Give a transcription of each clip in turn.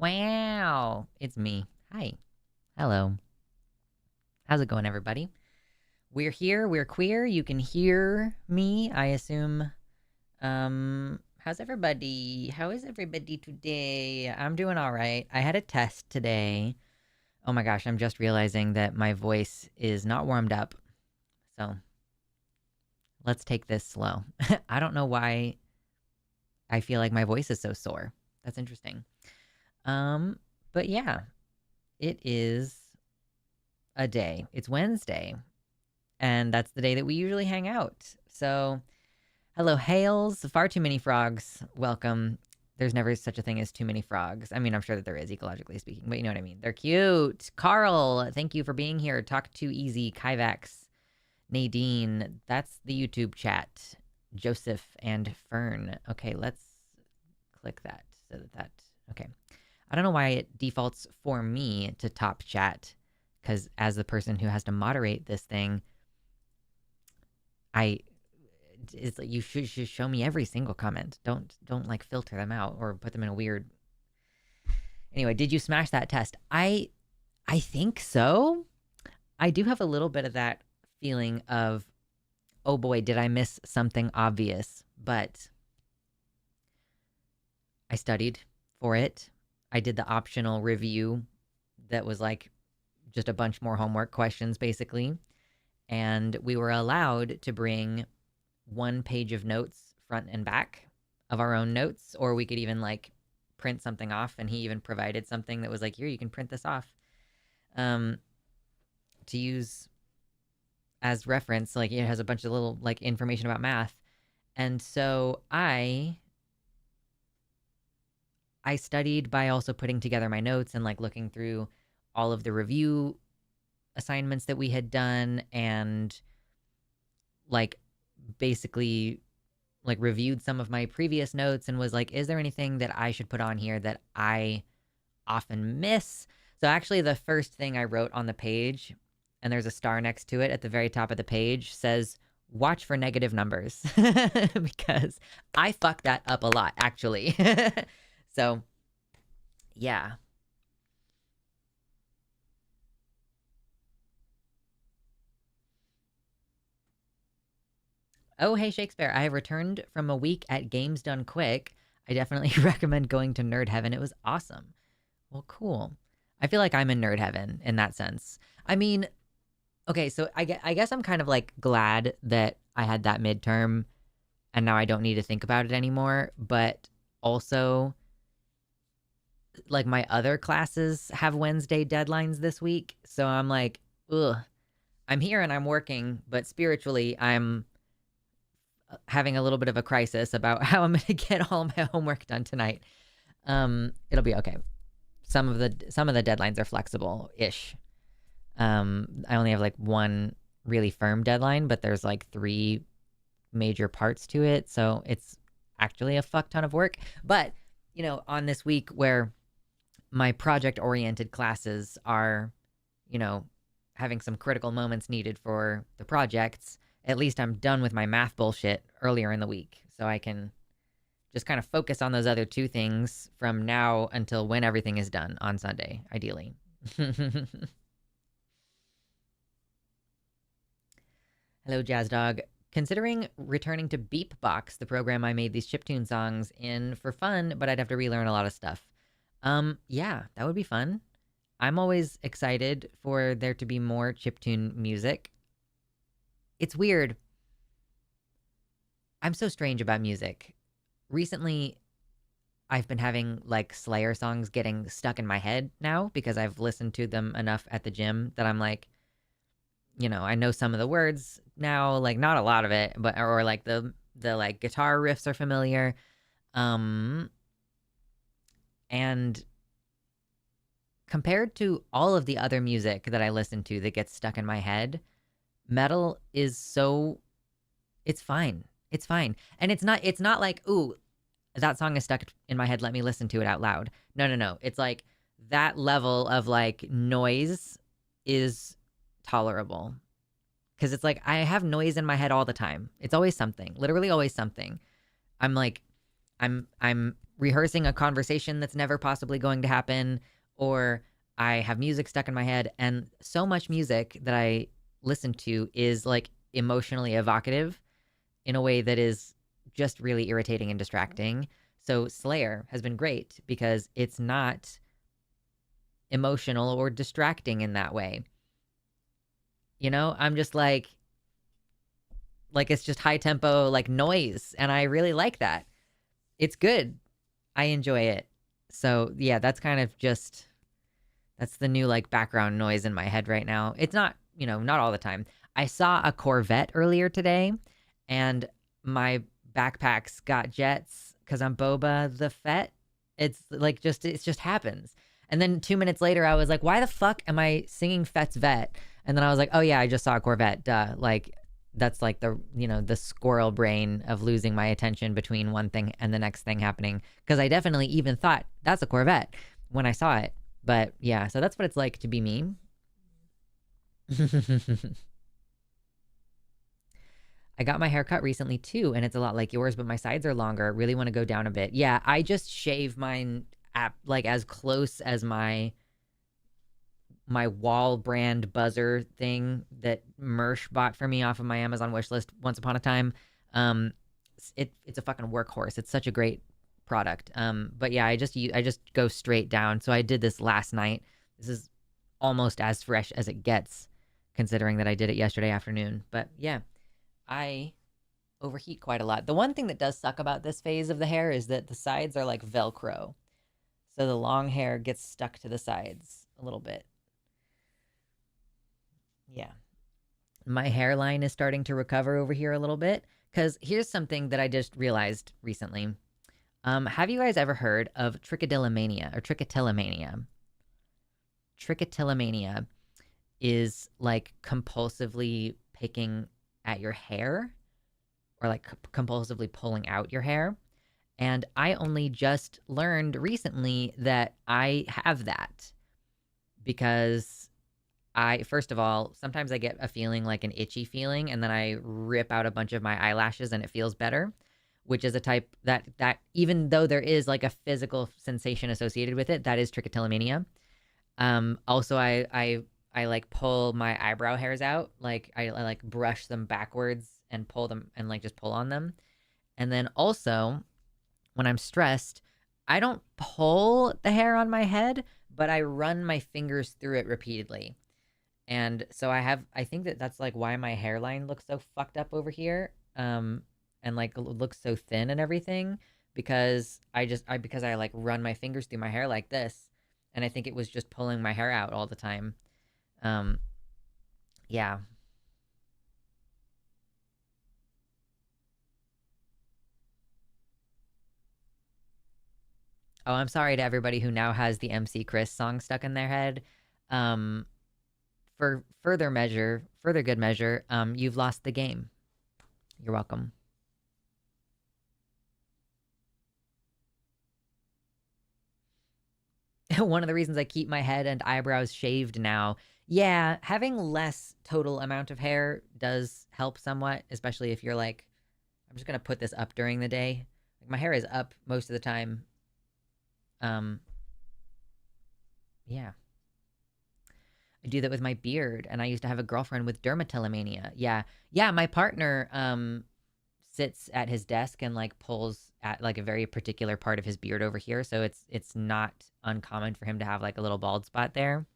Wow, it's me. Hi. Hello. How's it going, everybody? We're here, we're queer, you can hear me, I assume. How's everybody? How is everybody today? I'm doing alright. I had a test today. Oh my gosh, I'm just realizing that my voice is not warmed up. So, let's take this slow. I don't know why I feel like my voice is so sore. That's interesting. But yeah, it is a day. It's Wednesday, and that's the day that we usually hang out. So, hello, Hales. Far too many frogs. Welcome. There's never such a thing as too many frogs. I mean, I'm sure that there is, ecologically speaking, but you know what I mean. They're cute. Carl, thank you for being here. Talk Too Easy, Kyvax, Nadine. That's the YouTube chat. Joseph and Fern. Okay, let's click that so that okay. I don't know why it defaults for me to top chat, because as the person who has to moderate this thing, it's like you should show me every single comment. Don't like filter them out or put them in a weird. Anyway, did you smash that test? I think so. I do have a little bit of that feeling of, oh boy, did I miss something obvious? But I studied for it. I did the optional review that was like just a bunch more homework questions, basically. And we were allowed to bring 1 page of notes, front and back, of our own notes, or we could even like print something off. And he even provided something that was like, here, you can print this off to use as reference. Like it has a bunch of little like information about math. And so I studied by also putting together my notes and like looking through all of the review assignments that we had done, and like basically like reviewed some of my previous notes and was like, is there anything that I should put on here that I often miss? So actually the first thing I wrote on the page, and there's a star next to it at the very top of the page, says watch for negative numbers because I fuck that up a lot, actually. So, yeah. Oh, hey, Shakespeare. I have returned from a week at Games Done Quick. I definitely recommend going to Nerd Heaven. It was awesome. Well, cool. I feel like I'm in Nerd Heaven in that sense. I mean, okay, so I guess I'm kind of like glad that I had that midterm and now I don't need to think about it anymore. But also, like my other classes have Wednesday deadlines this week. So I'm like, ugh, I'm here and I'm working, but spiritually I'm having a little bit of a crisis about how I'm going to get all my homework done tonight. It'll be okay. Some of the deadlines are flexible-ish. I only have like 1 really firm deadline, but there's like 3 major parts to it. So it's actually a fuck ton of work. But, you know, on this week where my project-oriented classes are, you know, having some critical moments needed for the projects, at least I'm done with my math bullshit earlier in the week. So I can just kind of focus on those other 2 things from now until when everything is done on Sunday, ideally. Hello, Jazz Dog. Considering returning to Beepbox, the program I made these chiptune songs in for fun, but I'd have to relearn a lot of stuff. Yeah, that would be fun. I'm always excited for there to be more chiptune music. It's weird. I'm so strange about music. Recently, I've been having like Slayer songs getting stuck in my head now because I've listened to them enough at the gym that I'm like, you know, I know some of the words now, like not a lot of it, but or like the like guitar riffs are familiar. And compared to all of the other music that I listen to that gets stuck in my head, metal is so, it's fine. It's fine. And it's not like, ooh, that song is stuck in my head, let me listen to it out loud. No. It's like that level of like noise is tolerable. Cause it's like I have noise in my head all the time. It's always something. Literally always something. I'm like, I'm rehearsing a conversation that's never possibly going to happen, or I have music stuck in my head, and so much music that I listen to is like emotionally evocative in a way that is just really irritating and distracting. So Slayer has been great because it's not emotional or distracting in that way. You know, I'm just like like it's just high tempo like noise, and I really like that. It's good. I enjoy it. So yeah, that's kind of just that's the new like background noise in my head right now. It's not, not all the time. I saw a Corvette earlier today, and my backpack's got jets because I'm Boba the Fett. It's like it just happens. And then 2 minutes later, I was like, why the fuck am I singing Fett's Vet? And then I was like, oh yeah, I just saw a Corvette. Duh. Like that's like the squirrel brain of losing my attention between one thing and the next thing happening. Because I definitely even thought that's a Corvette when I saw it. But yeah, so that's what it's like to be me. I got my hair cut recently too, and it's a lot like yours, but my sides are longer. Really want to go down a bit. Yeah, I just shave mine like as close as my wall brand buzzer thing that Mersh bought for me off of my Amazon wishlist once upon a time. It's a fucking workhorse. It's such a great product. But yeah, I just go straight down. So I did this last night. This is almost as fresh as it gets, considering that I did it yesterday afternoon. But yeah, I overheat quite a lot. The one thing that does suck about this phase of the hair is that the sides are like Velcro. So the long hair gets stuck to the sides a little bit. Yeah. My hairline is starting to recover over here a little bit. Because here's something that I just realized recently. Have you guys ever heard of trichotillomania or trichotillomania? Trichotillomania is like compulsively picking at your hair or like compulsively pulling out your hair. And I only just learned recently that I have that because first of all, sometimes I get a feeling like an itchy feeling, and then I rip out a bunch of my eyelashes and it feels better, which is a type that even though there is like a physical sensation associated with it, that is trichotillomania. Also, I like pull my eyebrow hairs out, like I like brush them backwards and pull them and like just pull on them. And then also, when I'm stressed, I don't pull the hair on my head, but I run my fingers through it repeatedly. And so I think that's like why my hairline looks so fucked up over here. And like looks so thin and everything because because I like run my fingers through my hair like this, and I think it was just pulling my hair out all the time. Yeah. Oh, I'm sorry to everybody who now has the MC Chris song stuck in their head. Um, for further good measure, you've lost the game. You're welcome. One of the reasons I keep my head and eyebrows shaved now. Yeah, having less total amount of hair does help somewhat, especially if you're like, I'm just gonna put this up during the day. Like my hair is up most of the time. Yeah. I do that with my beard, and I used to have a girlfriend with dermatillomania. Yeah. Yeah, my partner sits at his desk and like pulls at like a very particular part of his beard over here, so it's not uncommon for him to have like a little bald spot there.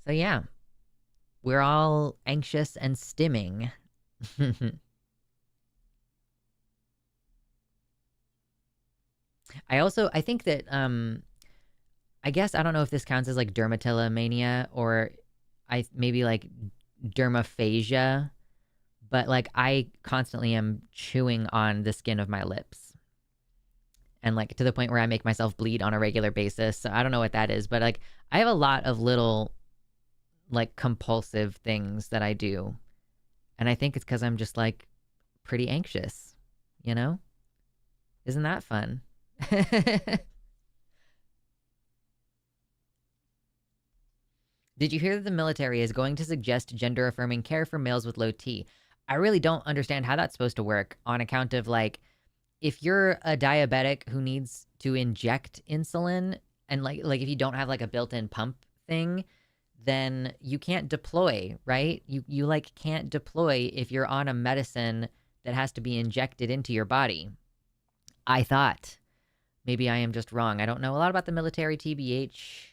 So yeah, we're all anxious and stimming. I think that I guess I don't know if this counts as like dermatillomania or I maybe like dermaphasia, but like I constantly am chewing on the skin of my lips. And like to the point where I make myself bleed on a regular basis. So I don't know what that is, but like I have a lot of little like compulsive things that I do. And I think it's cuz I'm just like pretty anxious, you know? Isn't that fun? Did you hear that the military is going to suggest gender affirming care for males with low T? I really don't understand how that's supposed to work on account of like if you're a diabetic who needs to inject insulin and like if you don't have like a built-in pump thing, then you can't deploy, right? You like can't deploy if you're on a medicine that has to be injected into your body. I thought. Maybe I am just wrong. I don't know a lot about the military, TBH.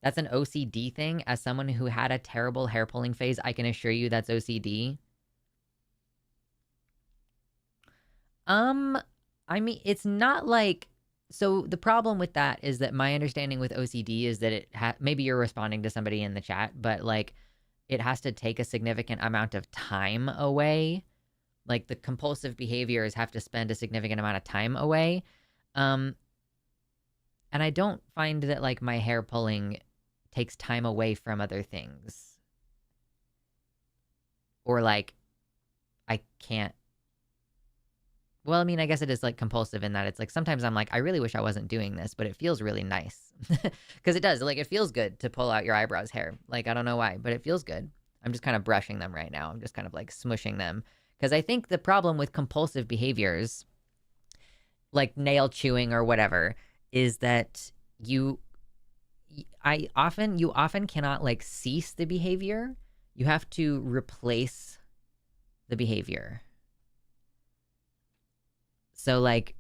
That's an OCD thing. As someone who had a terrible hair pulling phase, I can assure you that's OCD. I mean, it's not like, so the problem with that is that my understanding with OCD is that maybe you're responding to somebody in the chat, but like it has to take a significant amount of time away. Like the compulsive behaviors have to spend a significant amount of time away. And I don't find that like my hair pulling takes time away from other things. Or like I can't. Well, I mean, I guess it is like compulsive in that it's like sometimes I'm like, I really wish I wasn't doing this, but it feels really nice. Because it does. Like, it feels good to pull out your eyebrows hair. Like, I don't know why, but it feels good. I'm just kind of brushing them right now. I'm just kind of like smushing them. Because I think the problem with compulsive behaviors, like nail chewing or whatever, is that you often cannot like cease the behavior. You have to replace the behavior. So like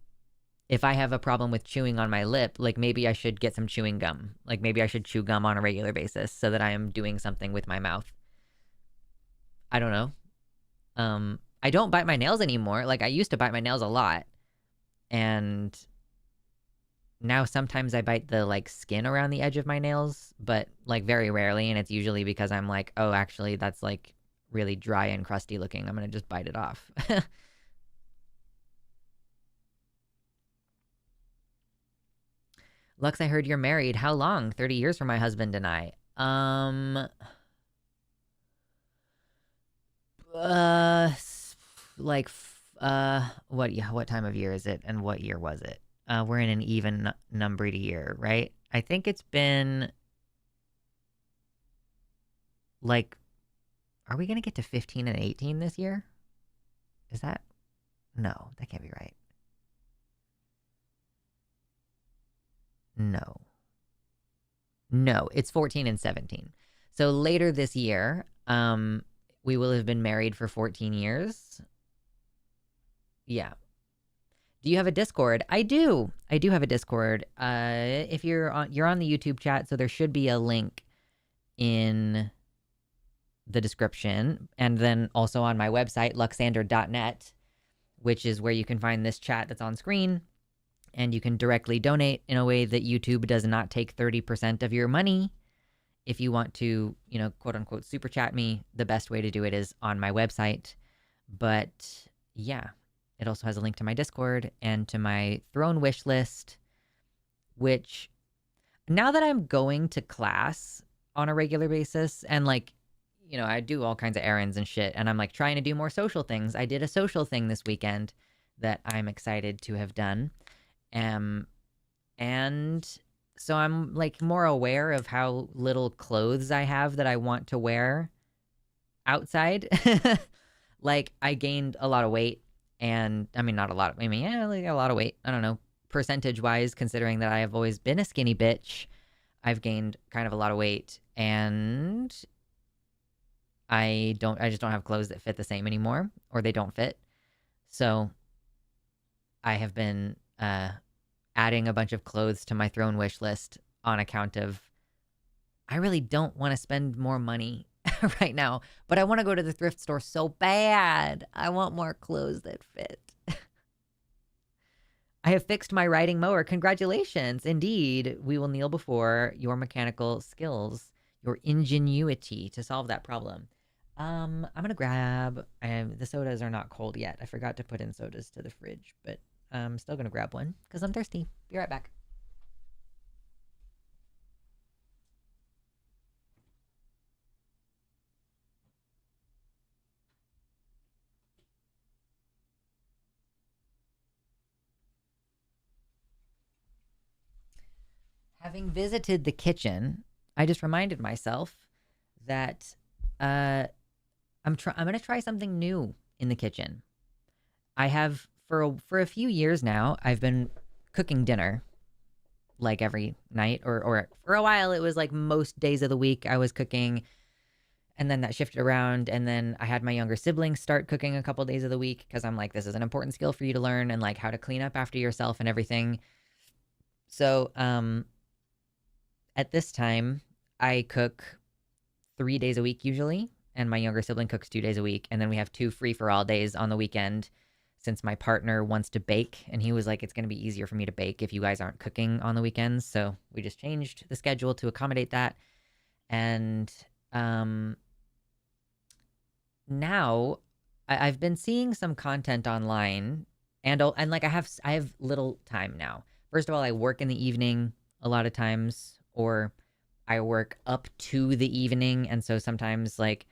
if I have a problem with chewing on my lip, like maybe I should get some chewing gum. Like maybe I should chew gum on a regular basis so that I am doing something with my mouth. I don't know. I don't bite my nails anymore. Like I used to bite my nails a lot. And now sometimes I bite the like skin around the edge of my nails, but like very rarely, and it's usually because I'm like, oh, actually that's like really dry and crusty looking. I'm going to just bite it off. Lux, I heard you're married. How long? 30 years for my husband and I. Like, what time of year is it and what year was it? We're in an even numbered year, right? I think it's been like, are we going to get to 15 and 18 this year? Is that? No, that can't be right. No, it's 14 and 17. So later this year, we will have been married for 14 years. Yeah. Do you have a Discord? I do. I do have a Discord. If you're on the YouTube chat, so there should be a link in the description, and then also on my website, luxander.net, which is where you can find this chat that's on screen. And you can directly donate in a way that YouTube does not take 30% of your money. If you want to, quote unquote, super chat me, the best way to do it is on my website. But yeah, it also has a link to my Discord and to my throne wish list, which now that I'm going to class on a regular basis and like, I do all kinds of errands and shit, and I'm like trying to do more social things. I did a social thing this weekend that I'm excited to have done. And so I'm like more aware of how little clothes I have that I want to wear outside. Like I gained a lot of weight, and I mean, not a lot. Like a lot of weight. I don't know, percentage wise, considering that I have always been a skinny bitch. I've gained kind of a lot of weight, and I just don't have clothes that fit the same anymore, or they don't fit. So I have been, adding a bunch of clothes to my throne wish list on account of I really don't want to spend more money right now, but I want to go to the thrift store so bad. I want more clothes that fit. I have fixed my riding mower. Congratulations. Indeed, we will kneel before your mechanical skills, your ingenuity to solve that problem. I'm going to grab, the sodas are not cold yet. I forgot to put in sodas to the fridge, but I'm still going to grab one because I'm thirsty. Be right back. Having visited the kitchen, I just reminded myself that I'm going to try something new in the kitchen. I have for a few years now, I've been cooking dinner like every night, or for a while it was like most days of the week I was cooking, and then that shifted around, and then I had my younger siblings start cooking a couple days of the week because I'm like, this is an important skill for you to learn, and like how to clean up after yourself and everything. So at this time, I cook 3 days a week usually, and my younger sibling cooks 2 days a week, and then we have 2 free for all days on the weekend since my partner wants to bake, and he was like, it's going to be easier for me to bake if you guys aren't cooking on the weekends. So we just changed the schedule to accommodate that. And now I've been seeing some content online, and like I have little time now. First of all, I work in the evening a lot of times, or I work up to the evening, and so sometimes like,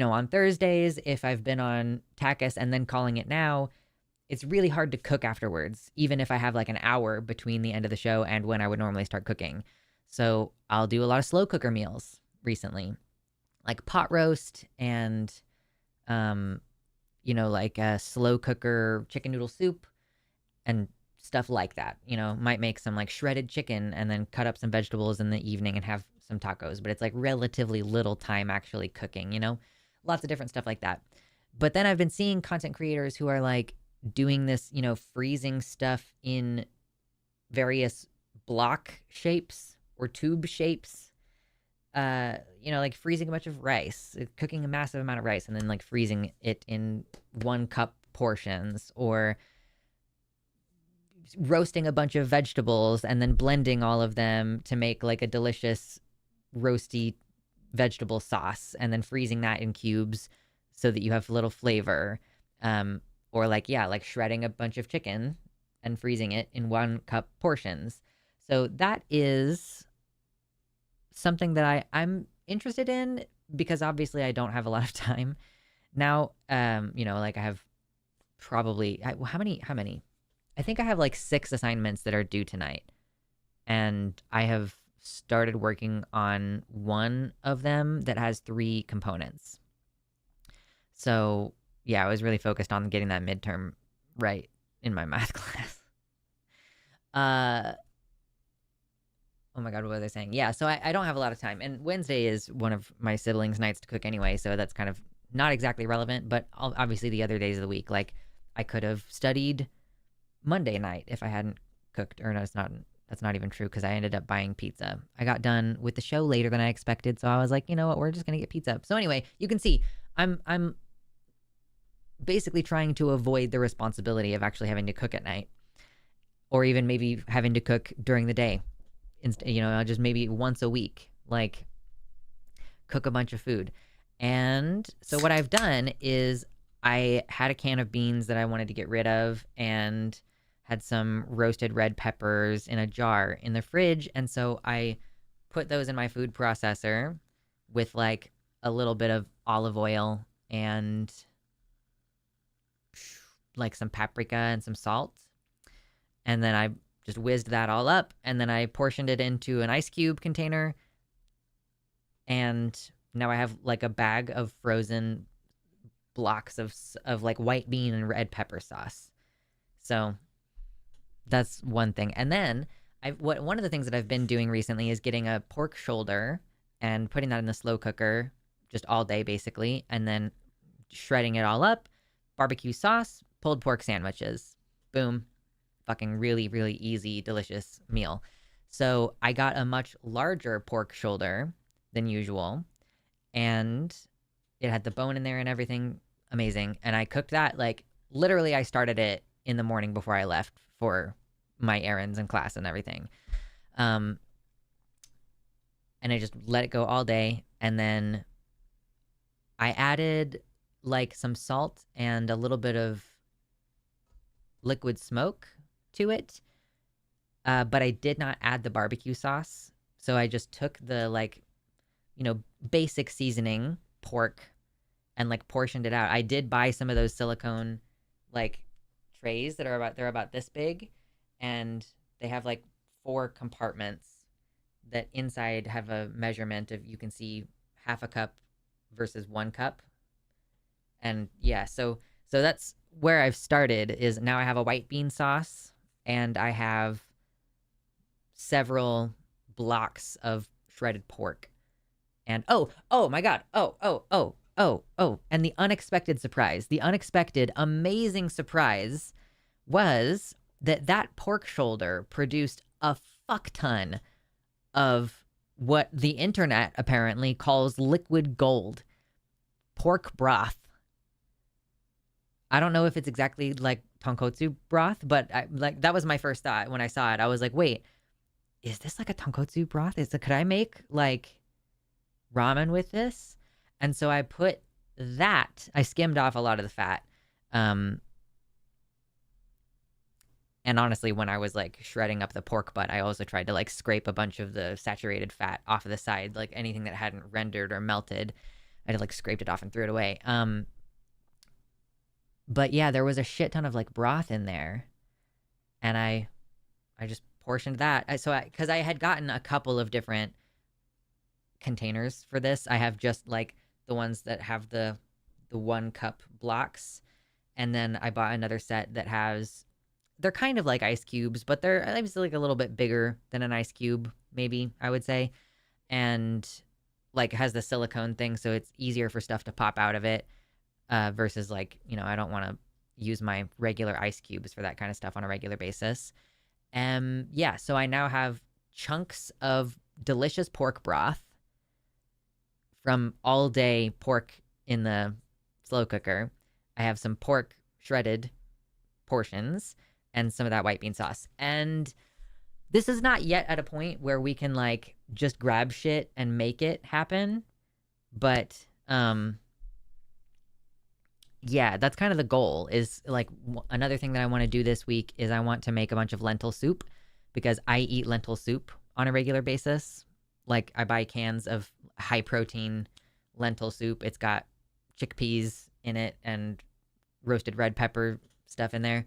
on Thursdays, if I've been on Takis and then calling it now, it's really hard to cook afterwards, even if I have like an hour between the end of the show and when I would normally start cooking. So I'll do a lot of slow cooker meals recently, like pot roast and, like a slow cooker chicken noodle soup and stuff like that. Might make some like shredded chicken and then cut up some vegetables in the evening and have some tacos, but it's like relatively little time actually cooking, lots of different stuff like that. But then I've been seeing content creators who are like doing this, freezing stuff in various block shapes or tube shapes. Like freezing a bunch of rice, cooking a massive amount of rice and then like freezing it in 1 cup portions, or roasting a bunch of vegetables and then blending all of them to make like a delicious roasty vegetable sauce and then freezing that in cubes so that you have a little flavor. Or like shredding a bunch of chicken and freezing it in 1 cup portions. So that is something that I'm interested in, because obviously I don't have a lot of time now. I have probably, how many? I think I have like 6 assignments that are due tonight, and I have started working on one of them that has 3 components. So yeah, I was really focused on getting that midterm right in my math class. Oh my God, what was I saying? Yeah, so I don't have a lot of time. And Wednesday is one of my siblings' nights to cook anyway, so that's kind of not exactly relevant, but obviously the other days of the week, like I could have studied Monday night if I hadn't cooked. Or no, that's not even true, because I ended up buying pizza. I got done with the show later than I expected, so I was like, you know what, we're just gonna get pizza. So anyway, you can see I'm basically trying to avoid the responsibility of actually having to cook at night, or even maybe having to cook during the day. Just maybe once a week, like cook a bunch of food. And so what I've done is I had a can of beans that I wanted to get rid of, and had some roasted red peppers in a jar in the fridge. And so I put those in my food processor with like a little bit of olive oil and like some paprika and some salt. And then I just whizzed that all up, and then I portioned it into an ice cube container. And now I have like a bag of frozen blocks of like white bean and red pepper sauce. So that's one thing. And then one of the things that I've been doing recently is getting a pork shoulder and putting that in the slow cooker just all day basically, and then shredding it all up, barbecue sauce, pulled pork sandwiches. Boom. Fucking really, really easy, delicious meal. So I got a much larger pork shoulder than usual, and it had the bone in there and everything. Amazing. And I cooked that, like, literally I started it in the morning before I left for my errands and class and everything. And I just let it go all day. And then I added like some salt and a little bit of liquid smoke to it. But I did not add the barbecue sauce. So I just took the basic seasoning pork and like portioned it out. I did buy some of those silicone like trays that are about this big, and they have like 4 compartments that inside have a measurement of, you can see half a cup versus 1 cup. And yeah, so that's where I've started. Is now I have a white bean sauce, and I have several blocks of shredded pork. And oh my God. And the unexpected surprise, the unexpected amazing surprise was that pork shoulder produced a fuck ton of what the internet apparently calls liquid gold. Pork broth. I don't know if it's exactly like tonkotsu broth, but that was my first thought when I saw it. I was like, wait, is this like a tonkotsu broth? Could I make like ramen with this? And so I put that. I skimmed off a lot of the fat. And honestly, when I was like shredding up the pork butt, I also tried to like scrape a bunch of the saturated fat off of the side, like anything that hadn't rendered or melted. I like scraped it off and threw it away. But yeah, there was a shit ton of like broth in there, and I just portioned that. Because I had gotten a couple of different containers for this. I have just like the ones that have the 1 cup blocks, and then I bought another set that has, they're kind of like ice cubes, but they're obviously like a little bit bigger than an ice cube, maybe I would say, and like has the silicone thing, so it's easier for stuff to pop out of it. Versus like, I don't want to use my regular ice cubes for that kind of stuff on a regular basis. Yeah, so I now have chunks of delicious pork broth from all day pork in the slow cooker. I have some pork shredded portions and some of that white bean sauce. And this is not yet at a point where we can like just grab shit and make it happen. But, yeah, that's kind of the goal. Is like another thing that I want to do this week is I want to make a bunch of lentil soup, because I eat lentil soup on a regular basis. Like I buy cans of high protein lentil soup. It's got chickpeas in it and roasted red pepper stuff in there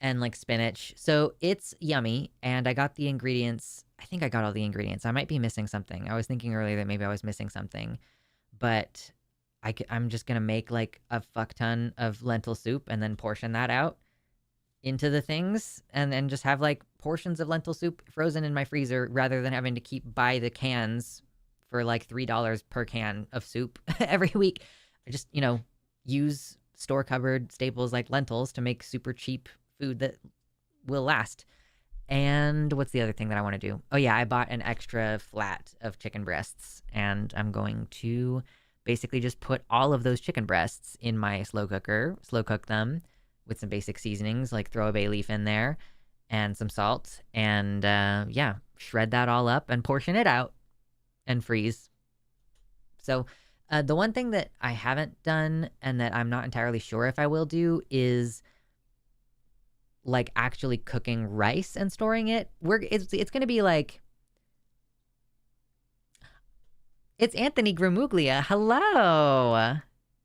and like spinach. So it's yummy. And I got the ingredients. I think I got all the ingredients. I might be missing something. I was thinking earlier that maybe I was missing something, but I'm just going to make like a fuck ton of lentil soup and then portion that out into the things, and then just have like portions of lentil soup frozen in my freezer rather than having to buy the cans for like $3 per can of soup every week. I just, use store cupboard staples like lentils to make super cheap food that will last. And what's the other thing that I want to do? Oh yeah, I bought an extra flat of chicken breasts, and I'm going to basically just put all of those chicken breasts in my slow cooker, slow cook them with some basic seasonings, like throw a bay leaf in there and some salt, and yeah, shred that all up and portion it out and freeze. So the one thing that I haven't done and that I'm not entirely sure if I will do is like actually cooking rice and storing it. It's going to be like, it's Anthony Gramuglia. Hello.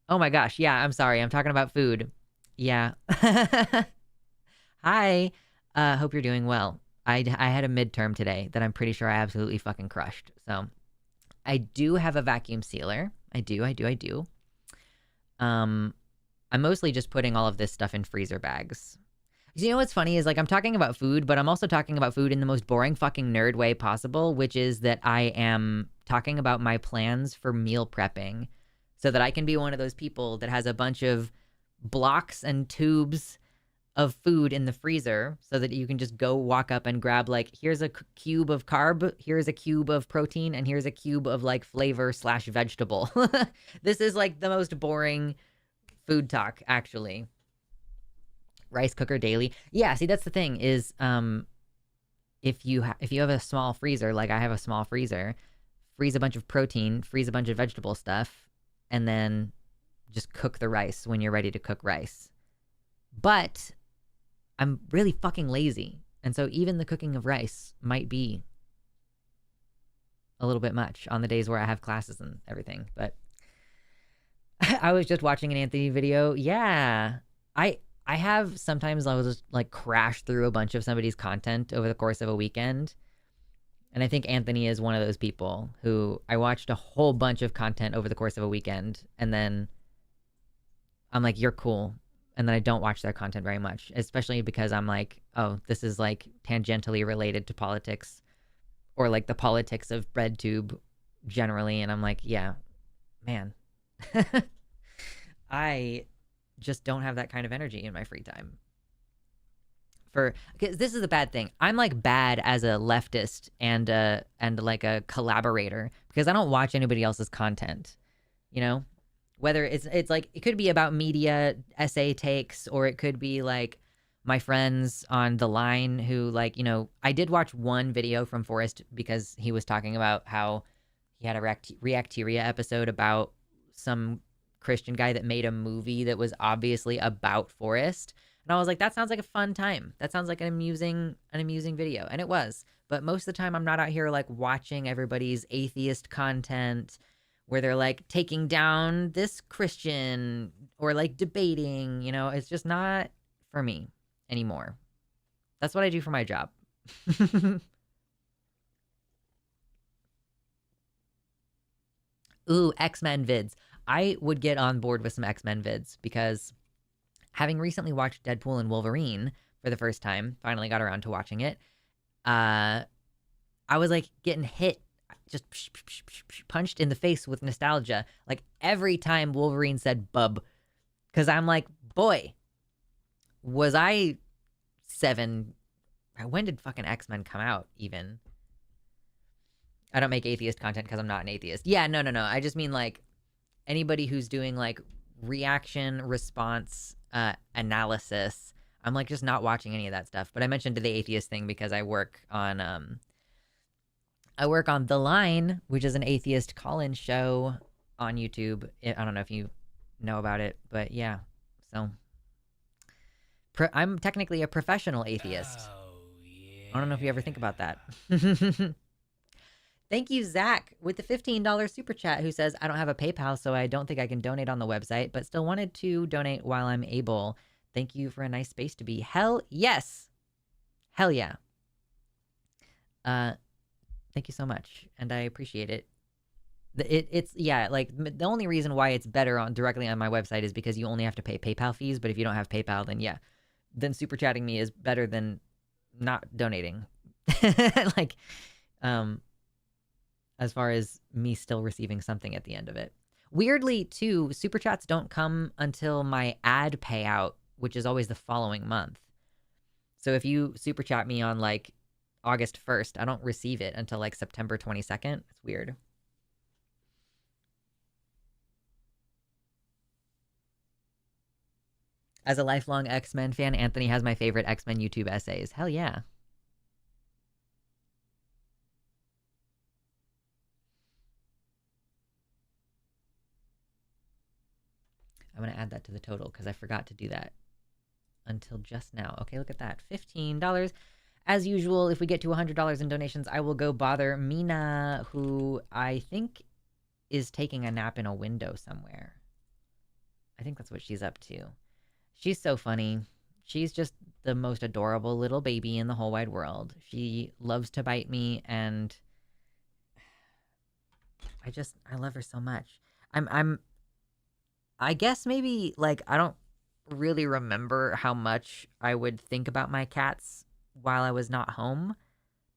Oh my gosh. Yeah, I'm sorry. I'm talking about food. Yeah. Hi. Hope you're doing well. I had a midterm today that I'm pretty sure I absolutely fucking crushed. So I do have a vacuum sealer. I do. I'm mostly just putting all of this stuff in freezer bags. You know what's funny is like I'm talking about food, but I'm also talking about food in the most boring fucking nerd way possible, which is that I am talking about my plans for meal prepping so that I can be one of those people that has a bunch of blocks and tubes of food in the freezer so that you can just go walk up and grab like, here's a cube of carb, here's a cube of protein, and here's a cube of like flavor / vegetable. This is like the most boring food talk, actually. Rice cooker daily. Yeah, see, that's the thing is if you have a small freezer, like I have a small freezer, freeze a bunch of protein, freeze a bunch of vegetable stuff, and then just cook the rice when you're ready to cook rice. But I'm really fucking lazy, and so even the cooking of rice might be a little bit much on the days where I have classes and everything. But I was just watching an Anthony video. Yeah, I have sometimes I'll just like crash through a bunch of somebody's content over the course of a weekend. And I think Anthony is one of those people who I watched a whole bunch of content over the course of a weekend. And then I'm like, you're cool. And then I don't watch their content very much, especially because I'm like, oh, this is like tangentially related to politics or like the politics of BreadTube generally. And I'm like, yeah, man, I just don't have that kind of energy in my free time. for, because this is a bad thing. I'm like bad as a leftist and like a collaborator because I don't watch anybody else's content. You know, whether it's like it could be about media essay takes, or it could be like my friends on the line who, like, you know, I did watch one video from Forrest because he was talking about how he had a Reacteria episode about some Christian guy that made a movie that was obviously about Forrest. And I was like, that sounds like a fun time. That sounds like an amusing video. And it was. But most of the time I'm not out here like watching everybody's atheist content where they're like taking down this Christian or like debating, you know, it's just not for me anymore. That's what I do for my job. Ooh, X-Men vids. I would get on board with some X-Men vids because having recently watched Deadpool and Wolverine for the first time, finally got around to watching it, I was like getting hit, just punched in the face with nostalgia. Like every time Wolverine said bub, because I'm like, boy, was I 7? When did fucking X-Men come out even? I don't make atheist content because I'm not an atheist. Yeah, no. I just mean like anybody who's doing like reaction response analysis. I'm like just not watching any of that stuff. But I mentioned the atheist thing because I work on The Line, which is an atheist call-in show on YouTube. I don't know if you know about it, but yeah. So I'm technically a professional atheist. Oh, yeah. I don't know if you ever think about that. Thank you, Zach, with the $15 super chat, who says, I don't have a PayPal, so I don't think I can donate on the website, but still wanted to donate while I'm able. Thank you for a nice space to be. Hell yes. Hell yeah. Thank you so much, and I appreciate it. It's yeah, like the only reason why it's better directly on my website is because you only have to pay PayPal fees, but if you don't have PayPal, then yeah, then super chatting me is better than not donating. Like, as far as me still receiving something at the end of it. Weirdly, too, super chats don't come until my ad payout, which is always the following month. So if you super chat me on like August 1st, I don't receive it until like September 22nd. It's weird. As a lifelong X-Men fan, Anthony has my favorite X-Men YouTube essays. Hell yeah. I'm going to add that to the total because I forgot to do that until just now. Okay, look at that. $15. As usual, if we get to $100 in donations, I will go bother Mina, who I think is taking a nap in a window somewhere. I think that's what she's up to. She's so funny. She's just the most adorable little baby in the whole wide world. She loves to bite me, and I love her so much. I guess maybe, like, I don't really remember how much I would think about my cats while I was not home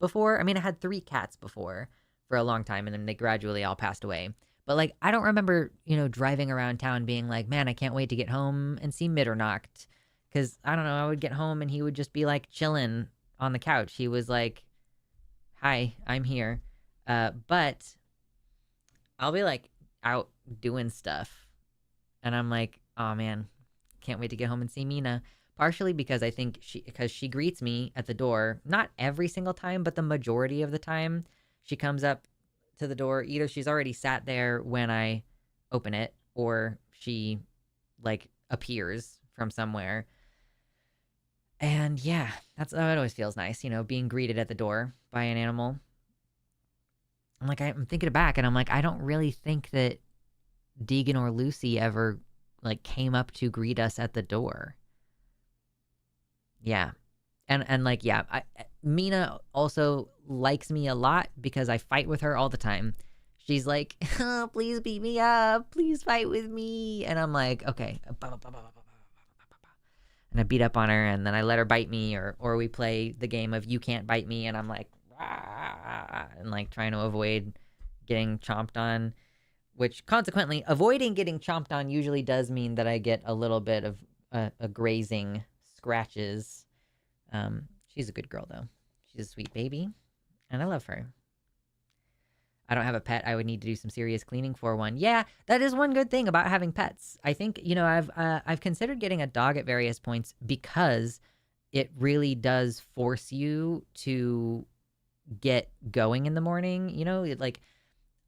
before. I mean, I had 3 cats before for a long time, and then they gradually all passed away. But, like, I don't remember, you know, driving around town being like, man, I can't wait to get home and see Mitternacht. Because, I don't know, I would get home and he would just be, like, chilling on the couch. He was like, hi, I'm here. But I'll be, like, out doing stuff. And I'm like, oh man, can't wait to get home and see Mina. Partially because I think she greets me at the door, not every single time, but the majority of the time. She comes up to the door. Either she's already sat there when I open it, or she like appears from somewhere. And yeah, it always feels nice, you know, being greeted at the door by an animal. I'm thinking it back, and I'm like, I don't really think that Deegan or Lucy ever like came up to greet us at the door. Yeah. And like, yeah, Mina also likes me a lot because I fight with her all the time. She's like, oh, please beat me up, please fight with me. And I'm like, okay. And I beat up on her, and then I let her bite me, or we play the game of you can't bite me, and I'm like, rah, and like trying to avoid getting chomped on. Which, consequently, avoiding getting chomped on usually does mean that I get a little bit of a grazing scratches She's a good girl though. She's a sweet baby, and I love her. I don't have a pet. I would need to do some serious cleaning for one. Yeah, that is one good thing about having pets. I think I've considered getting a dog at various points because it really does force you to get going in the morning. Like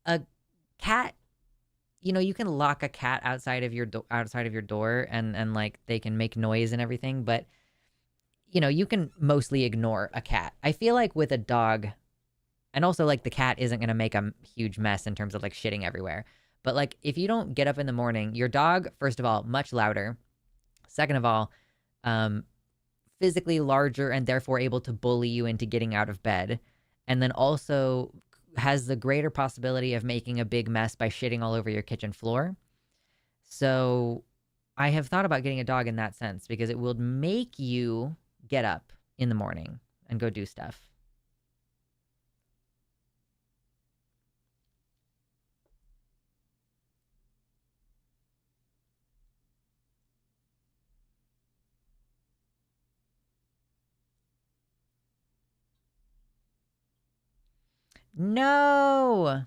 a cat. You can lock a cat outside of your door, and like they can make noise and everything, but you can mostly ignore a cat. I feel like with a dog, and also like the cat isn't going to make a huge mess in terms of like shitting everywhere. But like if you don't get up in the morning, your dog, first of all, much louder. Second of all, um, physically larger and therefore able to bully you into getting out of bed. And then also has the greater possibility of making a big mess by shitting all over your kitchen floor. So I have thought about getting a dog in that sense because it will make you get up in the morning and go do stuff. No!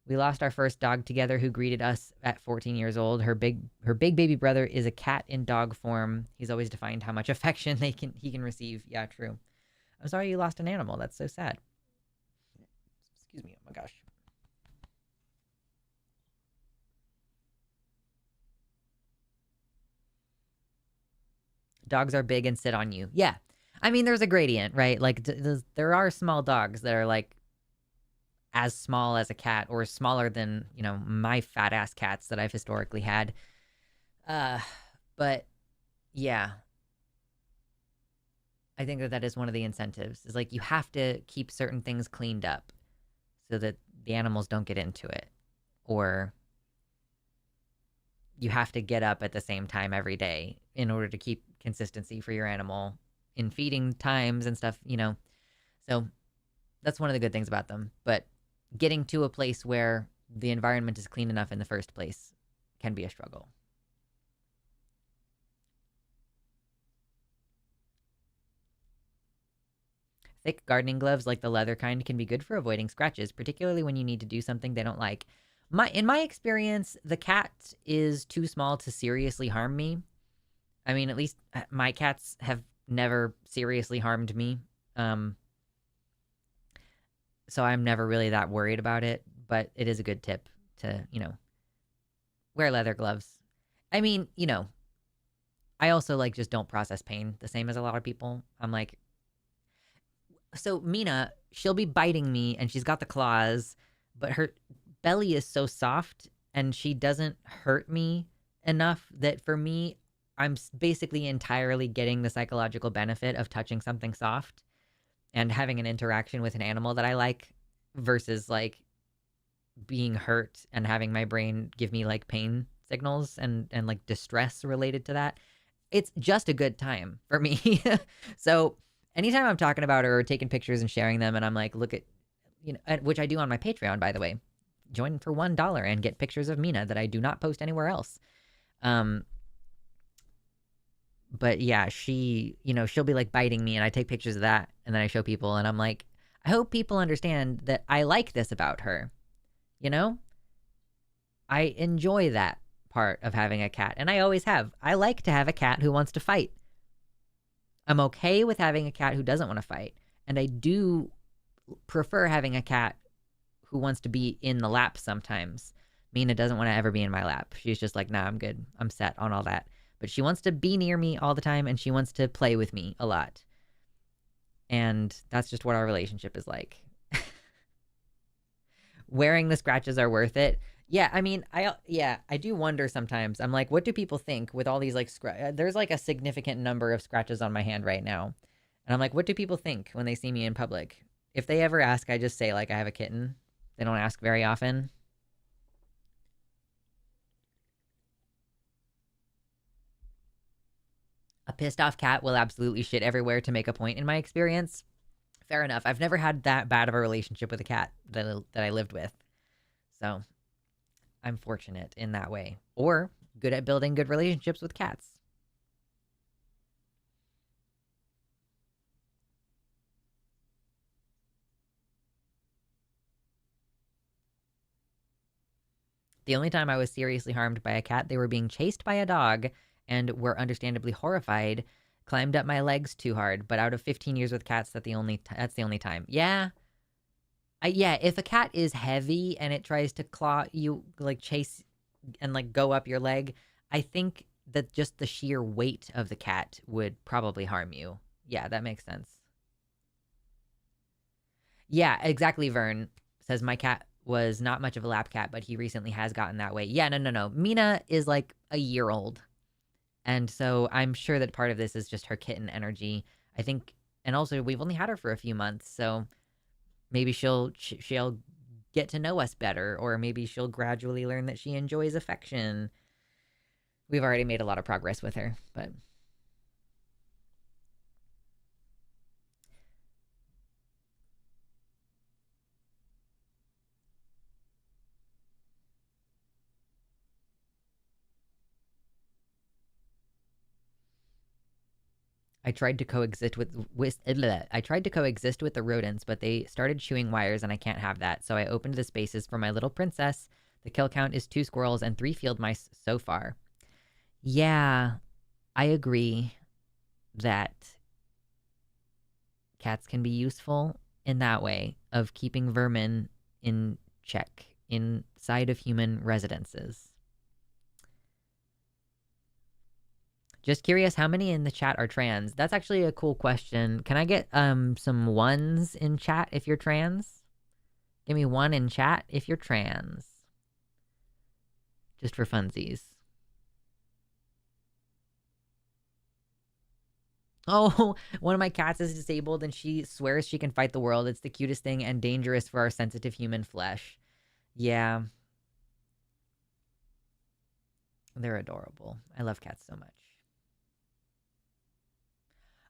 We lost our first dog together who greeted us at 14 years old. Her big baby brother is a cat in dog form. He's always defined how much affection he can receive. Yeah, true. I'm sorry you lost an animal. That's so sad. Excuse me. Oh my gosh. Dogs are big and sit on you. Yeah. I mean, there's a gradient, right? Like there are small dogs that are like as small as a cat or smaller than, my fat ass cats that I've historically had. Uh, but yeah, I think that is one of the incentives is like you have to keep certain things cleaned up so that the animals don't get into it, or you have to get up at the same time every day in order to keep consistency for your animal in feeding times and stuff. So that's one of the good things about them. But getting to a place where the environment is clean enough in the first place can be a struggle. Thick gardening gloves like the leather kind can be good for avoiding scratches, particularly when you need to do something they don't like. In my experience, the cat is too small to seriously harm me. I mean, at least my cats have never seriously harmed me. So I'm never really that worried about it, but it is a good tip to, wear leather gloves. I mean, I also like just don't process pain the same as a lot of people. I'm like, so Mina, she'll be biting me and she's got the claws, but her belly is so soft and she doesn't hurt me enough that for me, I'm basically entirely getting the psychological benefit of touching something soft and having an interaction with an animal that I like versus like being hurt and having my brain give me like pain signals and like distress related to that. It's just a good time for me. So anytime I'm talking about her or taking pictures and sharing them, and I'm like, look at, which I do on my Patreon, by the way. Join for $1 and get pictures of Mina that I do not post anywhere else. But yeah, she'll be like biting me, and I take pictures of that, and then I show people, and I'm like, I hope people understand that I like this about her. I enjoy that part of having a cat, and I always have. I like to have a cat who wants to fight. I'm okay with having a cat who doesn't want to fight, and I do prefer having a cat who wants to be in the lap sometimes. Mina doesn't want to ever be in my lap. She's just like, nah, I'm good. I'm set on all that. But she wants to be near me all the time, and she wants to play with me a lot. And that's just what our relationship is like. Wearing the scratches are worth it. Yeah, I mean, I do wonder sometimes. I'm like, what do people think with all these like there's like a significant number of scratches on my hand right now. And I'm like, what do people think when they see me in public? If they ever ask, I just say like I have a kitten. They don't ask very often. A pissed off cat will absolutely shit everywhere to make a point in my experience. Fair enough. I've never had that bad of a relationship with a cat that I lived with. So I'm fortunate in that way. Or good at building good relationships with cats. The only time I was seriously harmed by a cat, they were being chased by a dog and were understandably horrified, climbed up my legs too hard. But out of 15 years with cats, that's the only time. Yeah. Yeah, if a cat is heavy and it tries to claw you, like chase and like go up your leg, I think that just the sheer weight of the cat would probably harm you. Yeah, that makes sense. Yeah, exactly, Vern says my cat was not much of a lap cat, but he recently has gotten that way. Yeah, no. Mina is like a year old. And so I'm sure that part of this is just her kitten energy. I think, and also we've only had her for a few months, so maybe she'll get to know us better, or maybe she'll gradually learn that she enjoys affection. We've already made a lot of progress with her, but I tried to coexist with the rodents, but they started chewing wires and I can't have that. So I opened the spaces for my little princess. The kill count is 2 squirrels and 3 field mice so far. Yeah, I agree that cats can be useful in that way of keeping vermin in check inside of human residences. Just curious, how many in the chat are trans? That's actually a cool question. Can I get some ones in chat if you're trans? Give me 1 in chat if you're trans. Just for funsies. Oh, one of my cats is disabled and she swears she can fight the world. It's the cutest thing and dangerous for our sensitive human flesh. Yeah. They're adorable. I love cats so much.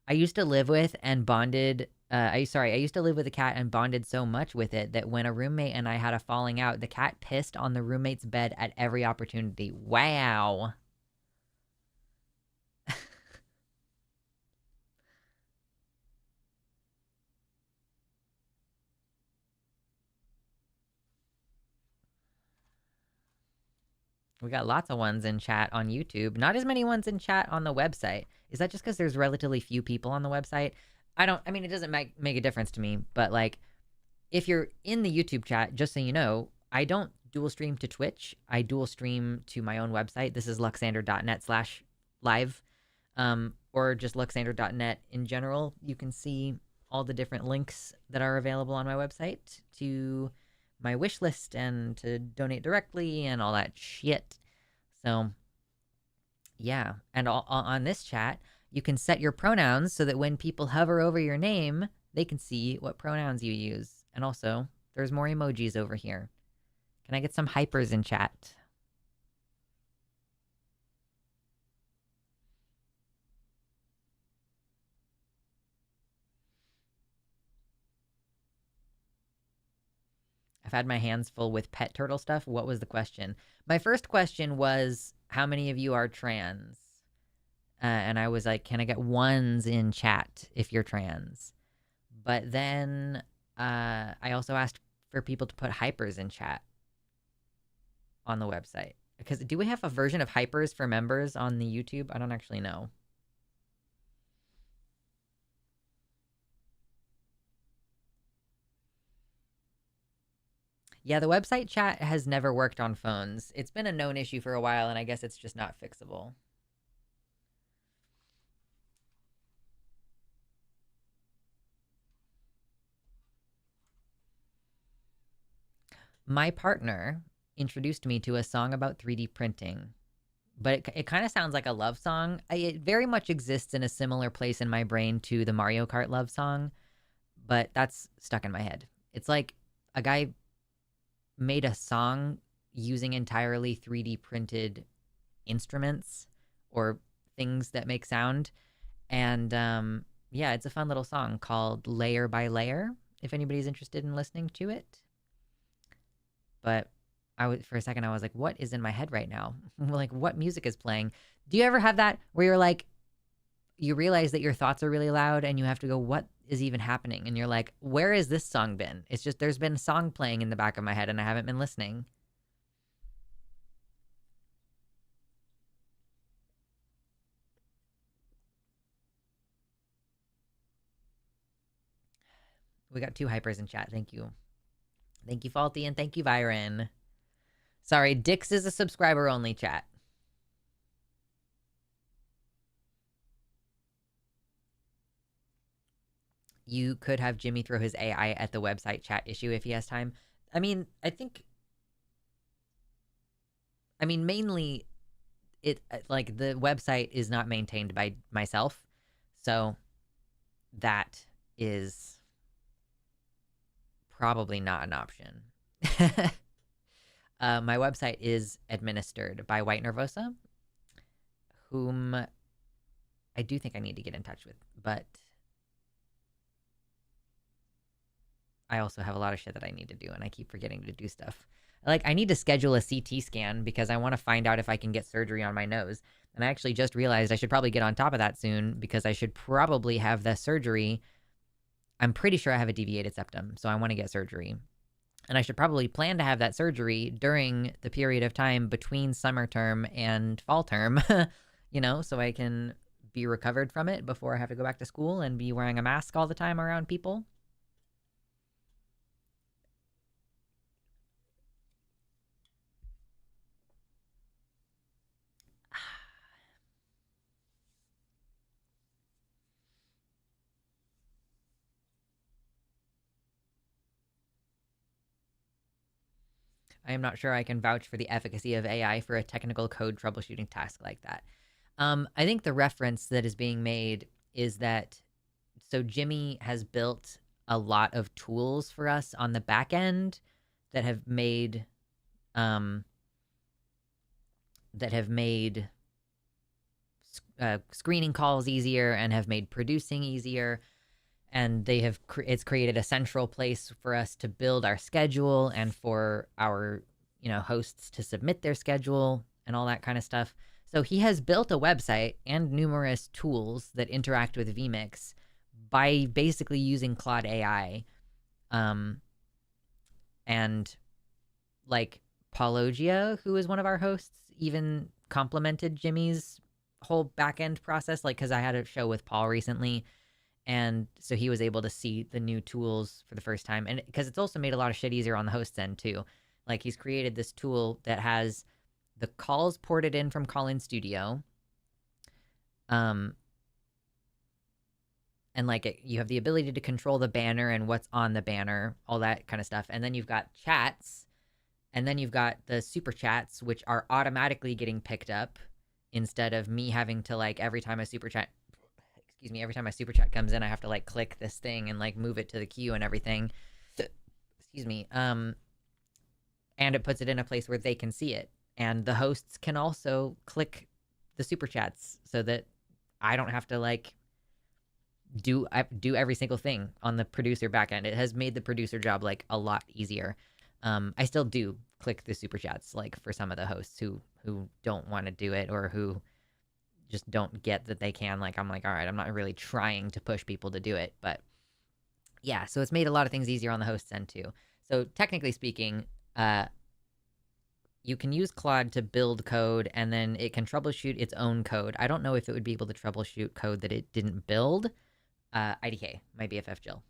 I used to live with and bonded. I used to live with a cat and bonded so much with it that when a roommate and I had a falling out, the cat pissed on the roommate's bed at every opportunity. Wow. We got lots of ones in chat on YouTube. Not as many ones in chat on the website. Is that just because there's relatively few people on the website? I mean, it doesn't make a difference to me, but like, if you're in the YouTube chat, just so you know, I don't dual stream to Twitch. I dual stream to my own website. This is luxander.net/live, or just luxander.net in general. You can see all the different links that are available on my website to my wish list and to donate directly and all that shit. So, yeah. And on this chat, you can set your pronouns so that when people hover over your name, they can see what pronouns you use. And also, there's more emojis over here. Can I get some hypers in chat? I've had my hands full with pet turtle stuff. What was the question? My first question was, how many of you are trans? And I was like, can I get ones in chat if you're trans? But then I also asked for people to put hypers in chat on the website. Because do we have a version of hypers for members on the YouTube? I don't actually know. Yeah, the website chat has never worked on phones. It's been a known issue for a while, and I guess it's just not fixable. My partner introduced me to a song about 3D printing, but it kind of sounds like a love song. It very much exists in a similar place in my brain to the Mario Kart love song, but that's stuck in my head. It's like a guy made a song using entirely 3D printed instruments or things that make sound. And yeah, it's a fun little song called Layer by Layer, if anybody's interested in listening to it. But for a second, I was like, what is in my head right now? Like, what music is playing? Do you ever have that where you're like, you realize that your thoughts are really loud and you have to go, what is even happening? And you're like, where has this song been? It's just, there's been a song playing in the back of my head and I haven't been listening. We got 2 hypers in chat. Thank you. Thank you, Faulty, and thank you, Byron. Sorry, Dix is a subscriber-only chat. You could have Jimmy throw his AI at the website chat issue if he has time. I mean, mainly, it like the website is not maintained by myself, so that is probably not an option. My website is administered by White Nervosa, whom I do think I need to get in touch with, but I also have a lot of shit that I need to do, and I keep forgetting to do stuff. Like, I need to schedule a CT scan because I want to find out if I can get surgery on my nose. And I actually just realized I should probably get on top of that soon because I should probably have the surgery. I'm pretty sure I have a deviated septum, so I want to get surgery. And I should probably plan to have that surgery during the period of time between summer term and fall term, you know, so I can be recovered from it before I have to go back to school and be wearing a mask all the time around people. I am not sure I can vouch for the efficacy of AI for a technical code troubleshooting task like that. I think the reference that is being made is that, so Jimmy has built a lot of tools for us on the back end that have made screening calls easier and have made producing easier. And they have it's created a central place for us to build our schedule and for our, you know, hosts to submit their schedule and all that kind of stuff. So he has built a website and numerous tools that interact with vMix by basically using Claude AI. And like Paulogia, who is one of our hosts, even complimented Jimmy's whole back-end process. Like, because I had a show with Paul recently, and so he was able to see the new tools for the first time. And because it's also made a lot of shit easier on the host's end too. Like, he's created this tool that has the calls ported in from Call-In Studio. And like you have the ability to control the banner and what's on the banner, all that kind of stuff. And then you've got chats, and then you've got the super chats, which are automatically getting picked up instead of me having to, like, every time a super chat comes in, I have to like click this thing and like move it to the queue and everything. Excuse me. And it puts it in a place where they can see it. And the hosts can also click the super chats so that I don't have to like do every single thing on the producer backend. It has made the producer job like a lot easier. I still do click the super chats like for some of the hosts who don't want to do it or who just don't get that they can. Like, I'm like, all right, I'm not really trying to push people to do it. But yeah, so it's made a lot of things easier on the host's end too. So technically speaking, you can use Claude to build code, and then it can troubleshoot its own code. I don't know if it would be able to troubleshoot code that it didn't build. IDK, my BFF Jill.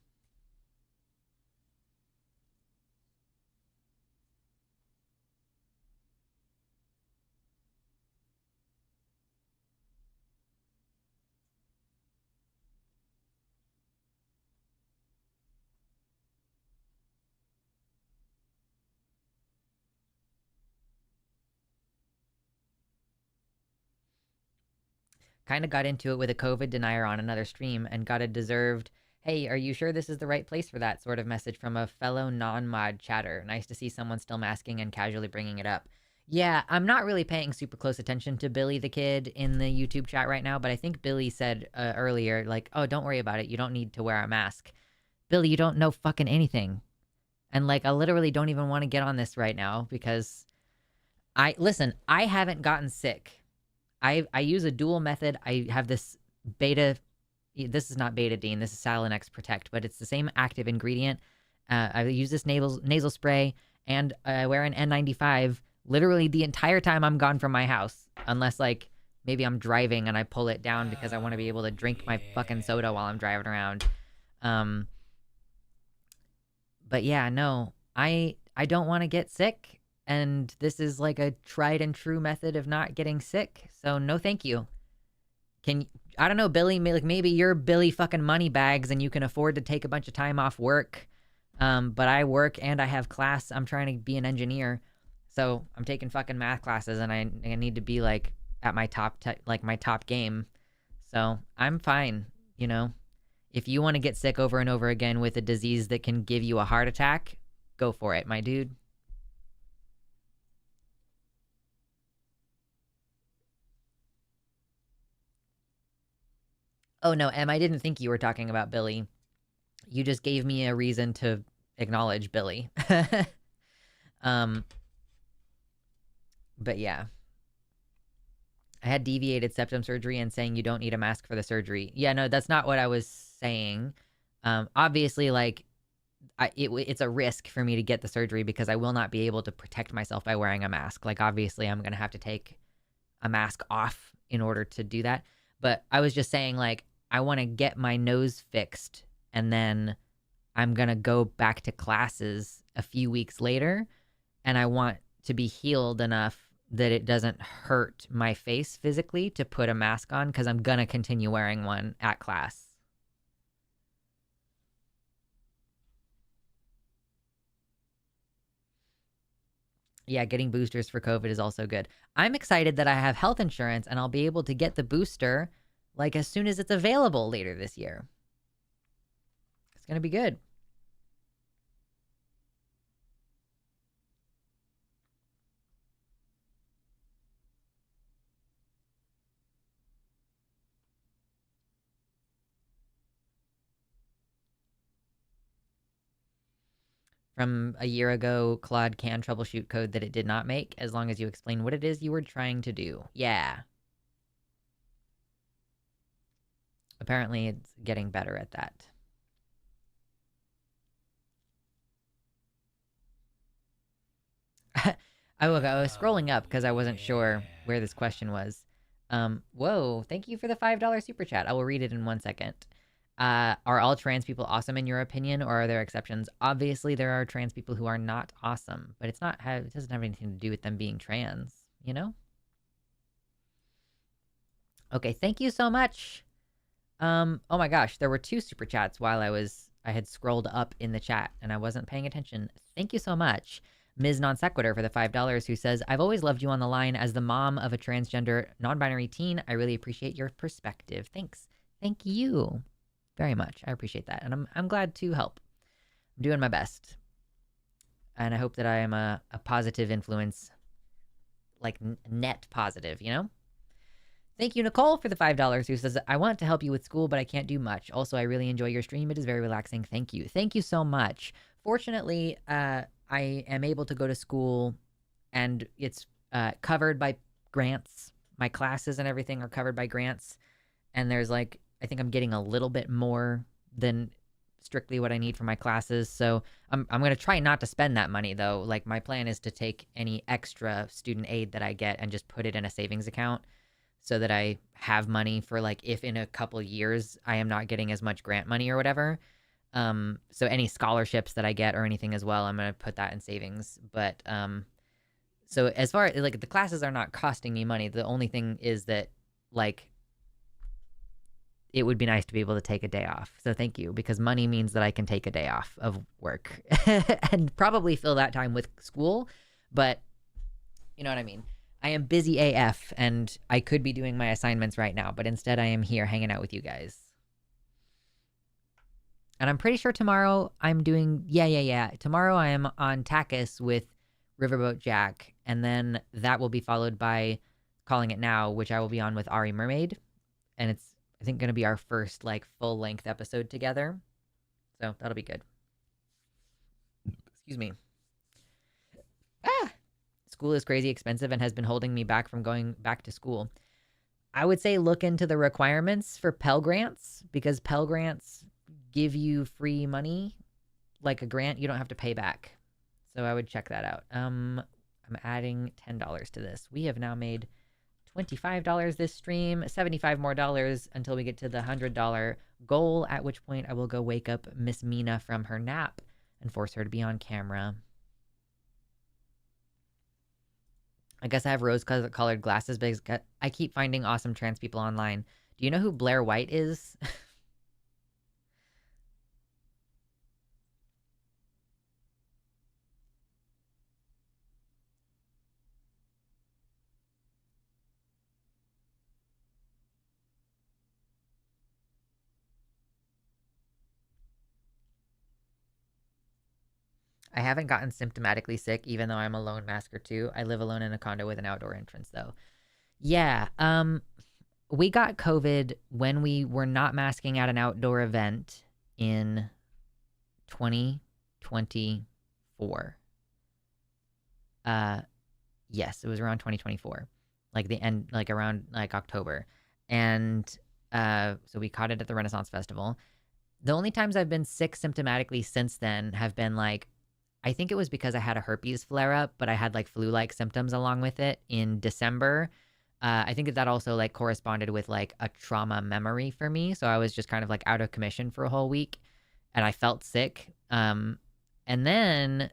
Kind of got into it with a COVID denier on another stream and got a deserved, hey, are you sure this is the right place for that sort of message from a fellow non-mod chatter. Nice to see someone still masking and casually bringing it up. Yeah, I'm not really paying super close attention to Billy the Kid in the YouTube chat right now, but I think Billy said earlier, like, oh, don't worry about it. You don't need to wear a mask. Billy, you don't know fucking anything. And, like, I literally don't even want to get on this right now because I haven't gotten sick. I use a dual method. I have this beta. This is not betadine. This is Salinex Protect, but it's the same active ingredient. I use this nasal spray, and I wear an N95 literally the entire time I'm gone from my house, unless like maybe I'm driving and I pull it down because I want to be able to drink my fucking soda while I'm driving around. But yeah, no, I don't want to get sick, and this is like a tried and true method of not getting sick. So no, thank you. Can I don't know, Billy? Like maybe you're Billy fucking Moneybags and you can afford to take a bunch of time off work. But I work and I have class. I'm trying to be an engineer, so I'm taking fucking math classes, and I need to be like at my like my top game. So I'm fine, you know. If you want to get sick over and over again with a disease that can give you a heart attack, go for it, my dude. Oh no, Em, I didn't think you were talking about Billy. You just gave me a reason to acknowledge Billy. um, but yeah. I had deviated septum surgery and saying you don't need a mask for the surgery. Yeah, no, that's not what I was saying. Obviously, like, it's a risk for me to get the surgery because I will not be able to protect myself by wearing a mask. Like, obviously, I'm going to have to take a mask off in order to do that. But I was just saying, like, I want to get my nose fixed and then I'm going to go back to classes a few weeks later. And I want to be healed enough that it doesn't hurt my face physically to put a mask on because I'm going to continue wearing one at class. Yeah, getting boosters for COVID is also good. I'm excited that I have health insurance and I'll be able to get the booster like as soon as it's available later this year. It's going to be good. From a year ago, Claude can troubleshoot code that it did not make as long as you explain what it is you were trying to do. Yeah. Apparently, it's getting better at that. I was scrolling up because I wasn't sure where this question was. Whoa, thank you for the $5 super chat. I will read it in 1 second. Are all trans people awesome in your opinion, or are there exceptions? Obviously, there are trans people who are not awesome, but it doesn't have anything to do with them being trans, you know? Okay, thank you so much. Oh my gosh, there were 2 super chats while I had scrolled up in the chat and I wasn't paying attention. Thank you so much. Ms. Non Sequitur for the $5 who says, I've always loved you on the line as the mom of a transgender non-binary teen. I really appreciate your perspective. Thanks. Thank you very much. I appreciate that. And I'm glad to help. I'm doing my best. And I hope that I am a positive influence, like net positive, you know? Thank you, Nicole, for the $5 who says, I want to help you with school, but I can't do much. Also, I really enjoy your stream. It is very relaxing. Thank you. Thank you so much. Fortunately, I am able to go to school and it's covered by grants. My classes and everything are covered by grants. And there's like, I think I'm getting a little bit more than strictly what I need for my classes. So I'm going to try not to spend that money though. Like my plan is to take any extra student aid that I get and just put it in a savings account so that I have money for like if in a couple years I am not getting as much grant money or whatever. So any scholarships that I get or anything as well, I'm going to put that in savings. But so as far as like the classes are not costing me money, the only thing is that like it would be nice to be able to take a day off. So thank you, because money means that I can take a day off of work and probably fill that time with school. But you know what I mean? I am busy AF and I could be doing my assignments right now, but instead I am here hanging out with you guys. And I'm pretty sure tomorrow I'm doing, yeah. Tomorrow I am on Takis with Riverboat Jack, and then that will be followed by Calling It Now, which I will be on with Ari Mermaid. And it's, I think, going to be our first, like, full-length episode together. So that'll be good. Excuse me. School is crazy expensive and has been holding me back from going back to school. I would say look into the requirements for Pell Grants, because Pell Grants give you free money. Like a grant, you don't have to pay back. So I would check that out. I'm adding $10 to this. We have now made $25 this stream, $75 more until we get to the $100 goal, at which point I will go wake up Miss Mina from her nap and force her to be on camera. I guess I have rose-colored glasses because I keep finding awesome trans people online. Do you know who Blair White is? I haven't gotten symptomatically sick, even though I'm a lone masker too. I live alone in a condo with an outdoor entrance, though. Yeah, we got COVID when we were not masking at an outdoor event in 2024. Yes, it was around 2024, like the end, like around like October, and so we caught it at the Renaissance Festival. The only times I've been sick symptomatically since then have been like, I think it was because I had a herpes flare up, but I had like flu-like symptoms along with it in December. I think that also like corresponded with like a trauma memory for me. So I was just kind of like out of commission for a whole week and I felt sick. And then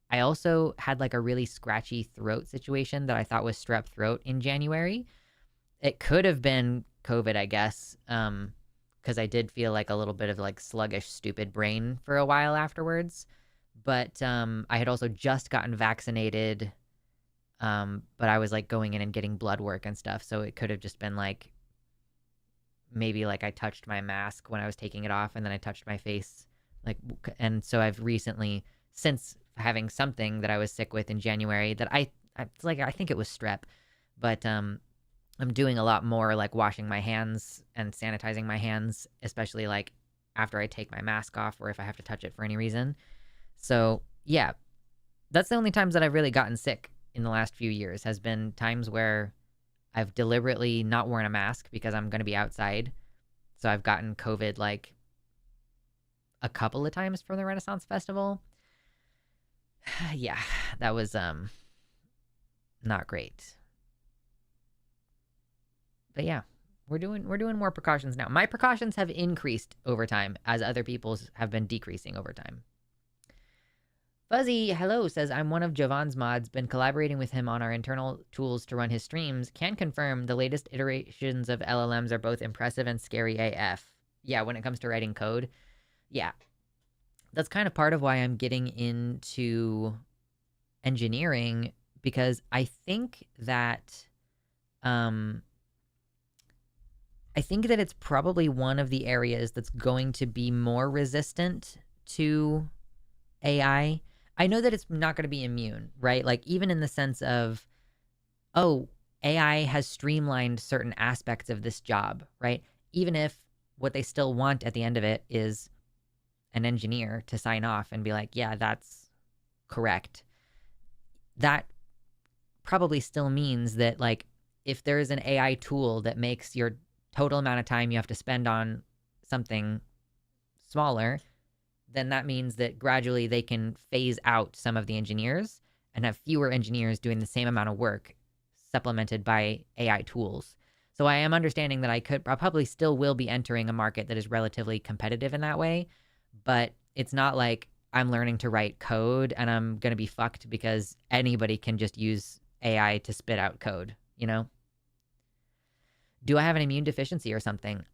I also had like a really scratchy throat situation that I thought was strep throat in January. It could have been COVID, I guess. Because I did feel like a little bit of like sluggish, stupid brain for a while afterwards. But I had also just gotten vaccinated, but I was like going in and getting blood work and stuff. So it could have just been like maybe like I touched my mask when I was taking it off and then I touched my face. Like, and so I've recently, since having something that I was sick with in January that I think it was strep, but I'm doing a lot more like washing my hands and sanitizing my hands, especially like after I take my mask off or if I have to touch it for any reason. So yeah, that's the only times that I've really gotten sick in the last few years has been times where I've deliberately not worn a mask because I'm going to be outside. So I've gotten COVID like a couple of times from the Renaissance Festival. Yeah, that was not great. But yeah, we're doing more precautions now. My precautions have increased over time as other people's have been decreasing over time. Fuzzy Hello says, I'm one of Javon's mods, been collaborating with him on our internal tools to run his streams. Can confirm the latest iterations of LLMs are both impressive and scary AF. Yeah, when it comes to writing code. Yeah. That's kind of part of why I'm getting into engineering, because I think that it's probably one of the areas that's going to be more resistant to AI. I know that it's not going to be immune, right? Like, even in the sense of, oh, AI has streamlined certain aspects of this job, right? Even if what they still want at the end of it is an engineer to sign off and be like, yeah, that's correct. That probably still means that, like, if there is an AI tool that makes your total amount of time you have to spend on something smaller, then that means that gradually they can phase out some of the engineers and have fewer engineers doing the same amount of work supplemented by AI tools. So I am understanding that I probably still will be entering a market that is relatively competitive in that way, but it's not like I'm learning to write code and I'm going to be fucked because anybody can just use AI to spit out code, you know? Do I have an immune deficiency or something?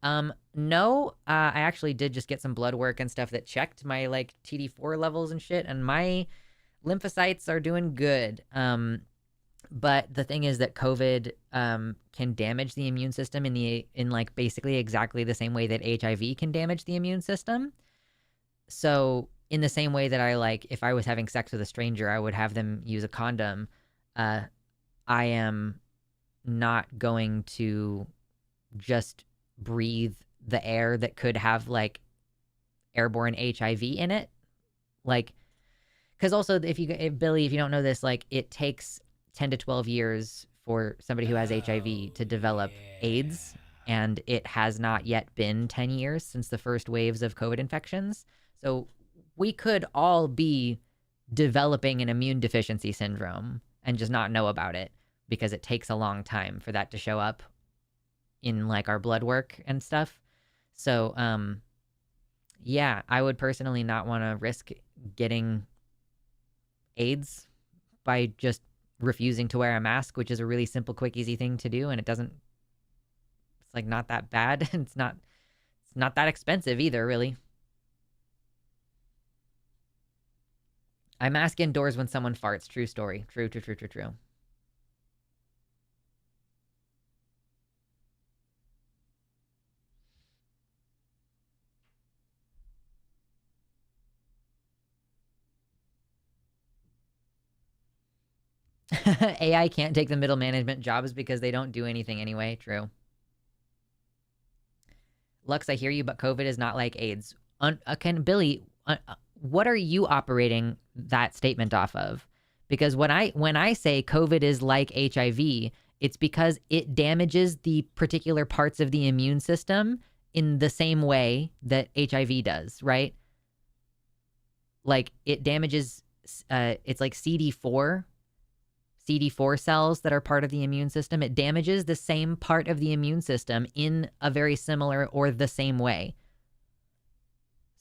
No. I actually did just get some blood work and stuff that checked my like TD4 levels and shit, and my lymphocytes are doing good. But the thing is that COVID can damage the immune system in like basically exactly the same way that HIV can damage the immune system. So in the same way that I like, if I was having sex with a stranger, I would have them use a condom. I am not going to just breathe the air that could have like airborne HIV in it. Like, because also if Billy, if you don't know this, like it takes 10 to 12 years for somebody who has HIV to develop AIDS, and it has not yet been 10 years since the first waves of COVID infections. So we could all be developing an immune deficiency syndrome and just not know about it because it takes a long time for that to show up in like our blood work and stuff. So yeah, I would personally not want to risk getting AIDS by just refusing to wear a mask, which is a really simple, quick, easy thing to do, and it's like not that bad. It's not that expensive either, really. I mask indoors when someone farts. True story. True. AI can't take the middle management jobs because they don't do anything anyway. True. Lux, I hear you, but COVID is not like AIDS. Billy, what are you operating that statement off of? Because when I say COVID is like HIV, it's because it damages the particular parts of the immune system in the same way that HIV does, right? Like it damages, it's like CD4 cells that are part of the immune system. It damages the same part of the immune system in a very similar or the same way.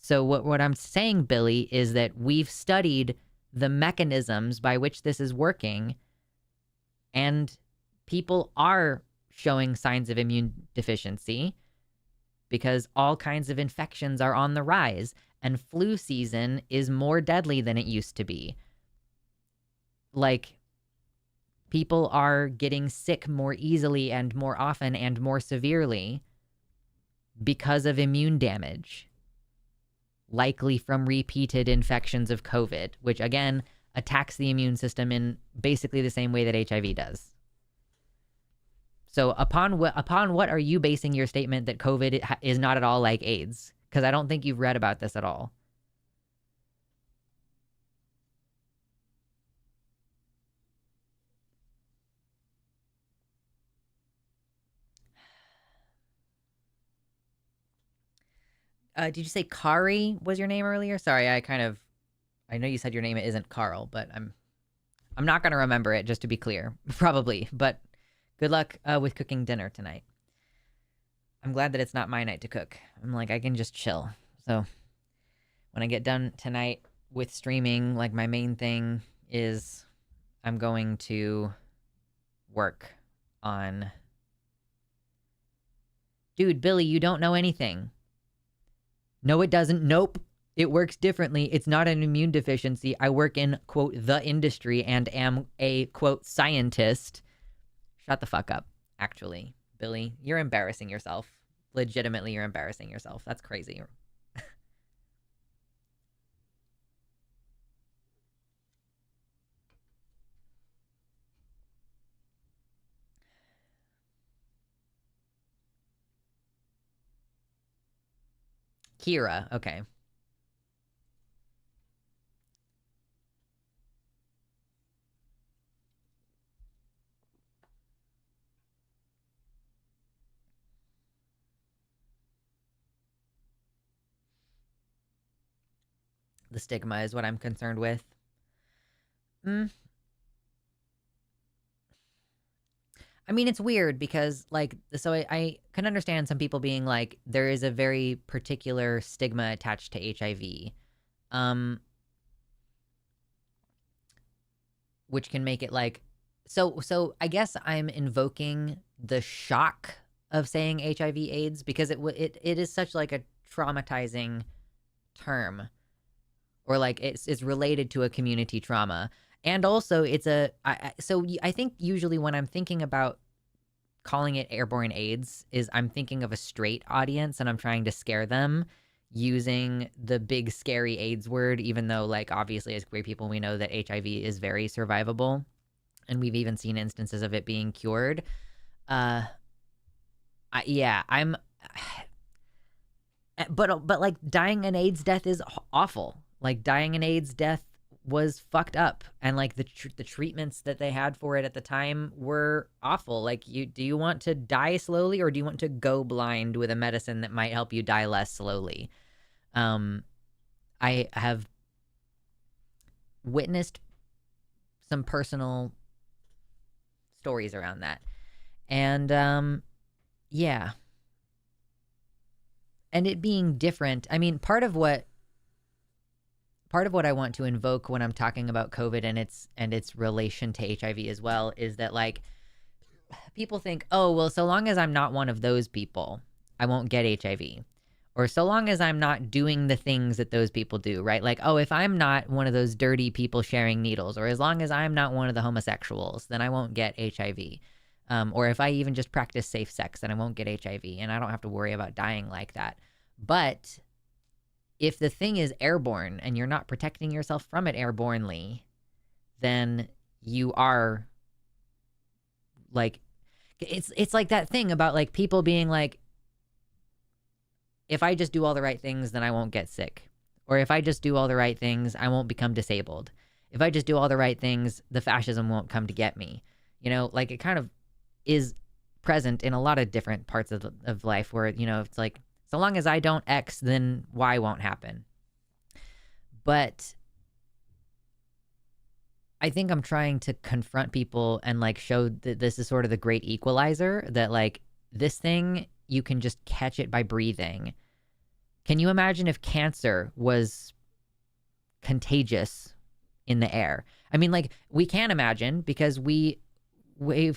So what I'm saying, Billy, is that we've studied the mechanisms by which this is working, and people are showing signs of immune deficiency because all kinds of infections are on the rise, and flu season is more deadly than it used to be. Like, people are getting sick more easily and more often and more severely because of immune damage, likely from repeated infections of COVID, which again attacks the immune system in basically the same way that HIV does. So upon what are you basing your statement that COVID is not at all like AIDS? Because I don't think you've read about this at all. Did you say Kari was your name earlier? Sorry, I know you said your name isn't Carl, but I'm not gonna remember it, just to be clear. Probably, but good luck with cooking dinner tonight. I'm glad that it's not my night to cook. I'm like, I can just chill. So when I get done tonight with streaming, like my main thing is I'm going to work on... Dude, Billy, you don't know anything. No, it doesn't. Nope. It works differently. It's not an immune deficiency. I work in, quote, the industry and am a, quote, scientist. Shut the fuck up, actually. Billy, you're embarrassing yourself. Legitimately, you're embarrassing yourself. That's crazy. Kira, okay. The stigma is what I'm concerned with. I mean, it's weird because, like, so I can understand some people being like, there is a very particular stigma attached to HIV, which can make it like, so I guess I'm invoking the shock of saying HIV/AIDS because it is such like a traumatizing term, or like it's related to a community trauma. And also, so I think usually when I'm thinking about calling it airborne AIDS, is I'm thinking of a straight audience and I'm trying to scare them using the big scary AIDS word, even though, like, obviously as queer people we know that HIV is very survivable, and we've even seen instances of it being cured. I'm but like dying an AIDS death is awful. Like dying an AIDS death was fucked up, and like the treatments that they had for it at the time were awful. Like, do you want to die slowly, or do you want to go blind with a medicine that might help you die less slowly? I have witnessed some personal stories around that, and yeah, and it being different. I mean, part of what part of what I want to invoke when I'm talking about COVID and its relation to HIV as well is that, like, people think, oh, well, so long as I'm not one of those people, I won't get HIV. Or so long as I'm not doing the things that those people do, right? Like, oh, if I'm not one of those dirty people sharing needles, or as long as I'm not one of the homosexuals, then I won't get HIV. Or if I even just practice safe sex, then I won't get HIV, and I don't have to worry about dying like that. But if the thing is airborne and you're not protecting yourself from it airbornely, then you are, like, it's like that thing about, like, people being like, if I just do all the right things, then I won't get sick. Or if I just do all the right things, I won't become disabled. If I just do all the right things, the fascism won't come to get me. You know, like, it kind of is present in a lot of different parts of life where, you know, it's like, so long as I don't X, then Y won't happen. But I think I'm trying to confront people and, like, show that this is sort of the great equalizer, that, like, this thing, you can just catch it by breathing. Can you imagine if cancer was contagious in the air? I mean, like, we can imagine because we've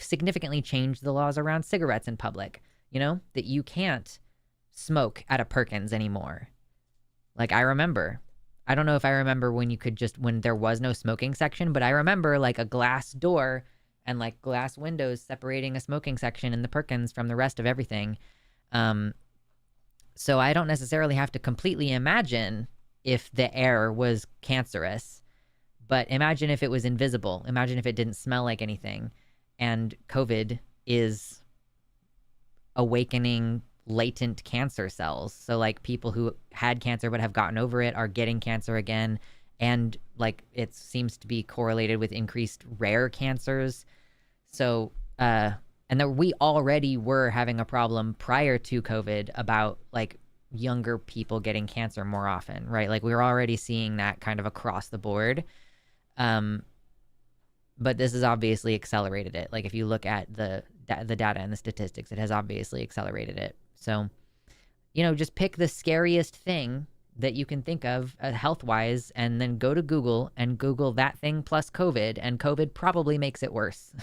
significantly changed the laws around cigarettes in public, you know, that you can't smoke at a Perkins anymore. Like, I don't know if I remember when there was no smoking section, but I remember, like, a glass door and, like, glass windows separating a smoking section in the Perkins from the rest of everything. So I don't necessarily have to completely imagine if the air was cancerous, but imagine if it was invisible. Imagine if it didn't smell like anything. And COVID is awakening latent cancer cells. So, like, people who had cancer but have gotten over it are getting cancer again. And, like, it seems to be correlated with increased rare cancers. So, and that we already were having a problem prior to COVID about, like, younger people getting cancer more often, right? Like, we were already seeing that kind of across the board. But this has obviously accelerated it. Like, if you look at the data and the statistics, it has obviously accelerated it. So, you know, just pick the scariest thing that you can think of health-wise, and then go to Google and Google that thing plus COVID, and COVID probably makes it worse.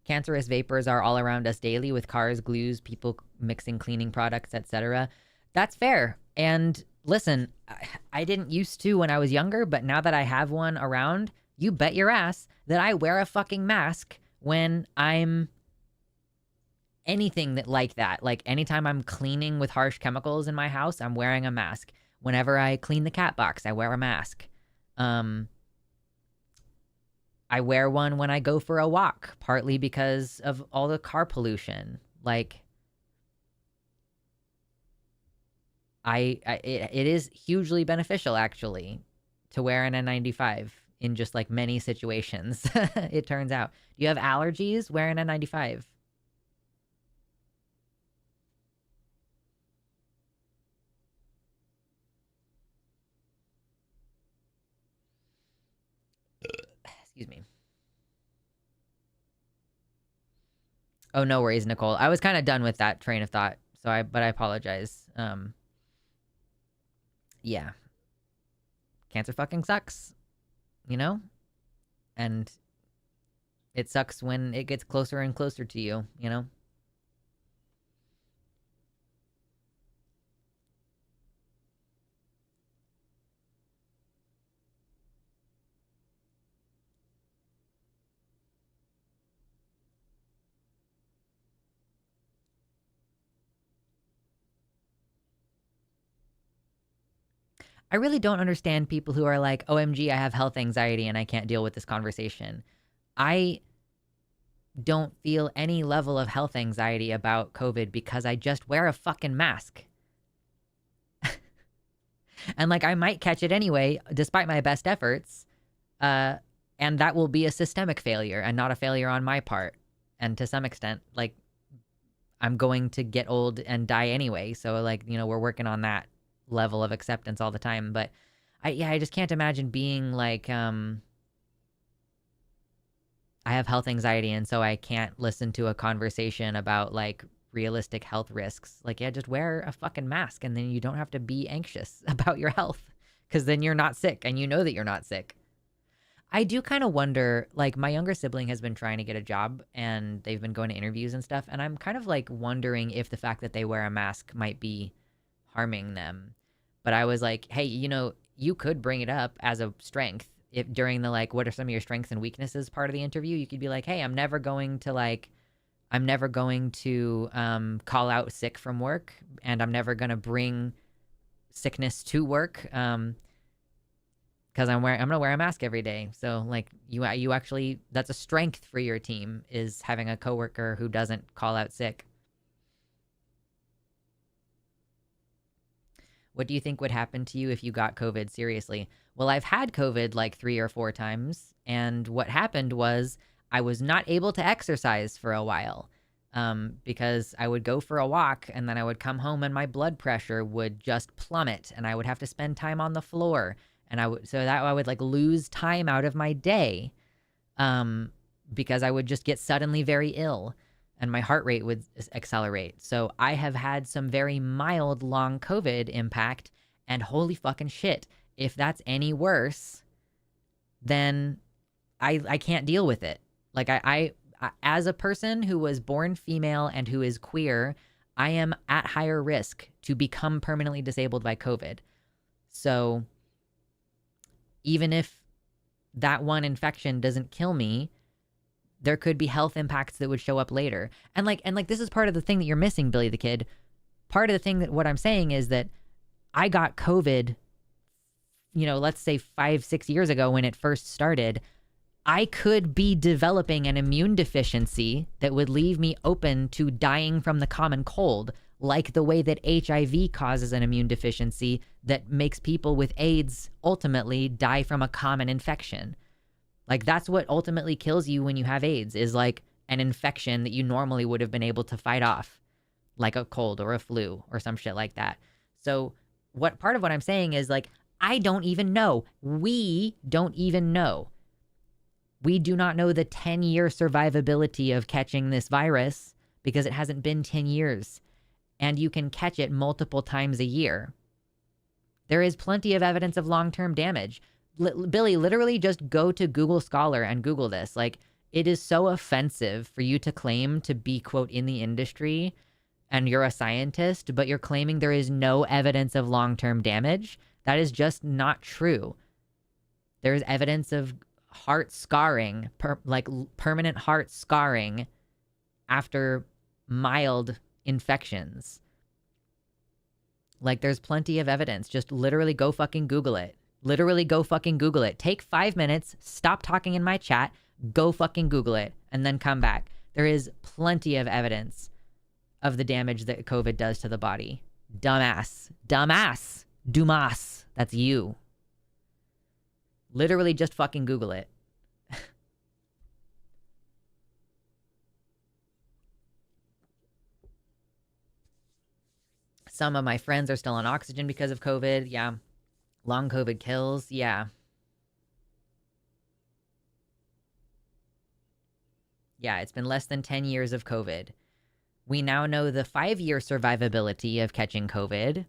Cancerous vapors are all around us daily with cars, glues, people mixing cleaning products, etc. That's fair. And listen, I didn't used to when I was younger, but now that I have one around, you bet your ass that I wear a fucking mask when I'm anything that like that. Like, anytime I'm cleaning with harsh chemicals in my house, I'm wearing a mask. Whenever I clean the cat box, I wear a mask. I wear one when I go for a walk, partly because of all the car pollution. Like, it is hugely beneficial, actually, to wear an N95 in just, like, many situations. It turns out. Do you have allergies? Wear an N95. Excuse me. Oh, no worries, Nicole. I was kind of done with that train of thought, but I apologize. Yeah. Cancer fucking sucks, you know? And it sucks when it gets closer and closer to you, you know? I really don't understand people who are like, OMG, I have health anxiety and I can't deal with this conversation. I don't feel any level of health anxiety about COVID because I just wear a fucking mask. And, like, I might catch it anyway, despite my best efforts. And that will be a systemic failure and not a failure on my part. And to some extent, like, I'm going to get old and die anyway. So, like, you know, we're working on that level of acceptance all the time. But I just can't imagine being like, I have health anxiety, and so I can't listen to a conversation about like realistic health risks. Like, yeah, just wear a fucking mask, and then you don't have to be anxious about your health, because then you're not sick, and you know that you're not sick. I do kind of wonder, like, my younger sibling has been trying to get a job, and they've been going to interviews and stuff, and I'm kind of like wondering if the fact that they wear a mask might be harming them. But I was like, hey, you could bring it up as a strength if during the like, what are some of your strengths and weaknesses part of the interview. You could be like, hey, I'm never going to call out sick from work, and I'm never going to bring sickness to work, because I'm gonna wear a mask every day. So like, you actually, that's a strength for your team, is having a coworker who doesn't call out sick. What do you think would happen to you if you got COVID seriously? Well, I've had COVID like 3 or 4 times, and what happened was I was not able to exercise for a while, because I would go for a walk, and then I would come home and my blood pressure would just plummet, and I would have to spend time on the floor, and I would like lose time out of my day, because I would just get suddenly very ill, and my heart rate would accelerate. So I have had some very mild long COVID impact, and holy fucking shit, if that's any worse, then I can't deal with it. Like, I as a person who was born female and who is queer, I am at higher risk to become permanently disabled by COVID. So even if that one infection doesn't kill me, there could be health impacts that would show up later. And this is part of the thing that you're missing, Billy the Kid. Part of the thing that what I'm saying is that I got COVID, let's say 5-6 years ago when it first started. I could be developing an immune deficiency that would leave me open to dying from the common cold, like the way that HIV causes an immune deficiency that makes people with AIDS ultimately die from a common infection. Like, that's what ultimately kills you when you have AIDS, is like an infection that you normally would have been able to fight off, like a cold or a flu or some shit like that. So part of what I'm saying is, like, I don't even know. We don't even know. We do not know the 10-year survivability of catching this virus, because it hasn't been 10 years. And you can catch it multiple times a year. There is plenty of evidence of long-term damage. Billy, literally just go to Google Scholar and Google this. Like, it is so offensive for you to claim to be, quote, in the industry and you're a scientist, but you're claiming there is no evidence of long-term damage. That is just not true. There's evidence of heart scarring, permanent heart scarring after mild infections. Like, there's plenty of evidence. Just literally go fucking Google it. Literally go fucking Google it. Take 5 minutes, stop talking in my chat, go fucking Google it, and then come back. There is plenty of evidence of the damage that COVID does to the body. Dumbass. Dumas. That's you. Literally just fucking Google it. Some of my friends are still on oxygen because of COVID. Yeah. Long COVID kills. Yeah. Yeah, it's been less than 10 years of COVID. We now know the 5-year survivability of catching COVID.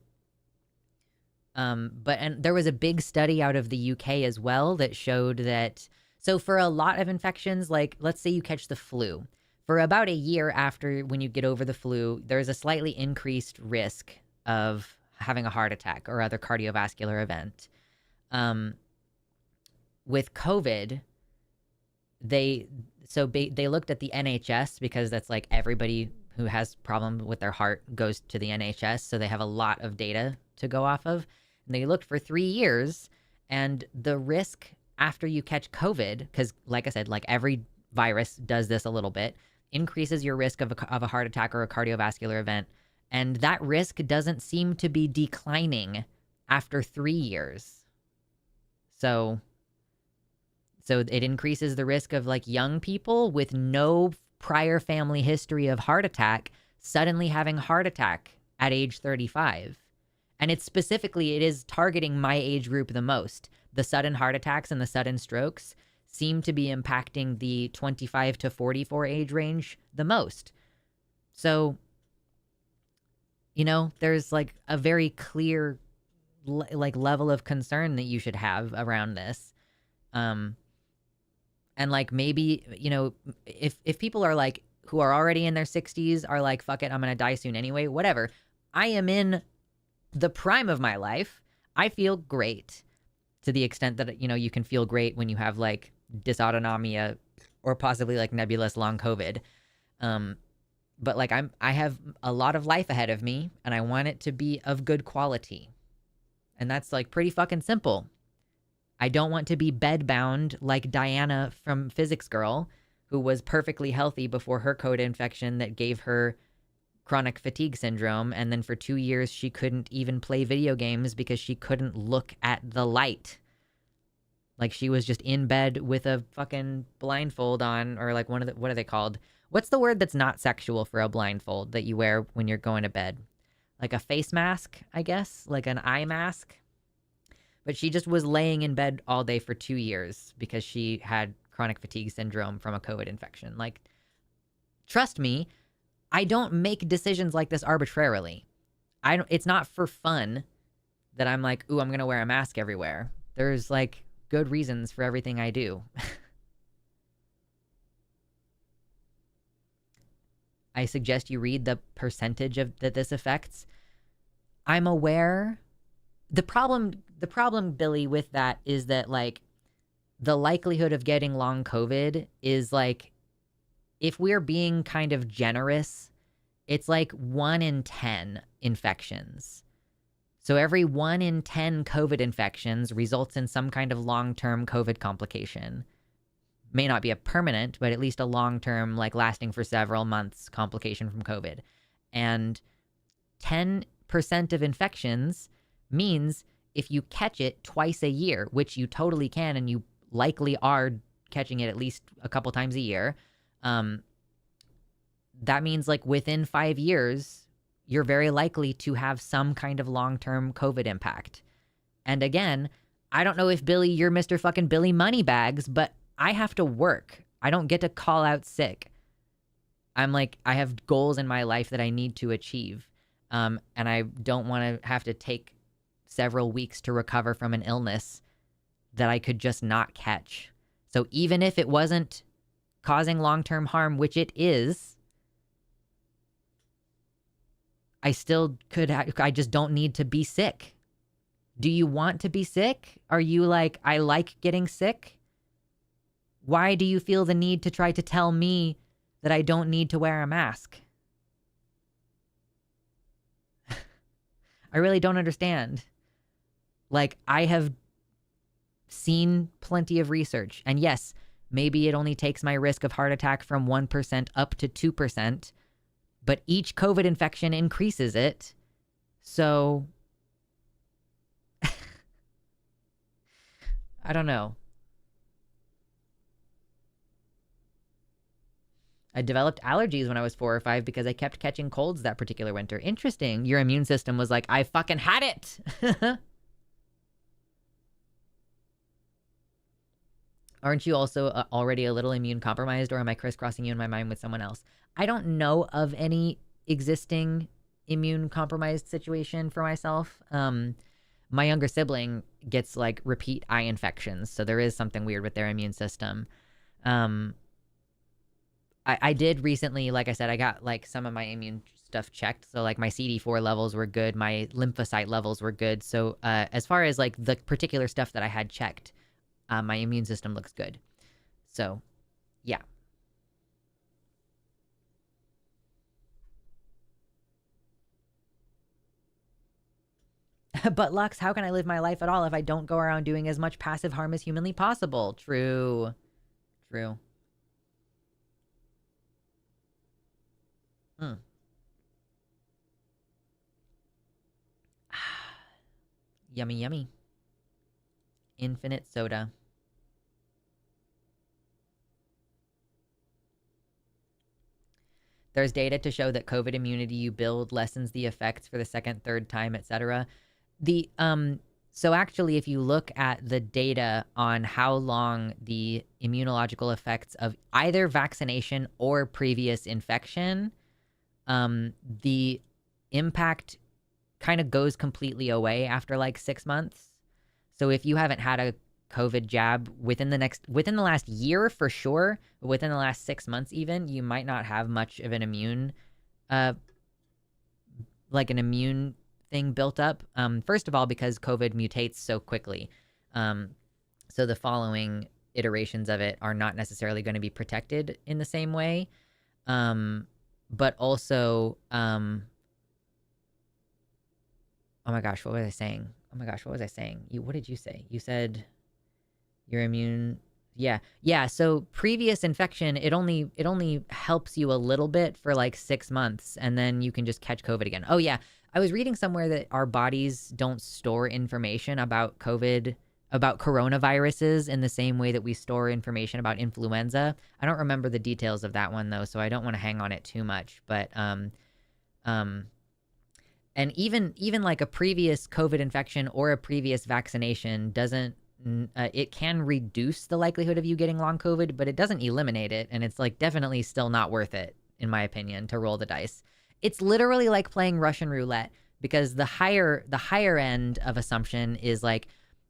And there was a big study out of the UK as well that showed that, so for a lot of infections, like let's say you catch the flu, for about a year after, when you get over the flu, there's a slightly increased risk of having a heart attack or other cardiovascular event. With COVID, they looked at the NHS, because that's like everybody who has problem with their heart goes to the NHS. So they have a lot of data to go off of. And they looked for 3 years, and the risk after you catch COVID, because like I said, like every virus does this a little bit, increases your risk of a heart attack or a cardiovascular event. And that risk doesn't seem to be declining after 3 years. So it increases the risk of like young people with no prior family history of heart attack suddenly having a heart attack at age 35. And it's specifically, it is targeting my age group the most. The sudden heart attacks and the sudden strokes seem to be impacting the 25 to 44 age range the most. So, you know, there's like a very clear like level of concern that you should have around this. And like maybe, you know, if people are like who are already in their 60s are like, fuck it, I'm gonna die soon anyway, whatever. I am in the prime of my life. I feel great to the extent that, you know, you can feel great when you have like dysautonomia or possibly like nebulous long COVID. But like I have a lot of life ahead of me and I want it to be of good quality. And that's like pretty fucking simple. I don't want to be bedbound like Diana from Physics Girl, who was perfectly healthy before her COVID infection that gave her chronic fatigue syndrome. And then for 2 years, she couldn't even play video games because she couldn't look at the light. Like she was just in bed with a fucking blindfold on, or like one of the, what are they called? What's the word that's not sexual for a blindfold that you wear when you're going to bed? Like a face mask, I guess, like an eye mask. But she just was laying in bed all day for 2 years because she had chronic fatigue syndrome from a COVID infection. Like, trust me, I don't make decisions like this arbitrarily. It's not for fun that I'm like, ooh, I'm going to wear a mask everywhere. There's like good reasons for everything I do. I suggest you read the percentage of that this affects. I'm aware. The problem, Billy, with that is that like the likelihood of getting long COVID is like, if we're being kind of generous, it's like 1 in 10 infections. So every 1 in 10 COVID infections results in some kind of long-term COVID complication. May not be a permanent, but at least a long-term, like lasting for several months complication from COVID. And 10% of infections means if you catch it twice a year, which you totally can, and you likely are catching it at least a couple times a year, that means like within 5 years, you're very likely to have some kind of long-term COVID impact. And again, I don't know if Billy, you're Mr. fucking Billy Moneybags, but I have to work. I don't get to call out sick. I'm like, I have goals in my life that I need to achieve. And I don't want to have to take several weeks to recover from an illness that I could just not catch. So even if it wasn't causing long-term harm, which it is, I still could, I just don't need to be sick. Do you want to be sick? Are you like, I like getting sick? Why do you feel the need to try to tell me that I don't need to wear a mask? I really don't understand. Like, I have seen plenty of research. And yes, maybe it only takes my risk of heart attack from 1% up to 2%, but each COVID infection increases it. So, I don't know. I developed allergies when I was 4 or 5 because I kept catching colds that particular winter. Interesting. Your immune system was like, I fucking had it. Aren't you also already a little immune compromised, or am I crisscrossing you in my mind with someone else? I don't know of any existing immune compromised situation for myself. My younger sibling gets like repeat eye infections, so there is something weird with their immune system. I did recently, like I said, I got like some of my immune stuff checked. So like my CD4 levels were good. My lymphocyte levels were good. So as far as like the particular stuff that I had checked, my immune system looks good. So yeah. But Lux, how can I live my life at all if I don't go around doing as much passive harm as humanly possible? True. True. Mm. Yummy, yummy. Infinite soda. There's data to show that COVID immunity you build lessens the effects for the second, third time, etc. the so actually, if you look at the data on how long the immunological effects of either vaccination or previous infection, the impact kind of goes completely away after like 6 months. So if you haven't had a COVID jab within the last year for sure, but within the last 6 months even, you might not have much of an immune thing built up. First of all, because COVID mutates so quickly. So the following iterations of it are not necessarily going to be protected in the same way. But also, oh my gosh, what was I saying? Oh my gosh, what was I saying? What did you say? You said you're immune. Yeah. So previous infection, it only helps you a little bit for like 6 months, and then you can just catch COVID again. Oh yeah, I was reading somewhere that our bodies don't store information about COVID, about coronaviruses in the same way that we store information about influenza. I don't remember the details of that one though, so I don't want to hang on it too much. But and even like a previous COVID infection or a previous vaccination doesn't. It can reduce the likelihood of you getting long COVID, but it doesn't eliminate it, and it's like definitely still not worth it, in my opinion, to roll the dice. It's literally like playing Russian roulette, because the higher end of assumption is like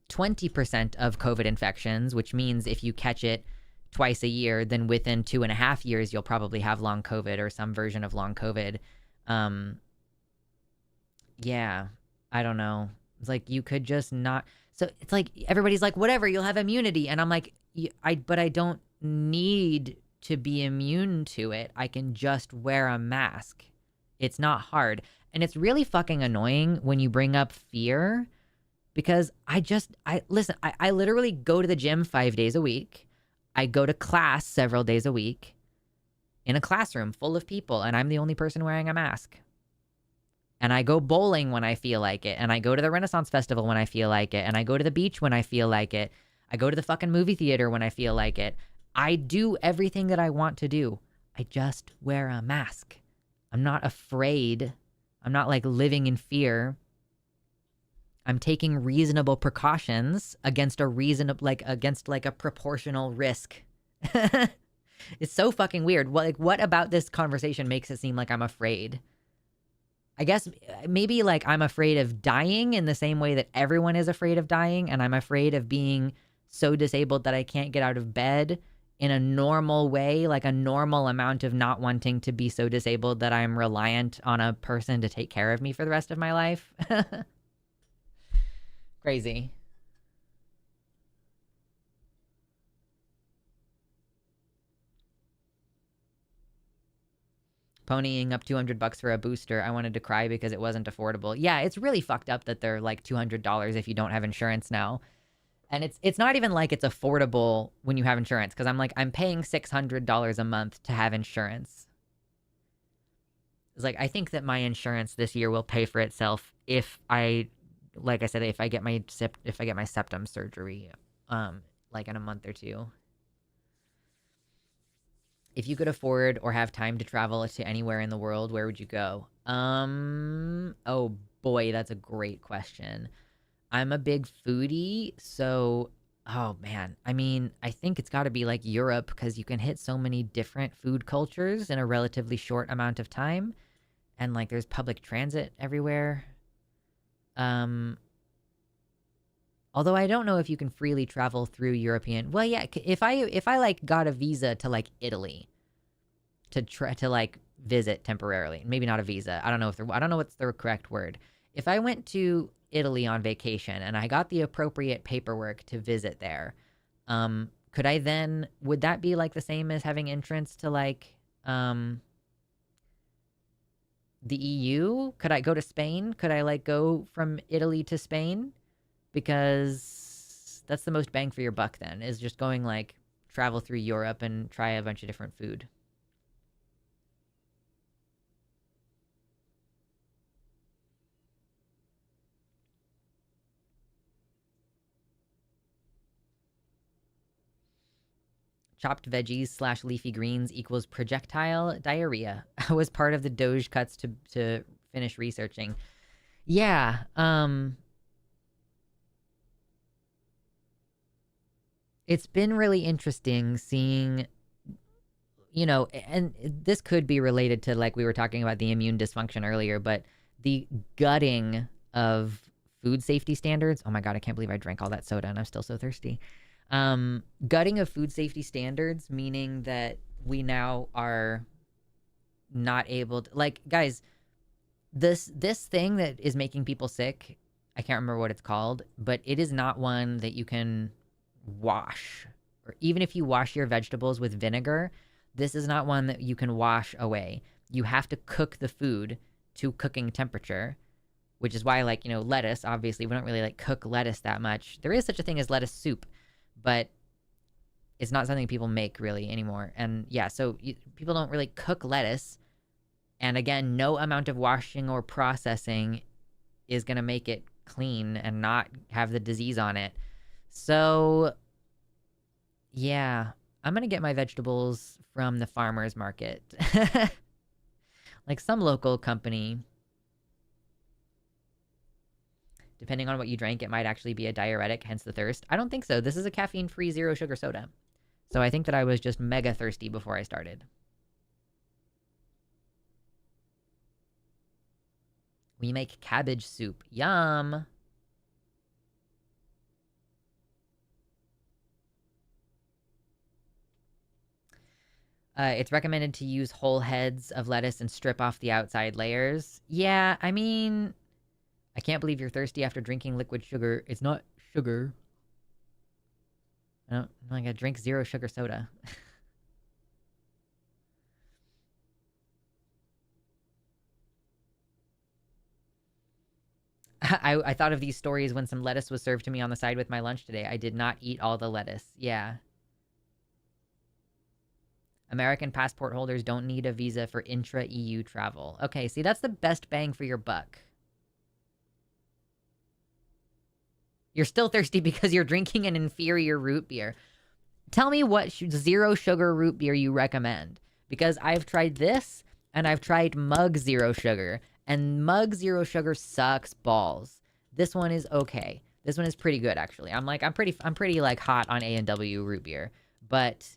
20% of COVID infections, which means if you catch it twice a year, then within 2.5 years you'll probably have long COVID or some version of long COVID. Yeah, I don't know. It's like you could just not. So it's like everybody's like, whatever, you'll have immunity, and I'm like, but I don't need to be immune to it. I can just wear a mask. It's not hard. And it's really fucking annoying when you bring up fear, because listen, I literally go to the gym 5 days a week. I go to class several days a week in a classroom full of people, and I'm the only person wearing a mask. And I go bowling when I feel like it, and I go to the Renaissance Festival when I feel like it, and I go to the beach when I feel like it. I go to the fucking movie theater when I feel like it. I do everything that I want to do. I just wear a mask. I'm not afraid. I'm not like living in fear. I'm taking reasonable precautions against a proportional risk. It's so fucking weird. What about this conversation makes it seem like I'm afraid? I guess maybe like I'm afraid of dying in the same way that everyone is afraid of dying, and I'm afraid of being so disabled that I can't get out of bed in a normal way, like a normal amount of not wanting to be so disabled that I'm reliant on a person to take care of me for the rest of my life. Crazy. Ponying up $200 for a booster. I wanted to cry because it wasn't affordable. Yeah, it's really fucked up that they're like $200 if you don't have insurance now. And it's not even like it's affordable when you have insurance, because I'm paying $600 a month to have insurance. It's like, I think that my insurance this year will pay for itself if I get my septum surgery like in a month or two. If you could afford or have time to travel to anywhere in the world, where would you go? Oh boy, that's a great question. I'm a big foodie, so oh man. I mean, I think it's got to be like Europe, because you can hit so many different food cultures in a relatively short amount of time, and like there's public transit everywhere. Although I don't know if you can freely travel through European. Well, yeah, if I like got a visa to like Italy to like visit temporarily, maybe not a visa. I don't know what's the correct word. If I went to Italy on vacation and I got the appropriate paperwork to visit there, would that be like the same as having entrance to like the EU? Could I go to Spain? Could I like go from Italy to Spain? Because that's the most bang for your buck then, is just going like travel through Europe and try a bunch of different food. Chopped veggies / leafy greens equals projectile diarrhea. I was part of the Doge cuts to finish researching. Yeah, It's been really interesting seeing, you know, and this could be related to, like, we were talking about the immune dysfunction earlier, but the gutting of food safety standards. Oh my God, I can't believe I drank all that soda and I'm still so thirsty. Gutting of food safety standards, meaning that we now are not able to, like, guys, this thing that is making people sick, I can't remember what it's called, but it is not one that you can wash. Or even if you wash your vegetables with vinegar, this is not one that you can wash away. You have to cook the food to cooking temperature, which is why, like, you know, lettuce, obviously, we don't really like cook lettuce that much. There is such a thing as lettuce soup, but it's not something people make really anymore. And yeah, so people don't really cook lettuce. And again, no amount of washing or processing is going to make it clean and not have the disease on it. So, yeah, I'm going to get my vegetables from the farmer's market. Like some local company. Depending on what you drank, it might actually be a diuretic, hence the thirst. I don't think so. This is a caffeine-free zero sugar soda. So I think that I was just mega thirsty before I started. We make cabbage soup. Yum. It's recommended to use whole heads of lettuce and strip off the outside layers. Yeah, I mean, I can't believe you're thirsty after drinking liquid sugar. It's not sugar. I'm like, I drink zero sugar soda. I thought of these stories when some lettuce was served to me on the side with my lunch today. I did not eat all the lettuce. Yeah. American passport holders don't need a visa for intra-EU travel. Okay, see, that's the best bang for your buck. You're still thirsty because you're drinking an inferior root beer. Tell me what zero sugar root beer you recommend. Because I've tried this, and I've tried Mug Zero Sugar. And Mug Zero Sugar sucks balls. This one is okay. This one is pretty good, actually. I'm pretty like hot on A&W root beer. But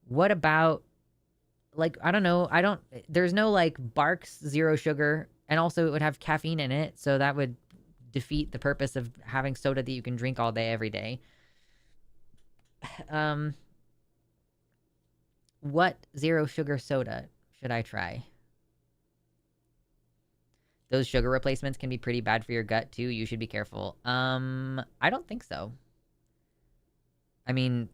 what about, like, I don't know. There's no like Barks Zero Sugar, and also it would have caffeine in it, so that would defeat the purpose of having soda that you can drink all day, every day. What zero sugar soda should I try? Those sugar replacements can be pretty bad for your gut too. You should be careful. I don't think so. I mean,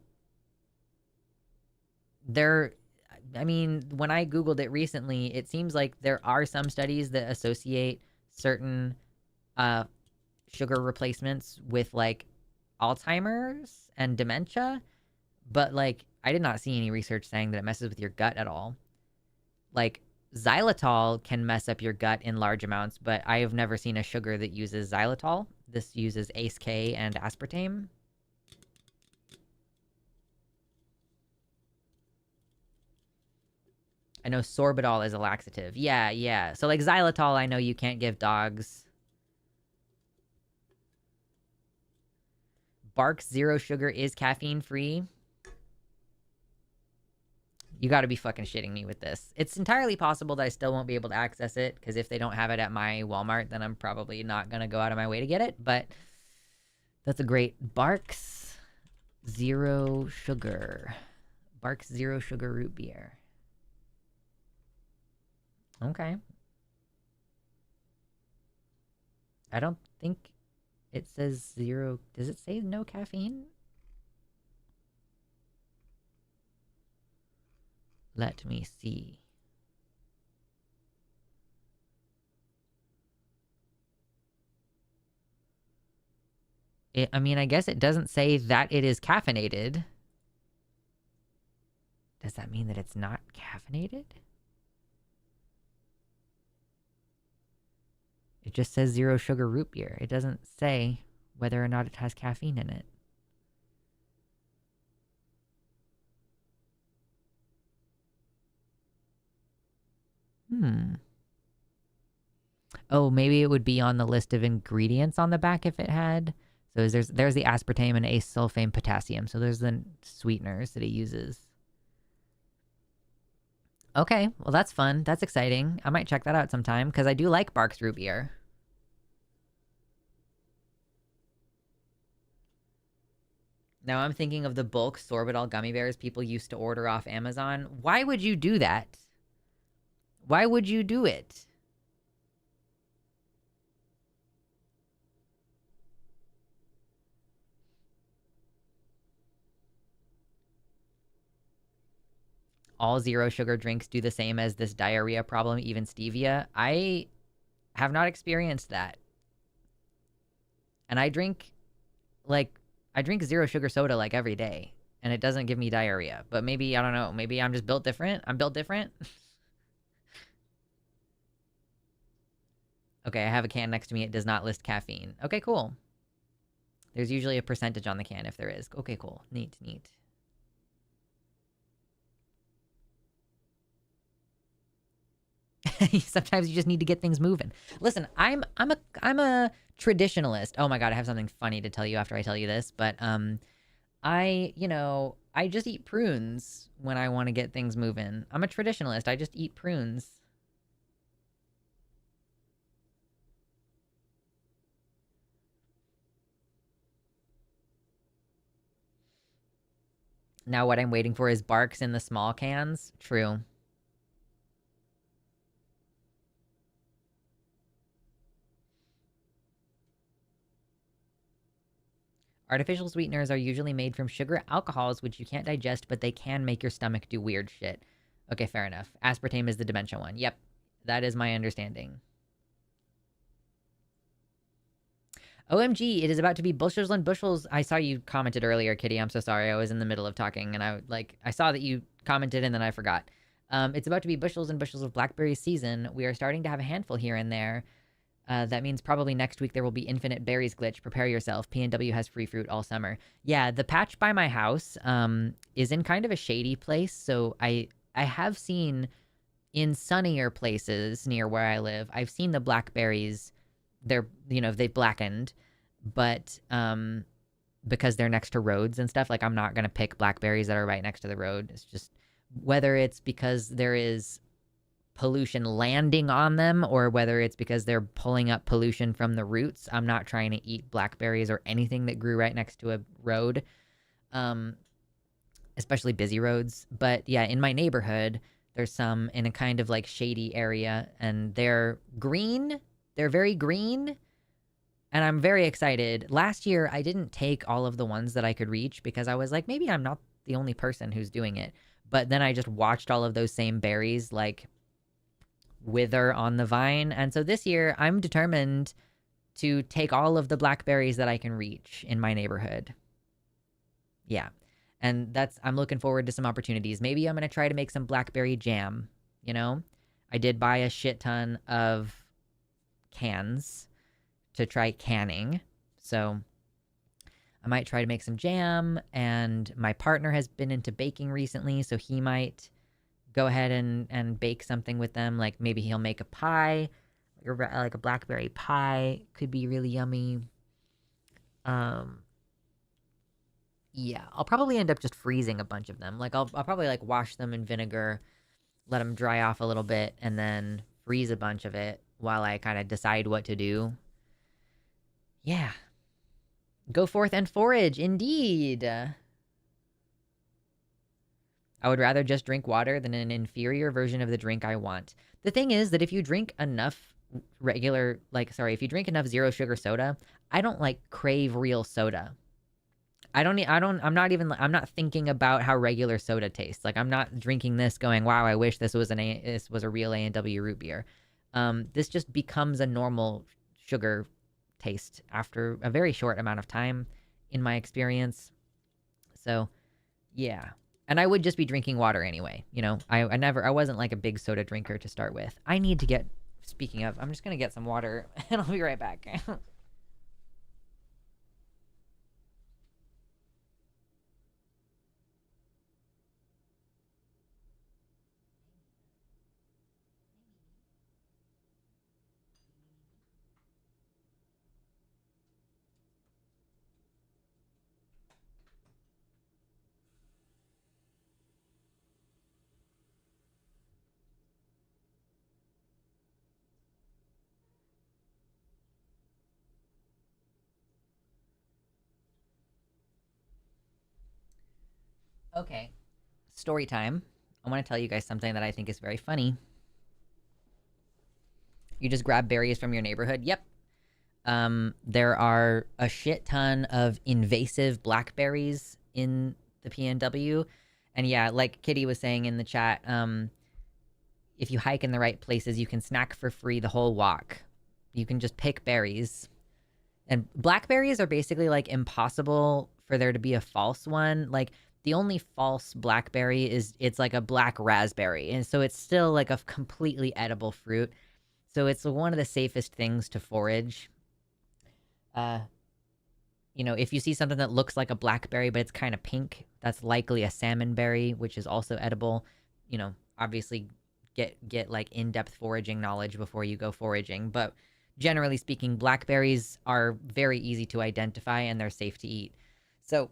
when I Googled it recently, it seems like there are some studies that associate certain sugar replacements with like Alzheimer's and dementia, but like I did not see any research saying that it messes with your gut at all. Like xylitol can mess up your gut in large amounts, but I have never seen a sugar that uses xylitol. This uses Ace K and aspartame. I know sorbitol is a laxative. Yeah. So like xylitol, I know you can't give dogs. Barks Zero Sugar is caffeine free. You gotta be fucking shitting me with this. It's entirely possible that I still won't be able to access it, because if they don't have it at my Walmart, then I'm probably not gonna go out of my way to get it, but that's a great Barks Zero Sugar. Barks Zero Sugar root beer. Okay. I don't think it says zero. Does it say no caffeine? Let me see. I mean, I guess it doesn't say that it is caffeinated. Does that mean that it's not caffeinated? It just says zero sugar root beer. It doesn't say whether or not it has caffeine in it. Oh, maybe it would be on the list of ingredients on the back if it had. So there's the aspartame and ace sulfame potassium. So there's the sweeteners that he uses. Okay, well that's fun. That's exciting. I might check that out sometime because I do like Barq's root beer. Now I'm thinking of the bulk sorbitol gummy bears people used to order off Amazon. Why would you do that? Why would you do it? All zero sugar drinks do the same as this diarrhea problem, even stevia. I have not experienced that. And I drink zero sugar soda like every day and it doesn't give me diarrhea. But maybe, I don't know, maybe I'm just built different. I'm built different. Okay, I have a can next to me. It does not list caffeine. Okay, cool. There's usually a percentage on the can if there is. Okay, cool. Neat, neat. Sometimes you just need to get things moving. Listen, I'm a traditionalist. Oh my god, I have something funny to tell you after I tell you this, but I just eat prunes when I want to get things moving. I'm a traditionalist. I just eat prunes. Now what I'm waiting for is Barq's in the small cans. True. Artificial sweeteners are usually made from sugar alcohols, which you can't digest, but they can make your stomach do weird shit. Okay, fair enough. Aspartame is the dementia one. Yep, that is my understanding. OMG, it is about to be bushels and bushels. I saw you commented earlier, Kitty. I'm so sorry. I was in the middle of talking, and I saw that you commented, and then I forgot. It's about to be bushels and bushels of blackberry season. We are starting to have a handful here and there. That means probably next week there will be infinite berries glitch. Prepare yourself. PNW has free fruit all summer. Yeah, the patch by my house is in kind of a shady place, so I have seen in sunnier places near where I live, I've seen the blackberries. They've blackened, but because they're next to roads and stuff, like I'm not gonna pick blackberries that are right next to the road. It's just whether it's because there is pollution landing on them or whether it's because they're pulling up pollution from the roots. I'm not trying to eat blackberries or anything that grew right next to a road, especially busy roads. But yeah, in my neighborhood, there's some in a kind of like shady area, and they're green. They're very green, and I'm very excited. Last year, I didn't take all of the ones that I could reach because I was like, maybe I'm not the only person who's doing it. But then I just watched all of those same berries like wither on the vine. And so this year, I'm determined to take all of the blackberries that I can reach in my neighborhood. Yeah. And I'm looking forward to some opportunities. Maybe I'm going to try to make some blackberry jam, you know? I did buy a shit ton of cans to try canning. So I might try to make some jam, and my partner has been into baking recently, so he might go ahead and bake something with them. Like maybe he'll make a pie, like a blackberry pie could be really yummy. Yeah, I'll probably end up just freezing a bunch of them. Like I'll probably like wash them in vinegar, let them dry off a little bit, and then freeze a bunch of it while I kind of decide what to do. Yeah. Go forth and forage, indeed. I would rather just drink water than an inferior version of the drink I want. The thing is that if you drink enough if you drink enough zero sugar soda, I don't like crave real soda. I'm not thinking about how regular soda tastes. Like I'm not drinking this going, wow, I wish this was a real A&W root beer. This just becomes a normal sugar taste after a very short amount of time in my experience. So, yeah. And I would just be drinking water anyway. You know, I wasn't like a big soda drinker to start with. Speaking of, I'm just going to get some water and I'll be right back. Okay. Story time. I want to tell you guys something that I think is very funny. You just grab berries from your neighborhood. Yep. There are a shit ton of invasive blackberries in the PNW. And yeah, like Kitty was saying in the chat, if you hike in the right places, you can snack for free the whole walk. You can just pick berries. And blackberries are basically like impossible for there to be a false one. Like the only false blackberry is it's like a black raspberry. And so it's still like a completely edible fruit. So it's one of the safest things to forage. You know, if you see something that looks like a blackberry but it's kind of pink, that's likely a salmonberry, which is also edible. You know, obviously get like in-depth foraging knowledge before you go foraging, but generally speaking, blackberries are very easy to identify and they're safe to eat. So,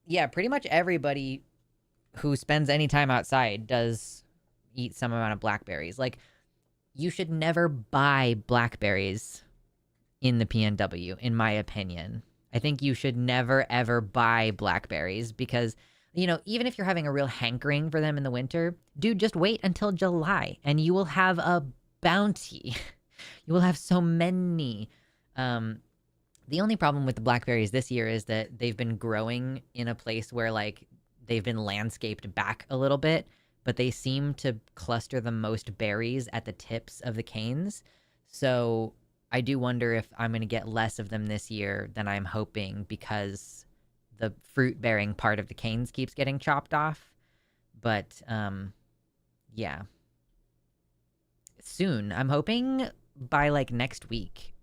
yeah, pretty much everybody who spends any time outside does eat some amount of blackberries. Like, you should never buy blackberries in the PNW, in my opinion. I think you should never, ever buy blackberries because, you know, even if you're having a real hankering for them in the winter, dude, just wait until July and you will have a bounty. You will have so many. The only problem with the blackberries this year is that they've been growing in a place where, like, they've been landscaped back a little bit, but they seem to cluster the most berries at the tips of the canes. So I do wonder if I'm going to get less of them this year than I'm hoping because the fruit-bearing part of the canes keeps getting chopped off. But, yeah. Soon. I'm hoping by, like, next week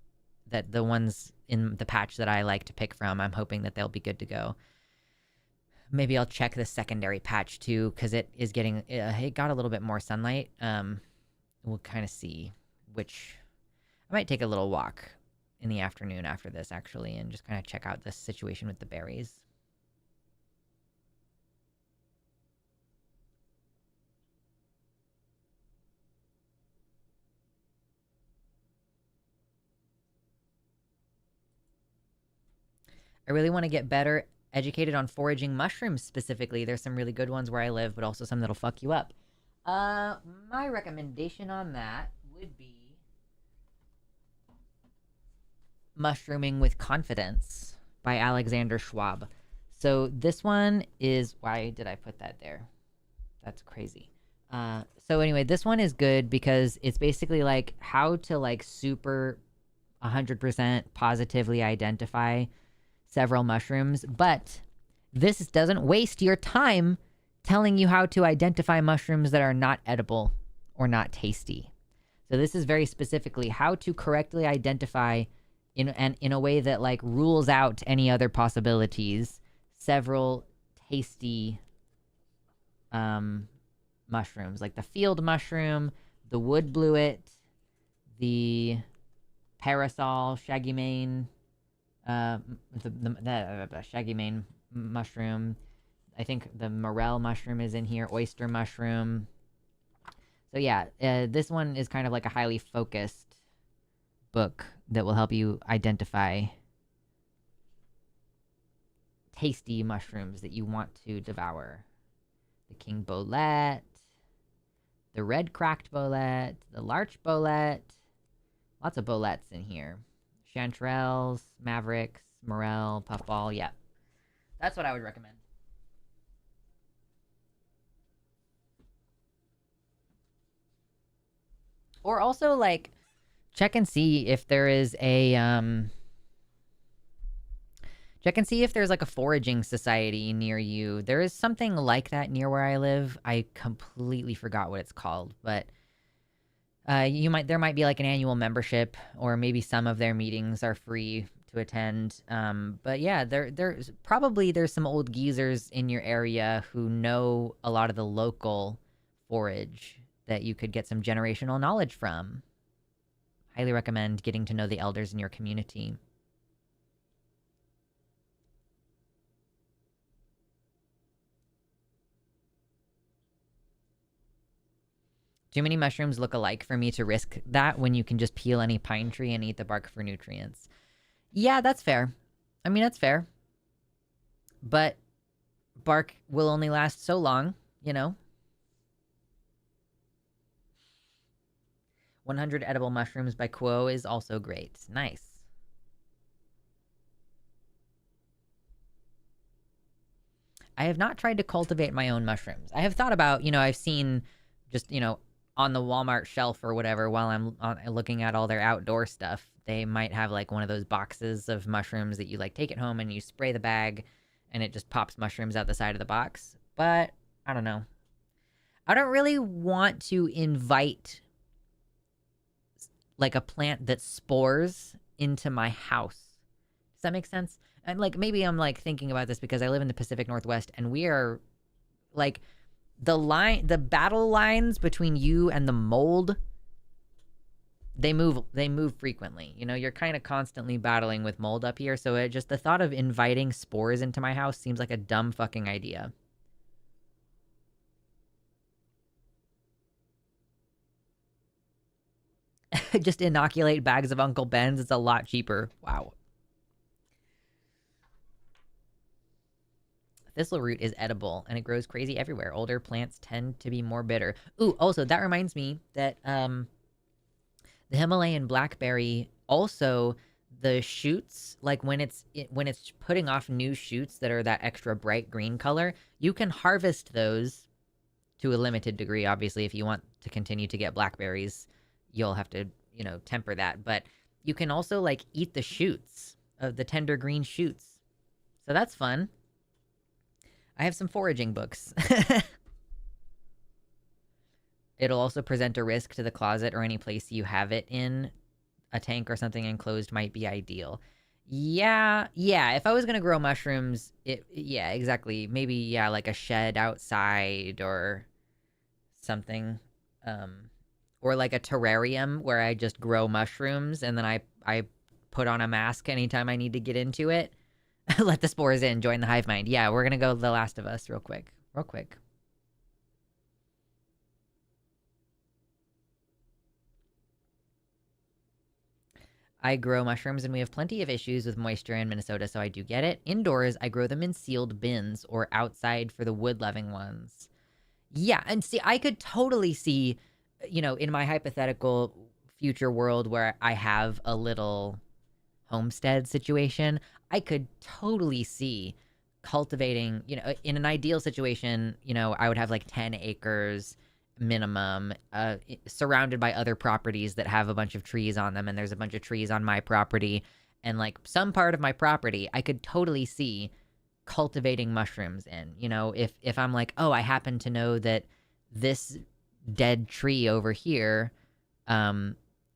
that the ones in the patch that I like to pick from, I'm hoping that they'll be good to go. Maybe I'll check the secondary patch, too, because it is getting... it got a little bit more sunlight. We'll kind of see which... I might take a little walk in the afternoon after this, actually, and just kind of check out this situation with the berries. I really want to get better educated on foraging mushrooms specifically. There's some really good ones where I live, but also some that'll fuck you up. My recommendation on that would be Mushrooming with Confidence by Alexander Schwab. So this one is... Why did I put that there? That's crazy. So anyway, this one is good because it's basically like how to like super 100% positively identify several mushrooms, but this doesn't waste your time telling you how to identify mushrooms that are not edible or not tasty. So this is very specifically how to correctly identify in a way that like rules out any other possibilities several tasty mushrooms, like the field mushroom, the wood bluet, the parasol, shaggy mane, the shaggy mane mushroom. I think the morel mushroom is in here, oyster mushroom. So yeah, this one is kind of like a highly focused book that will help you identify tasty mushrooms that you want to devour. The king bolet, the red cracked bolet, the larch bolet. Lots of bolets in here. Chanterelles, mavericks, morel, puffball. Yeah, that's what I would recommend. Or also, like, check and see if there is a, check and see if there's, like, a foraging society near you. There is something like that near where I live. I completely forgot what it's called, but there might be, like, an annual membership, or maybe some of their meetings are free to attend. But yeah, there's some old geezers in your area who know a lot of the local forage that you could get some generational knowledge from. Highly recommend getting to know the elders in your community. Too many mushrooms look alike for me to risk that when you can just peel any pine tree and eat the bark for nutrients. Yeah, that's fair. I mean, that's fair. But bark will only last so long, you know? 100 Edible Mushrooms by Quo is also great. Nice. I have not tried to cultivate my own mushrooms. I have thought about, I've seen just, on the Walmart shelf or whatever while I'm looking at all their outdoor stuff, they might have like one of those boxes of mushrooms that you like take it home and you spray the bag and it just pops mushrooms out the side of the box. But I don't know. I don't really want to invite like a plant that spores into my house. Does that make sense? And like maybe I'm like thinking about this because I live in the Pacific Northwest and we are like the battle lines between you and the mold, they move frequently. You're kind of constantly battling with mold up here, so just the thought of inviting spores into my house seems like a dumb fucking idea. Just inoculate bags of Uncle Ben's. It's a lot cheaper. Wow. Thistle root is edible, and it grows crazy everywhere. Older plants tend to be more bitter. Ooh, also, that reminds me that the Himalayan blackberry, also, the shoots, like when it's putting off new shoots that are that extra bright green color, you can harvest those to a limited degree. Obviously, if you want to continue to get blackberries, you'll have to, temper that. But you can also, like, eat the shoots of the tender green shoots. So that's fun. I have some foraging books. It'll also present a risk to the closet or any place you have it in. A tank or something enclosed might be ideal. Yeah. If I was going to grow mushrooms, yeah, exactly. Maybe, yeah, like a shed outside or something. Or like a terrarium where I just grow mushrooms and then I put on a mask anytime I need to get into it. Let the spores in, join the hive mind. Yeah, we're gonna go The Last of Us real quick. I grow mushrooms and we have plenty of issues with moisture in Minnesota, so I do get it. Indoors, I grow them in sealed bins or outside for the wood-loving ones. Yeah, and see, I could totally see, in my hypothetical future world where I have a little homestead situation, I could totally see cultivating, in an ideal situation, I would have like 10 acres minimum, surrounded by other properties that have a bunch of trees on them, and there's a bunch of trees on my property, and like some part of my property, I could totally see cultivating mushrooms in. If I'm like, oh, I happen to know that this dead tree over here,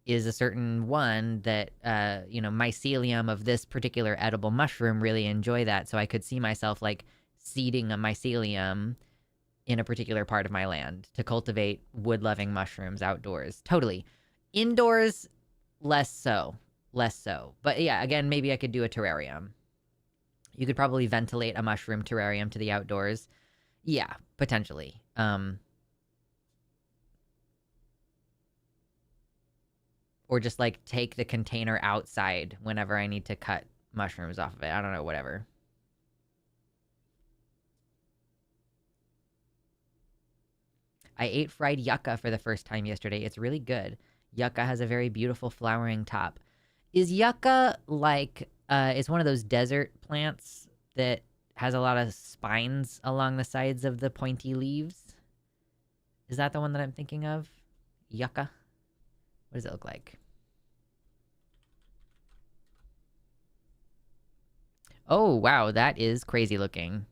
is a certain one that, mycelium of this particular edible mushroom really enjoy that. So I could see myself like seeding a mycelium in a particular part of my land to cultivate wood-loving mushrooms outdoors. Totally. Indoors, less so. But yeah, again, maybe I could do a terrarium. You could probably ventilate a mushroom terrarium to the outdoors. Yeah, potentially. Or just like take the container outside whenever I need to cut mushrooms off of it. I don't know, whatever. I ate fried yucca for the first time yesterday. It's really good. Yucca has a very beautiful flowering top. Is yucca like, it's one of those desert plants that has a lot of spines along the sides of the pointy leaves? Is that the one that I'm thinking of? Yucca? What does it look like? Oh, wow, that is crazy looking.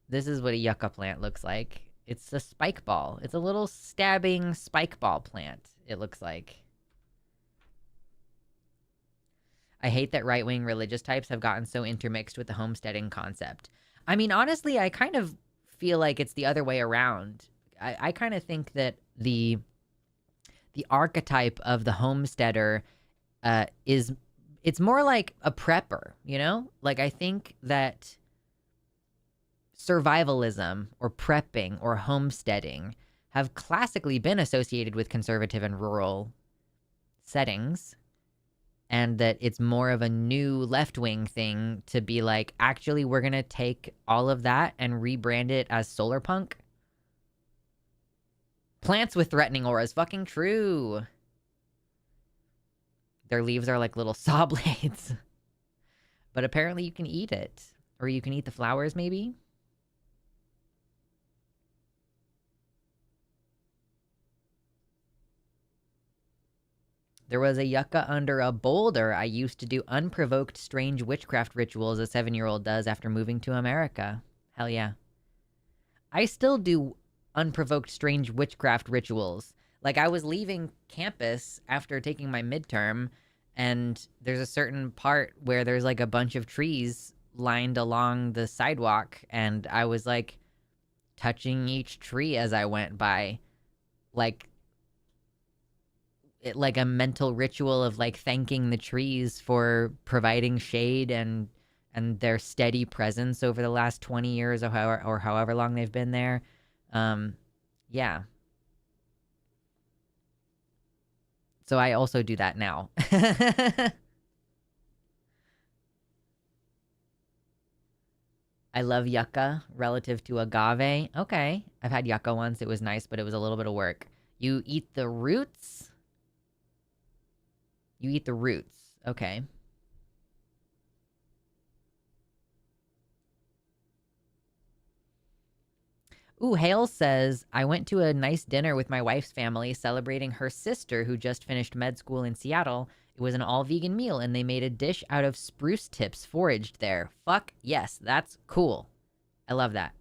This is what a yucca plant looks like. It's a spike ball. It's a little stabbing spike ball plant, it looks like. I hate that right-wing religious types have gotten so intermixed with the homesteading concept. I mean, honestly, I kind of feel like it's the other way around. I kind of think that the archetype of the homesteader it's more like a prepper, Like, I think that survivalism or prepping or homesteading have classically been associated with conservative and rural settings. and that it's more of a new left-wing thing to be like, actually, we're going to take all of that and rebrand it as solar punk. Plants with threatening auras. Fucking true. Their leaves are like little saw blades. But apparently you can eat it. Or you can eat the flowers, maybe? There was a yucca under a boulder. I used to do unprovoked strange witchcraft rituals a 7-year-old does after moving to America. Hell yeah. I still do unprovoked strange witchcraft rituals. Like, I was leaving campus after taking my midterm, and there's a certain part where there's like a bunch of trees lined along the sidewalk, and I was like touching each tree as I went by. Like, like a mental ritual of like thanking the trees for providing shade and their steady presence over the last 20 years or however long they've been there. Yeah. So I also do that now. I love yucca relative to agave. Okay. I've had yucca once. It was nice, but it was a little bit of work. You eat the roots? You eat the roots. Okay. Ooh, Hale says, I went to a nice dinner with my wife's family celebrating her sister who just finished med school in Seattle. It was an all-vegan meal, and they made a dish out of spruce tips foraged there. Fuck yes, that's cool. I love that.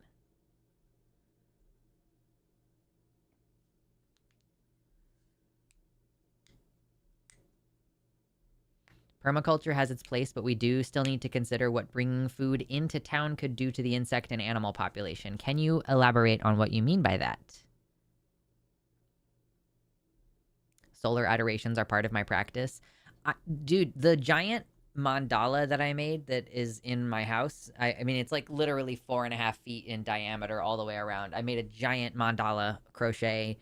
Permaculture has its place, but we do still need to consider what bringing food into town could do to the insect and animal population. Can you elaborate on what you mean by that? Solar adorations are part of my practice. Dude, the giant mandala that I made that is in my house, I mean, it's like literally 4.5 feet in diameter all the way around. I made a giant mandala crochet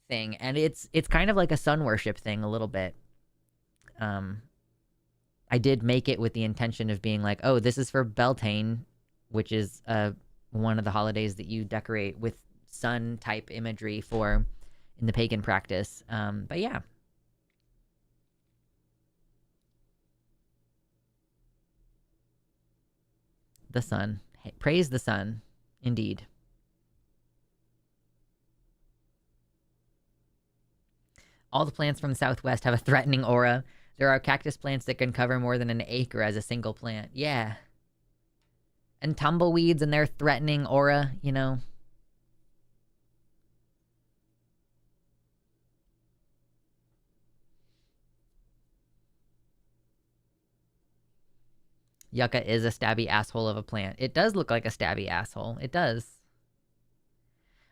thing, and it's kind of like a sun worship thing a little bit. I did make it with the intention of being like, oh, this is for Beltane, which is one of the holidays that you decorate with sun type imagery for in the pagan practice. But yeah. The sun. Hey, praise the sun. Indeed. All the plants from the Southwest have a threatening aura. There are cactus plants that can cover more than an acre as a single plant. Yeah. And tumbleweeds and their threatening aura, you know. Yucca is a stabby asshole of a plant. It does look like a stabby asshole. It does.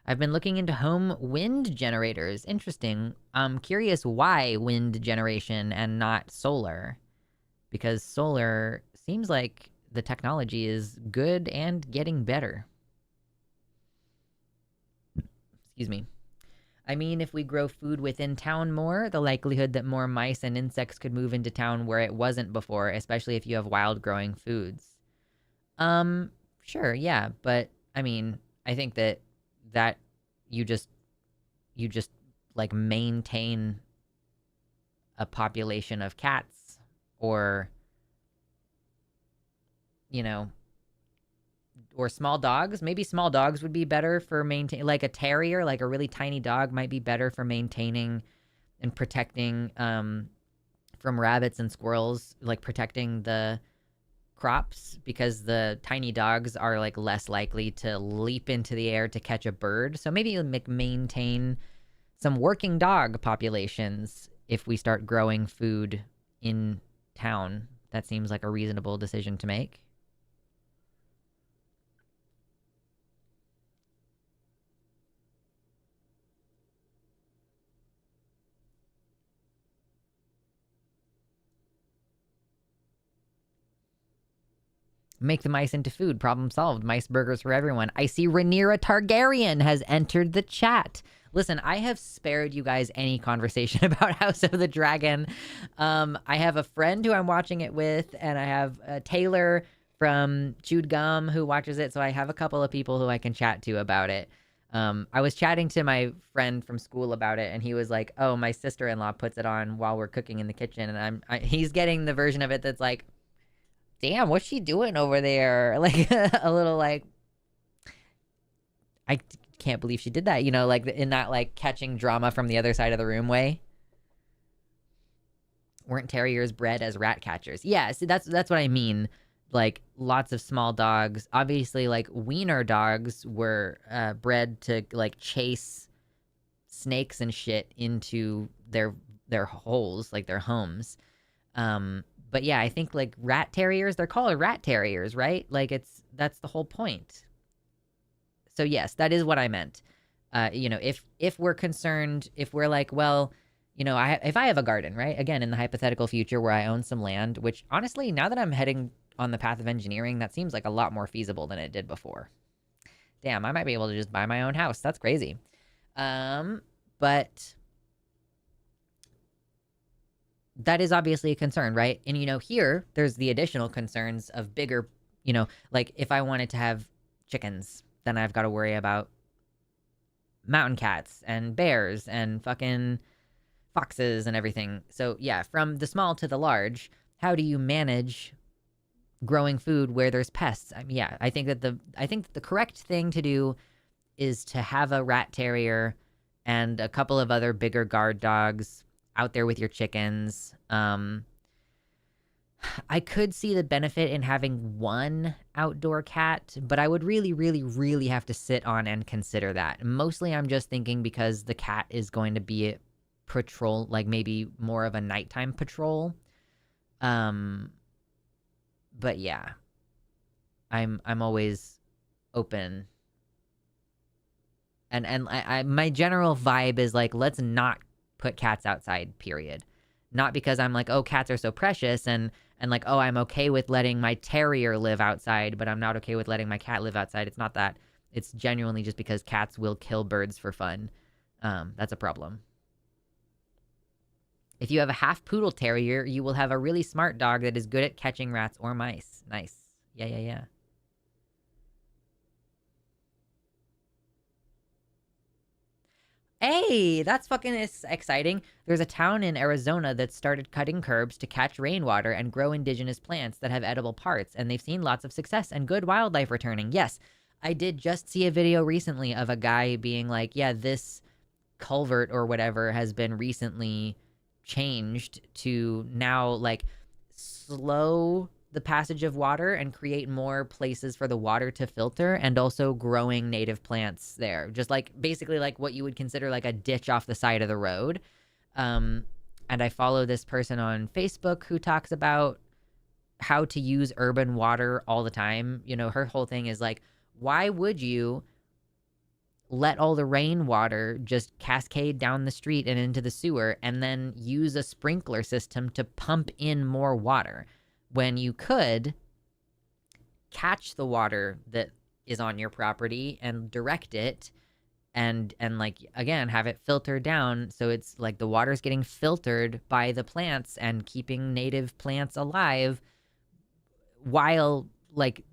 I've been looking into home wind generators. Interesting. I'm curious why wind generation and not solar. Because solar seems like the technology is good and getting better. Excuse me. I mean, if we grow food within town more, the likelihood that more mice and insects could move into town where it wasn't before, especially if you have wild growing foods. Sure, yeah, but I mean, I think that you just like maintain a population of cats, or you know, or small dogs. Maybe small dogs would be better for maintaining, like a terrier, like a really tiny dog might be better for maintaining and protecting from rabbits and squirrels, like protecting the crops, because the tiny dogs are like less likely to leap into the air to catch a bird. So maybe you'll maintain some working dog populations if we start growing food in town. That seems like a reasonable decision to make. Make the mice into food. Problem solved. Mice burgers for everyone. I see Rhaenyra Targaryen has entered the chat. Listen, I have spared you guys any conversation about House of the Dragon. I have a friend who I'm watching it with, and I have Taylor from Chewed Gum who watches it, so I have a couple of people who I can chat to about it. I was chatting to my friend from school about it, and he was like, "Oh, my sister-in-law puts it on while we're cooking in the kitchen," and he's getting the version of it that's like, "Damn, what's she doing over there?" Like a little like, I can't believe she did that, you know, like in that like catching drama from the other side of the room way. Weren't terriers bred as rat catchers? Yeah, see, that's what I mean. Like lots of small dogs. Obviously, like wiener dogs were bred to like chase snakes and shit into their holes, like their homes. But yeah, I think like rat terriers, they're called rat terriers, right? Like that's the whole point. So yes, that is what I meant. You know, if we're concerned, if we're like, well, you know, if I have a garden, right? Again, in the hypothetical future where I own some land, which honestly, now that I'm heading on the path of engineering, that seems like a lot more feasible than it did before. Damn, I might be able to just buy my own house. That's crazy. But that is obviously a concern, right? And, you know, here, there's the additional concerns of bigger, you know, like if I wanted to have chickens, then I've got to worry about mountain cats and bears and fucking foxes and everything. So, yeah, from the small to the large, how do you manage growing food where there's pests? I mean, yeah, I think that the correct thing to do is to have a rat terrier and a couple of other bigger guard dogs out there with your chickens. I could see the benefit in having one outdoor cat, but I would really, really, really have to sit on and consider that. Mostly I'm just thinking because the cat is going to be a patrol, like maybe more of a nighttime patrol. But yeah, I'm always open. And I my general vibe is like, let's not put cats outside, period. Not because I'm like, oh, cats are so precious and like, oh, I'm okay with letting my terrier live outside, but I'm not okay with letting my cat live outside. It's not that. It's genuinely just because cats will kill birds for fun. That's a problem. If you have a half poodle terrier, you will have a really smart dog that is good at catching rats or mice. Nice. Yeah. Hey, that's fucking exciting. There's a town in Arizona that started cutting curbs to catch rainwater and grow indigenous plants that have edible parts, and they've seen lots of success and good wildlife returning. Yes, I did just see a video recently of a guy being like, yeah, this culvert or whatever has been recently changed to now like slow the passage of water and create more places for the water to filter, and also growing native plants there, just like basically like what you would consider like a ditch off the side of the road. And I follow this person on Facebook who talks about how to use urban water all the time. You know, her whole thing is like, why would you let all the rainwater just cascade down the street and into the sewer and then use a sprinkler system to pump in more water, when you could catch the water that is on your property and direct it and like, again, have it filter down so it's like the water's getting filtered by the plants and keeping native plants alive while like,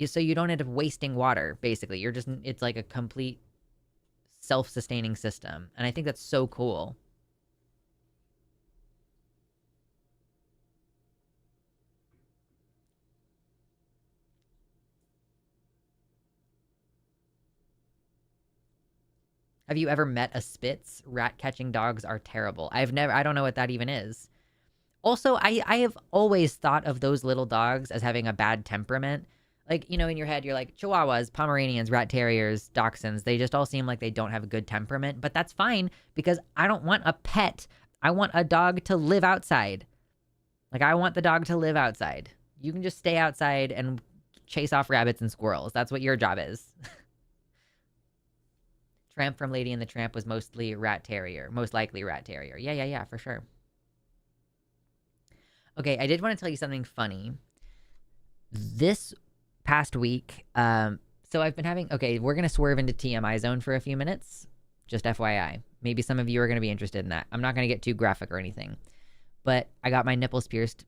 so you don't end up wasting water. Basically, you're just, it's like a complete self-sustaining system, and I think that's so cool. Have you ever met a Spitz? Rat catching dogs are terrible. I don't know what that even is. Also, I have always thought of those little dogs as having a bad temperament. Like, you know, in your head, you're like, Chihuahuas, Pomeranians, Rat Terriers, Dachshunds, they just all seem like they don't have a good temperament. But that's fine, because I don't want a pet. I want a dog to live outside. Like, I want the dog to live outside. You can just stay outside and chase off rabbits and squirrels. That's what your job is. Tramp from Lady and the Tramp was mostly Rat Terrier. Most likely Rat Terrier. Yeah, for sure. Okay, I did want to tell you something funny. This past week, so I've been having, okay, we're going to swerve into TMI zone for a few minutes. Just FYI. Maybe some of you are going to be interested in that. I'm not going to get too graphic or anything. But I got my nipples pierced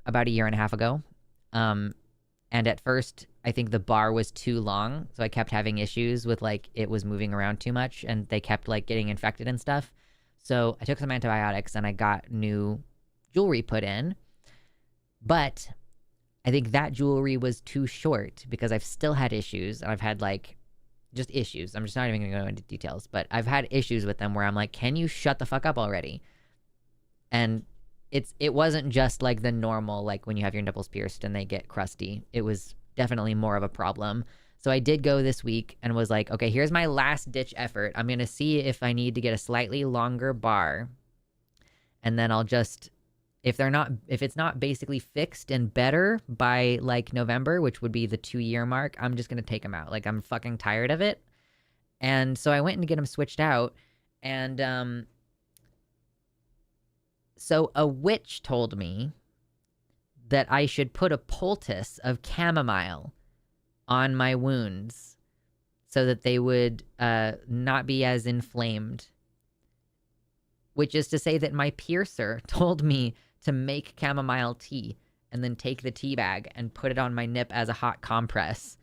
about a year and a half ago. And at first, I think the bar was too long. So I kept having issues with like it was moving around too much and they kept like getting infected and stuff. So I took some antibiotics and I got new jewelry put in. But I think that jewelry was too short because I've still had issues. I've had like just issues. I'm just not even going to go into details, but I've had issues with them where I'm like, can you shut the fuck up already? And it wasn't just like the normal, like when you have your nipples pierced and they get crusty. It was definitely more of a problem. So I did go this week and was like, okay, here's my last ditch effort. I'm going to see if I need to get a slightly longer bar. And then I'll just, if it's not basically fixed and better by like November, which would be the 2-year mark, I'm just going to take them out. Like I'm fucking tired of it. And so I went and get them switched out. And, so a witch told me that I should put a poultice of chamomile on my wounds so that they would not be as inflamed. Which is to say that my piercer told me to make chamomile tea and then take the tea bag and put it on my nip as a hot compress.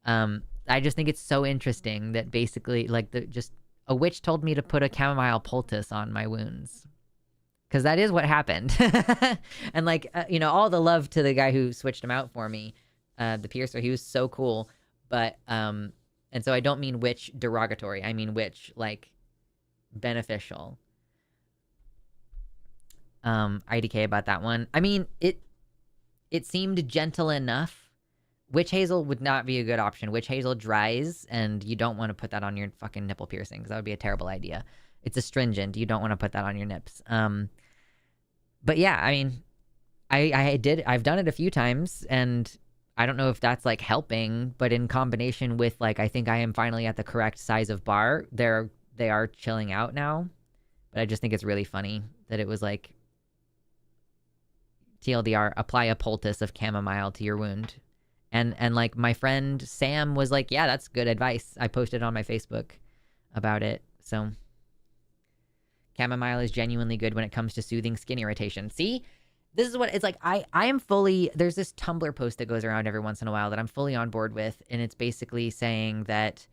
I just think it's so interesting that basically like a witch told me to put a chamomile poultice on my wounds. Because that is what happened. And like, all the love to the guy who switched him out for me, the piercer. He was so cool. But, and so I don't mean witch derogatory. I mean witch, like, beneficial. IDK about that one. I mean, it seemed gentle enough. Witch hazel would not be a good option. Witch hazel dries, and you don't want to put that on your fucking nipple piercing, because that would be a terrible idea. It's astringent. You don't want to put that on your nips. But yeah, I mean, I've done it a few times, and I don't know if that's like helping, but in combination with like, I think I am finally at the correct size of bar. They are chilling out now, but I just think it's really funny that it was like TLDR, apply a poultice of chamomile to your wound. And like my friend Sam was like, yeah, that's good advice. I posted on my Facebook about it. So chamomile is genuinely good when it comes to soothing skin irritation. See, this is what it's like. I am fully, there's this Tumblr post that goes around every once in a while that I'm fully on board with. And it's basically saying that,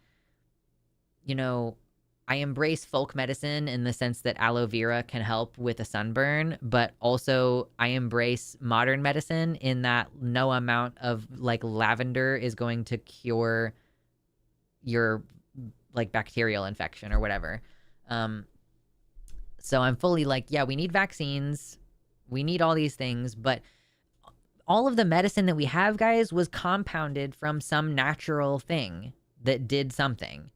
I embrace folk medicine in the sense that aloe vera can help with a sunburn, but also I embrace modern medicine in that no amount of like lavender is going to cure your like bacterial infection or whatever. So I'm fully like, yeah, we need vaccines. We need all these things, but all of the medicine that we have, guys, was compounded from some natural thing that did something,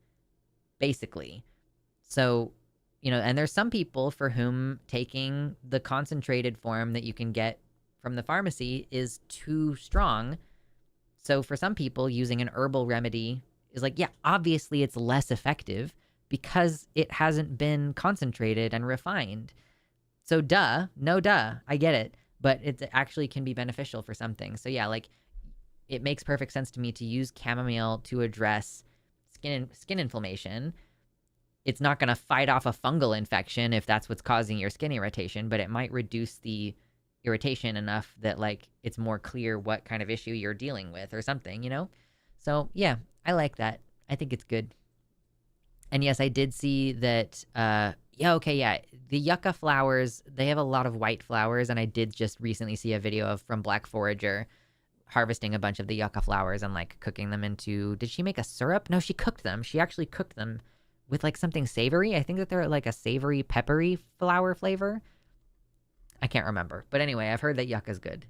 basically. So, and there's some people for whom taking the concentrated form that you can get from the pharmacy is too strong. So for some people, using an herbal remedy is like, yeah, obviously it's less effective because it hasn't been concentrated and refined. So I get it, but it actually can be beneficial for some things. So yeah, like it makes perfect sense to me to use chamomile to address skin inflammation. It's not going to fight off a fungal infection if that's what's causing your skin irritation, but it might reduce the irritation enough that like it's more clear what kind of issue you're dealing with or something, So yeah, I like that. I think it's good. And yes, I did see that, the yucca flowers, they have a lot of white flowers, and I did just recently see a video from Black Forager harvesting a bunch of the yucca flowers and like cooking them into, did she make a syrup? No, she cooked them. She actually cooked them with like something savory. I think that they're like a savory, peppery flower flavor. I can't remember. But anyway, I've heard that yucca's good.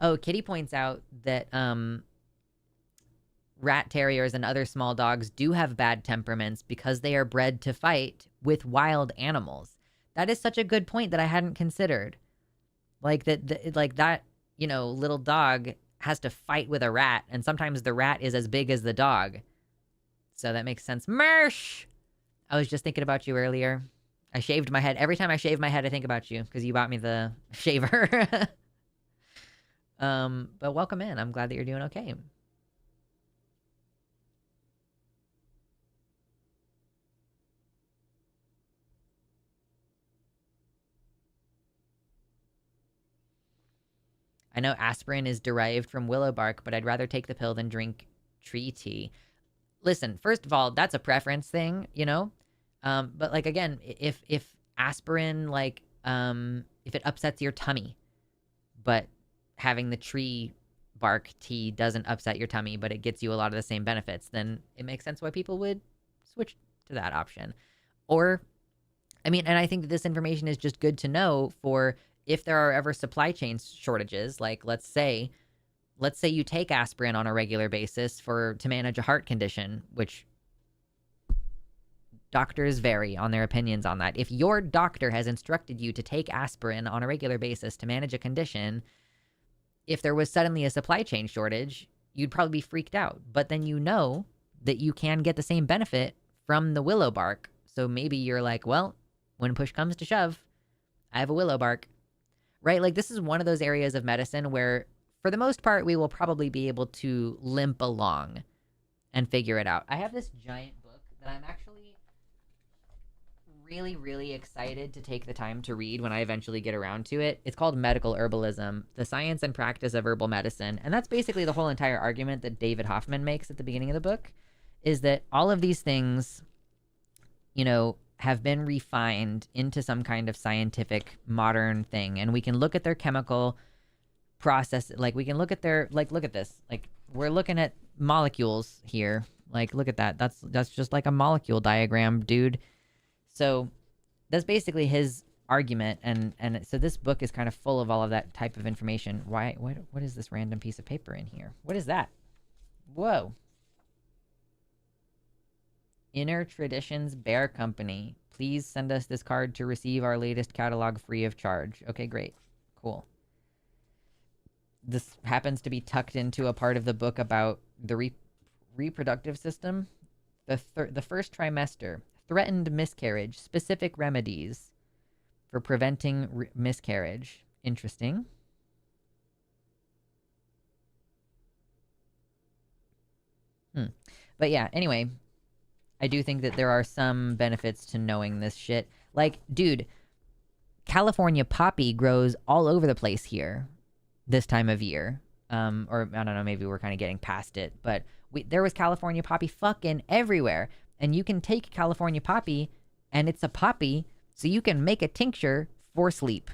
Oh, Kitty points out that rat terriers and other small dogs do have bad temperaments because they are bred to fight with wild animals. That is such a good point that I hadn't considered. Like that, little dog has to fight with a rat, and sometimes the rat is as big as the dog. So that makes sense. Mersh! I was just thinking about you earlier. I shaved my head. Every time I shave my head, I think about you because you bought me the shaver. But welcome in. I'm glad that you're doing okay. I know aspirin is derived from willow bark, but I'd rather take the pill than drink tree tea. Listen, first of all, that's a preference thing, you know? But like again, if aspirin if it upsets your tummy, but having the tree bark tea doesn't upset your tummy, but it gets you a lot of the same benefits, then it makes sense why people would switch to that option. Or I mean, and I think that this information is just good to know for if there are ever supply chain shortages, like let's say you take aspirin on a regular basis to manage a heart condition, which doctors vary on their opinions on that. If your doctor has instructed you to take aspirin on a regular basis to manage a condition, if there was suddenly a supply chain shortage, you'd probably be freaked out. But then you know that you can get the same benefit from the willow bark. So maybe you're like, well, when push comes to shove, I have a willow bark. Right? Like this is one of those areas of medicine where for the most part we will probably be able to limp along and figure it out. I have this giant book that I'm actually really, really excited to take the time to read when I eventually get around to it. It's called Medical Herbalism, The Science and Practice of Herbal Medicine. And that's basically the whole entire argument that David Hoffman makes at the beginning of the book, is that all of these things, you know, have been refined into some kind of scientific modern thing. And we can look at their chemical process. Like we can look at their, like, look at this. Like we're looking at molecules here. Like, look at that. That's just like a molecule diagram, dude. So that's basically his argument. And so this book is kind of full of all of that type of information. What is this random piece of paper in here? What is that? Whoa. Inner Traditions Bear Company. Please send us this card to receive our latest catalog free of charge. Okay, great. Cool. This happens to be tucked into a part of the book about the reproductive system. The first trimester. Threatened miscarriage. Specific remedies for preventing miscarriage. Interesting. But yeah, anyway, I do think that there are some benefits to knowing this shit. Like, dude, California poppy grows all over the place here this time of year. Or I don't know, maybe we're kind of getting past it, but there was California poppy fucking everywhere. And you can take California poppy and it's a poppy, so you can make a tincture for sleep.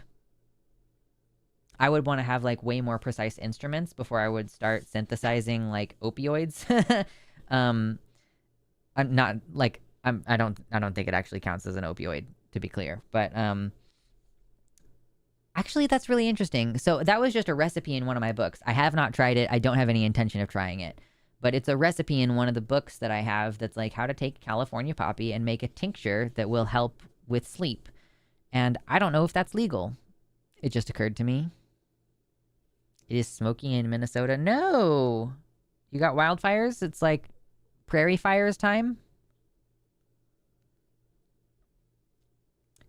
I would want to have like way more precise instruments before I would start synthesizing like opioids. I'm not like I don't think it actually counts as an opioid, to be clear. But actually that's really interesting. So that was just a recipe in one of my books. I have not tried it. I don't have any intention of trying it. But it's a recipe in one of the books that I have that's like how to take California poppy and make a tincture that will help with sleep. And I don't know if that's legal. It just occurred to me. It is smoky in Minnesota. No! You got wildfires? It's like prairie fires time?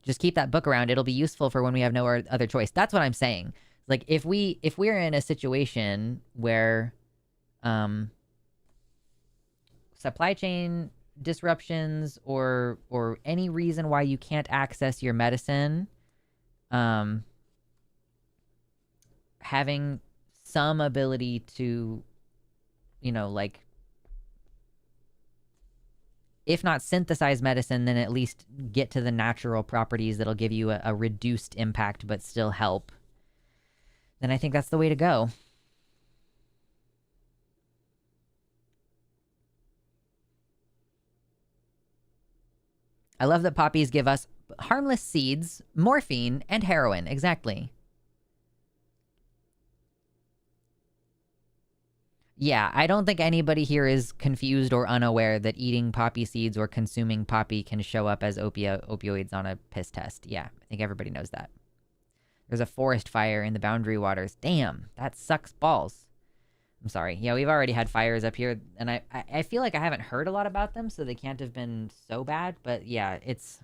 Just keep that book around. It'll be useful for when we have no other choice. That's what I'm saying. Like if we're in a situation where supply chain disruptions or any reason why you can't access your medicine, having some ability to, you know, like, if not synthesize medicine, then at least get to the natural properties that'll give you a reduced impact but still help, then I think that's the way to go. I love that poppies give us harmless seeds, morphine, and heroin. Exactly. Yeah, I don't think anybody here is confused or unaware that eating poppy seeds or consuming poppy can show up as opioids on a piss test. Yeah, I think everybody knows that. There's a forest fire in the Boundary Waters. Damn, that sucks balls. I'm sorry. Yeah, we've already had fires up here, and I feel like I haven't heard a lot about them, so they can't have been so bad. But yeah, it's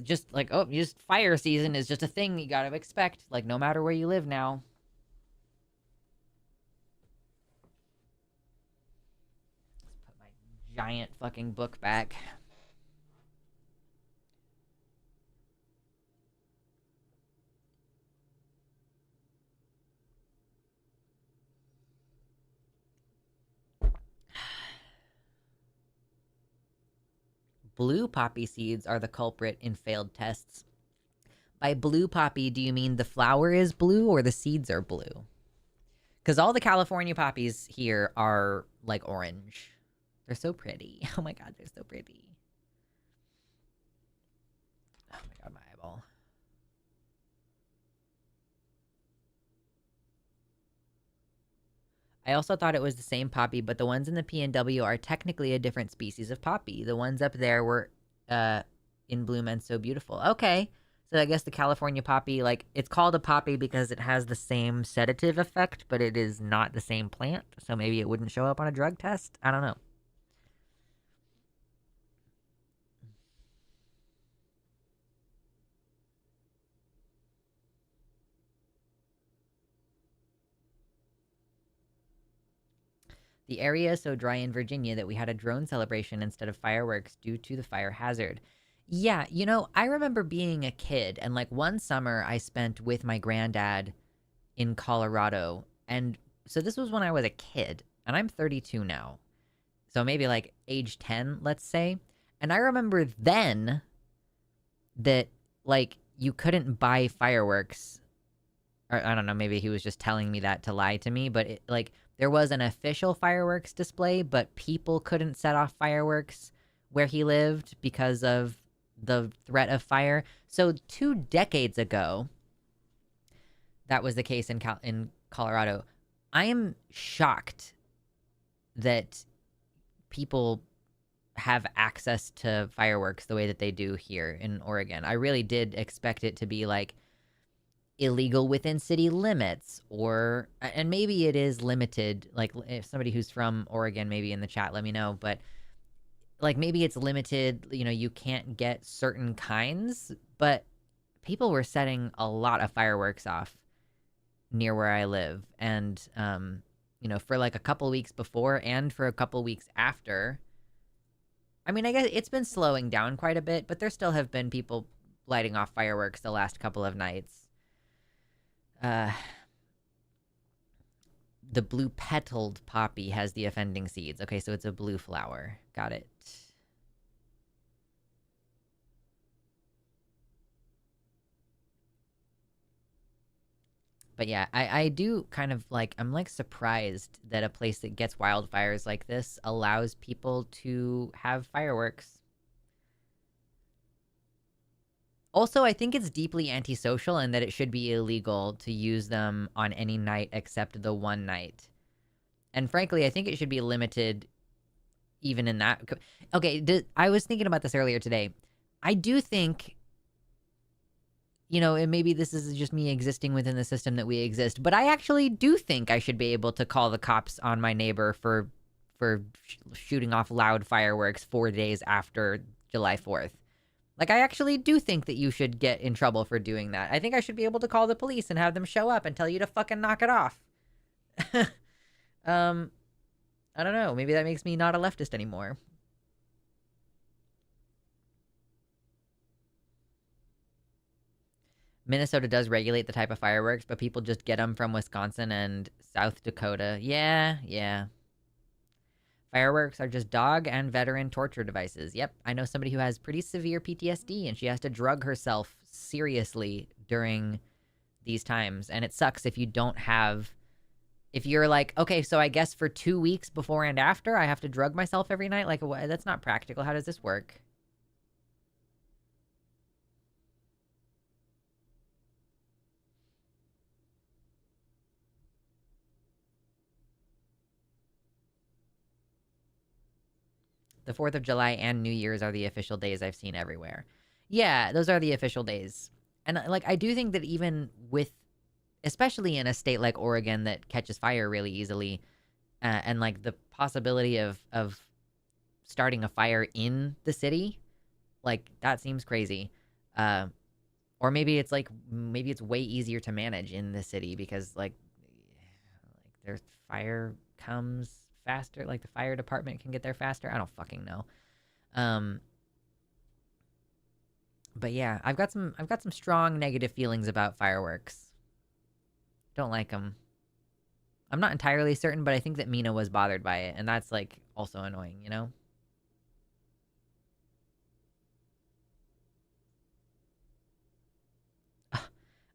just like, oh, just fire season is just a thing you gotta expect, like, no matter where you live now. Let's put my giant fucking book back. Blue poppy seeds are the culprit in failed tests. By blue poppy, do you mean the flower is blue or the seeds are blue? Because all the California poppies here are like orange. They're so pretty. Oh my god, they're so pretty. Oh my god, my eyeball. I also thought it was the same poppy, but the ones in the PNW are technically a different species of poppy. The ones up there were in bloom and so beautiful. Okay. So I guess the California poppy, like, it's called a poppy because it has the same sedative effect, but it is not the same plant. So maybe it wouldn't show up on a drug test. I don't know. The area is so dry in Virginia that we had a drone celebration instead of fireworks due to the fire hazard. Yeah, you know, I remember being a kid, and like one summer I spent with my granddad in Colorado. And so this was when I was a kid, and I'm 32 now. So maybe like age 10, let's say. And I remember then that like you couldn't buy fireworks. Or I don't know, maybe he was just telling me that to lie to me, but like there was an official fireworks display, but people couldn't set off fireworks where he lived because of the threat of fire. So 2 decades ago, that was the case in Colorado. I am shocked that people have access to fireworks the way that they do here in Oregon. I really did expect it to be like illegal within city limits, or and maybe it is limited. Like if somebody who's from Oregon maybe in the chat, let me know, but like maybe it's limited, you know, you can't get certain kinds, but people were setting a lot of fireworks off near where I live. And, you know, for like a couple weeks before and for a couple weeks after. I mean, I guess it's been slowing down quite a bit, but there still have been people lighting off fireworks the last couple of nights. The blue petaled poppy has the offending seeds. Okay, so it's a blue flower. Got it. But yeah, I do kind of like, I'm like surprised that a place that gets wildfires like this allows people to have fireworks. Also, I think it's deeply antisocial and that it should be illegal to use them on any night except the one night. And frankly, I think it should be limited even in that. Okay, I was thinking about this earlier today. I do think, you know, and maybe this is just me existing within the system that we exist, but I actually do think I should be able to call the cops on my neighbor for shooting off loud fireworks 4 days after July 4th. Like, I actually do think that you should get in trouble for doing that. I think I should be able to call the police and have them show up and tell you to fucking knock it off. I don't know. Maybe that makes me not a leftist anymore. Minnesota does regulate the type of fireworks, but people just get them from Wisconsin and South Dakota. Yeah. Fireworks are just dog and veteran torture devices. Yep, I know somebody who has pretty severe PTSD, and she has to drug herself seriously during these times. And it sucks if you don't have... If you're like, okay, so I guess for 2 weeks before and after, I have to drug myself every night? Like, what? That's not practical. How does this work? The 4th of July and New Year's are the official days I've seen everywhere. Yeah, those are the official days. And like, I do think that even with, especially in a state like Oregon that catches fire really easily, and like the possibility of starting a fire in the city, like that seems crazy. Uh, or maybe it's like maybe it's way easier to manage in the city because like their fire comes faster, like the fire department can get there faster. I don't fucking know. Um, but yeah, I've got some strong negative feelings about fireworks. Don't like them. I'm not entirely certain, but I think that Mina was bothered by it, and that's like also annoying, you know?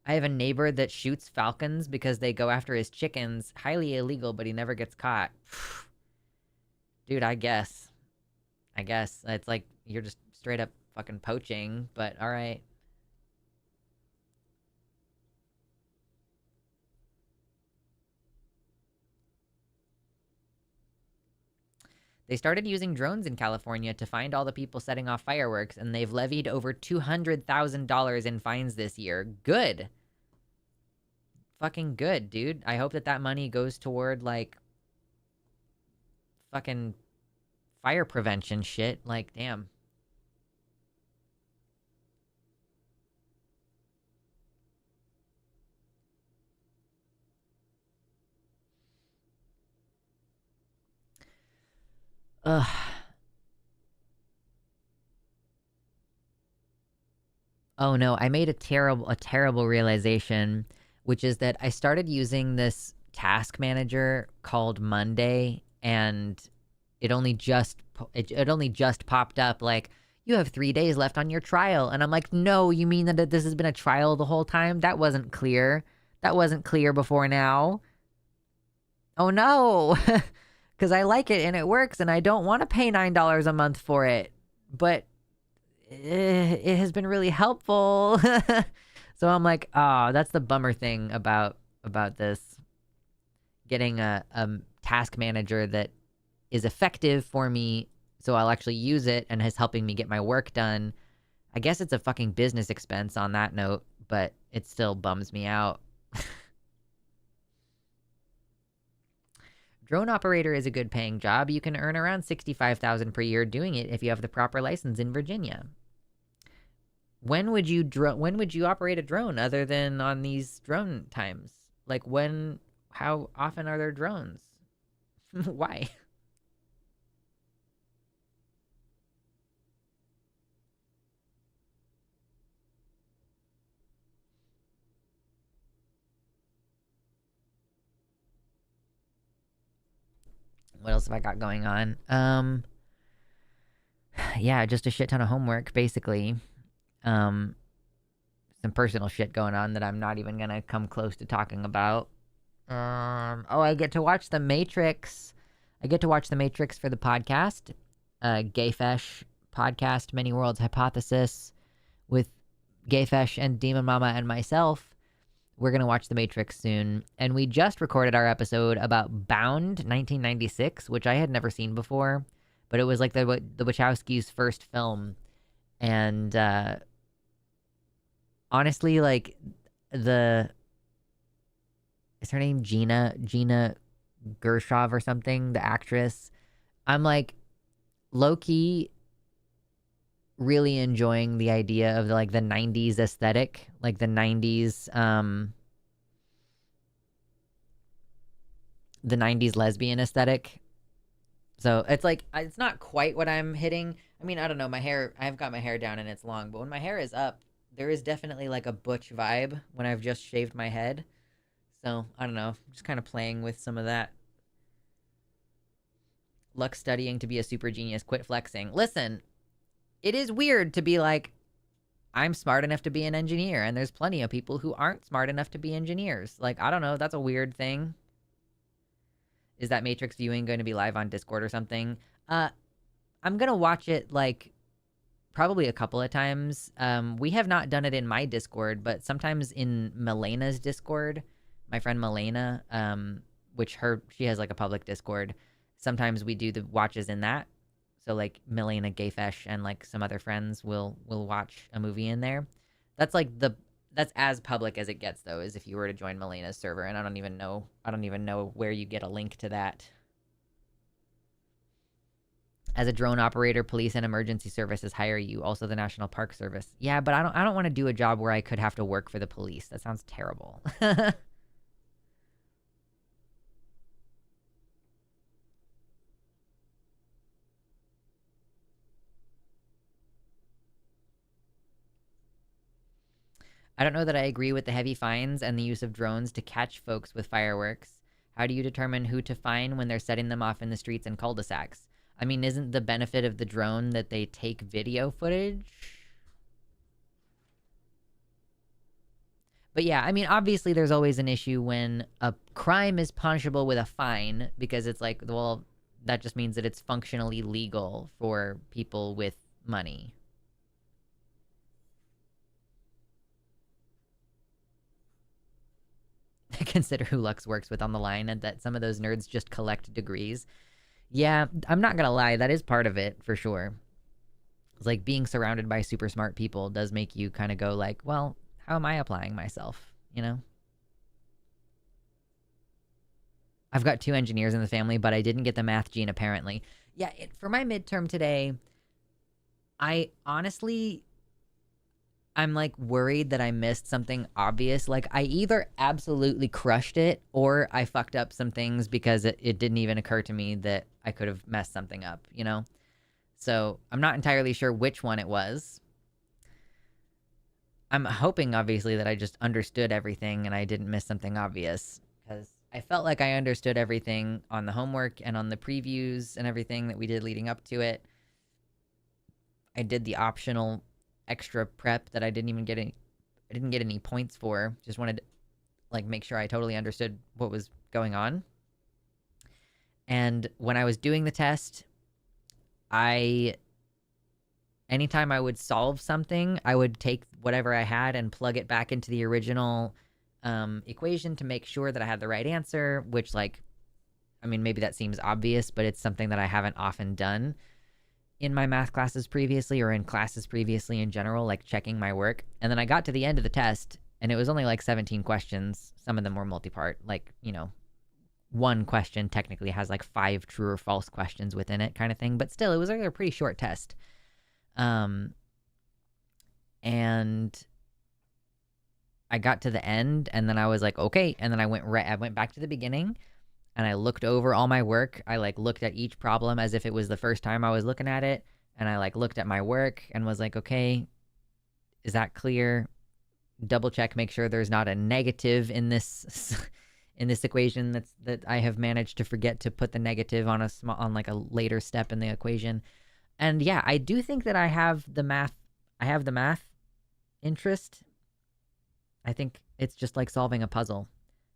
I have a neighbor that shoots falcons because they go after his chickens. Highly illegal, but he never gets caught. Dude, I guess. I guess. It's like you're just straight up fucking poaching, but alright. They started using drones in California to find all the people setting off fireworks, and they've levied over $200,000 in fines this year. Good. Fucking good, dude. I hope that that money goes toward, like, fucking fire prevention shit. Like, damn. Ugh. Oh no, I made a terrible realization, which is that I started using this task manager called Monday, and it only just popped up like you have 3 days left on your trial, and I'm like, no, you mean that this has been a trial the whole time? That wasn't clear. That wasn't clear before now. Oh no, because I like it and it works, and I don't want to pay $9 a month for it, but it has been really helpful. So I'm like, oh, that's the bummer thing about this. Getting a task manager that is effective for me, so I'll actually use it and is helping me get my work done. I guess it's a fucking business expense on that note, but it still bums me out. Drone operator is a good paying job. You can earn around $65,000 per year doing it if you have the proper license in Virginia. When would you operate a drone other than on these drone times? Like when how often are there drones? Why? What else have I got going on? Yeah, just a shit ton of homework basically. Um some personal shit going on that I'm not even going to come close to talking about. Oh, I get to watch The Matrix. I get to watch The Matrix for the podcast. Gayfesh podcast, Many Worlds Hypothesis, with Gayfesh and Demon Mama and myself. We're going to watch The Matrix soon. And we just recorded our episode about Bound 1996, which I had never seen before, but it was like the Wachowskis' first film. And honestly, like, the is her name Gina Gershov or something, the actress. I'm like low key really enjoying the idea of like the 90s aesthetic, like the 90s lesbian aesthetic. So it's like it's not quite what I'm hitting. I mean, I don't know, my hair, I've got my hair down and it's long, but when my hair is up, there is definitely like a butch vibe when I've just shaved my head. So, I don't know, just kind of playing with some of that. Luck studying to be a super genius, quit flexing. Listen, it is weird to be like, I'm smart enough to be an engineer, and there's plenty of people who aren't smart enough to be engineers. Like, I don't know, that's a weird thing. Is that Matrix viewing going to be live on Discord or something? I'm gonna watch it like probably a couple of times. We have not done it in my Discord, but sometimes in Melena's Discord, my friend Melena, which she has like a public Discord. Sometimes we do the watches in that. So like Milena Gayfesh and like some other friends will watch a movie in there. That's like that's as public as it gets though, is if you were to join Melena's server, and I don't even know where you get a link to that. As a drone operator, police and emergency services hire you. Also, the National Park Service. Yeah, but I don't want to do a job where I could have to work for the police. That sounds terrible. I don't know that I agree with the heavy fines and the use of drones to catch folks with fireworks. How do you determine who to fine when they're setting them off in the streets and cul-de-sacs? I mean, isn't the benefit of the drone that they take video footage? But yeah, I mean, obviously there's always an issue when a crime is punishable with a fine, because it's like, well, that just means that it's functionally legal for people with money. Consider who Lux works with on the line, and that some of those nerds just collect degrees. Yeah, I'm not gonna lie, that is part of it for sure. It's like being surrounded by super smart people does make you kind of go like, well, how am I applying myself? You know? I've got 2 engineers in the family, but I didn't get the math gene apparently. Yeah, for my midterm today, I honestly, I'm like worried that I missed something obvious. Like I either absolutely crushed it or I fucked up some things because it didn't even occur to me that I could have messed something up, you know? So I'm not entirely sure which one it was. I'm hoping, obviously, that I just understood everything and I didn't miss something obvious, because I felt like I understood everything on the homework and on the previews and everything that we did leading up to it. I did the optional extra prep that I didn't get any points for. Just wanted to like make sure I totally understood what was going on. And when I was doing the test, anytime I would solve something, I would take whatever I had and plug it back into the original equation to make sure that I had the right answer, which, like, I mean, maybe that seems obvious, but it's something that I haven't often done in my math classes previously or in classes previously in general, like checking my work. And then I got to the end of the test and it was only like 17 questions. Some of them were multi-part, like, you know, one question technically has like 5 true or false questions within it kind of thing, but still it was like a pretty short test. And I got to the end and then I was like, okay. And then I went back to the beginning and I looked over all my work. I like looked at each problem as if it was the first time I was looking at it. And I like looked at my work and was like, okay, is that clear? Double check, make sure there's not a negative in this in this equation that I have managed to forget to put the negative on like a later step in the equation. And yeah, I do think that I have the math interest. I think it's just like solving a puzzle,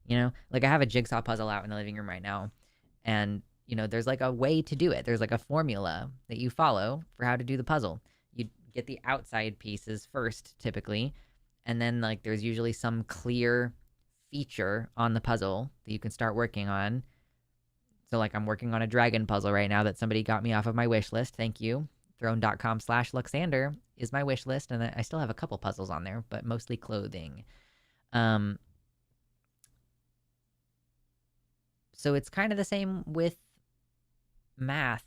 you know? Like I have a jigsaw puzzle out in the living room right now, and you know, there's like a way to do it. There's like a formula that you follow for how to do the puzzle. You get the outside pieces first typically, and then like there's usually some clear feature on the puzzle that you can start working on. So like I'm working on a dragon puzzle right now that somebody got me off of my wish list. Thank you. Throne.com/Luxander is my wish list, and I still have a couple puzzles on there, but mostly clothing. So it's kind of the same with math,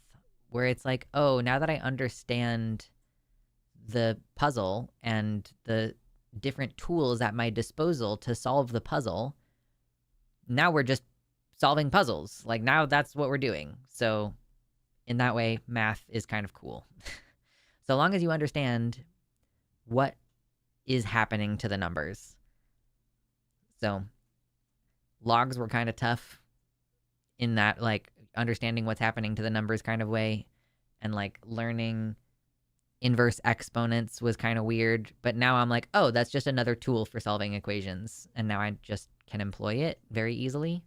where it's like, oh, now that I understand the puzzle and the different tools at my disposal to solve the puzzle, now we're just solving puzzles. Like now that's what we're doing. So in that way, math is kind of cool. So long as you understand what is happening to the numbers. So logs were kind of tough in that, like, understanding what's happening to the numbers kind of way, and like learning inverse exponents was kind of weird. But now I'm like, oh, that's just another tool for solving equations, and now I just can employ it very easily.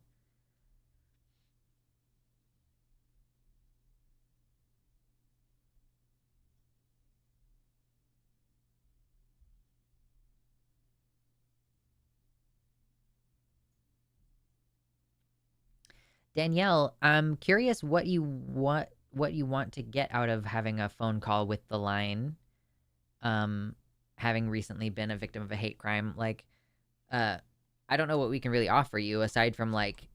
Danielle, I'm curious what you want to get out of having a phone call with the line. Having recently been a victim of a hate crime, like, I don't know what we can really offer you aside from like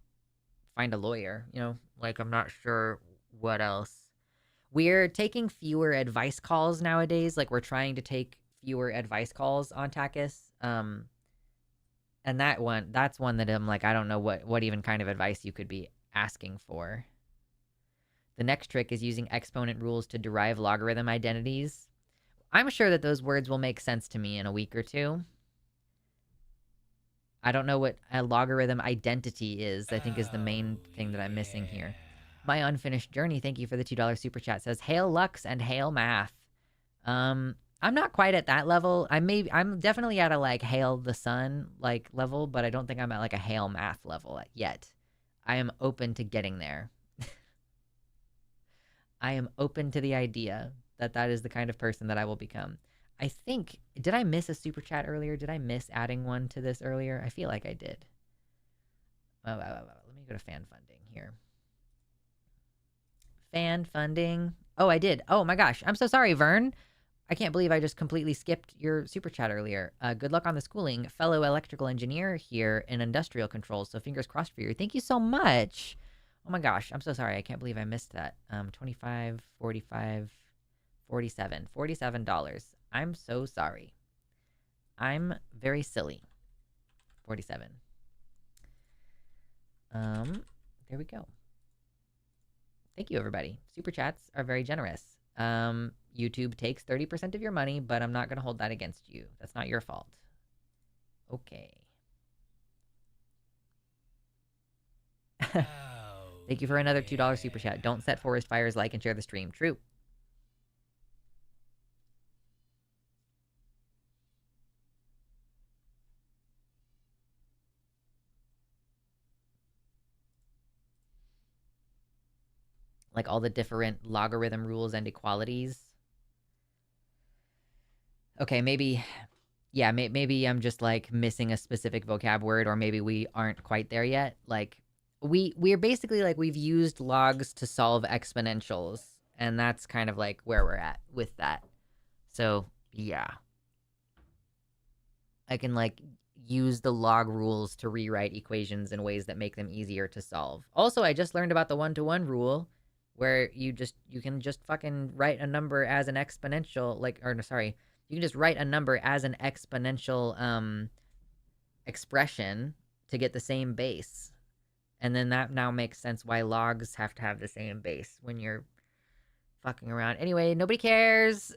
find a lawyer. You know, like I'm not sure what else. We're taking fewer advice calls nowadays. Like, we're trying to take fewer advice calls on Takis. And that's one that I'm like, I don't know what even kind of advice you could be asking for. The next trick is using exponent rules to derive logarithm identities. I'm sure that those words will make sense to me in a week or two. I don't know what a logarithm identity is, I think is the main thing that I'm missing here. My Unfinished Journey, thank you for the $2 super chat, says, Hail Lux and hail math. I'm not quite at that level. I'm definitely at a, like, hail the sun, like, level, but I don't think I'm at, like, a hail math level yet. I am open to getting there. I am open to the idea that that is the kind of person that I will become. I think, did I miss a super chat earlier? Did I miss adding one to this earlier? I feel like I did. Let me go to fan funding here. Fan funding. Oh, I did. Oh my gosh. I'm so sorry, Vern. I can't believe I just completely skipped your super chat earlier. Good luck on the schooling. Fellow electrical engineer here in industrial controls, so fingers crossed for you. Thank you so much. Oh my gosh. I'm so sorry. I can't believe I missed that. 25, 45, 47. $47. I'm so sorry. I'm very silly. 47. There we go. Thank you, everybody. Super chats are very generous. YouTube takes 30% of your money, but I'm not going to hold that against you. That's not your fault. Okay. Thank you for another $2 super chat. Don't set forest fires, like and share the stream. True. Like all the different logarithm rules and equalities. Okay, maybe, yeah, maybe I'm just like missing a specific vocab word, or maybe we aren't quite there yet. Like we're basically like, we've used logs to solve exponentials, and that's kind of like where we're at with that. So yeah, I can like use the log rules to rewrite equations in ways that make them easier to solve. Also, I just learned about the 1-to-1 rule, where you can just fucking write a number as an exponential, like, or sorry, you can just write a number as an exponential expression to get the same base. And then that now makes sense why logs have to have the same base when you're fucking around. Anyway, nobody cares.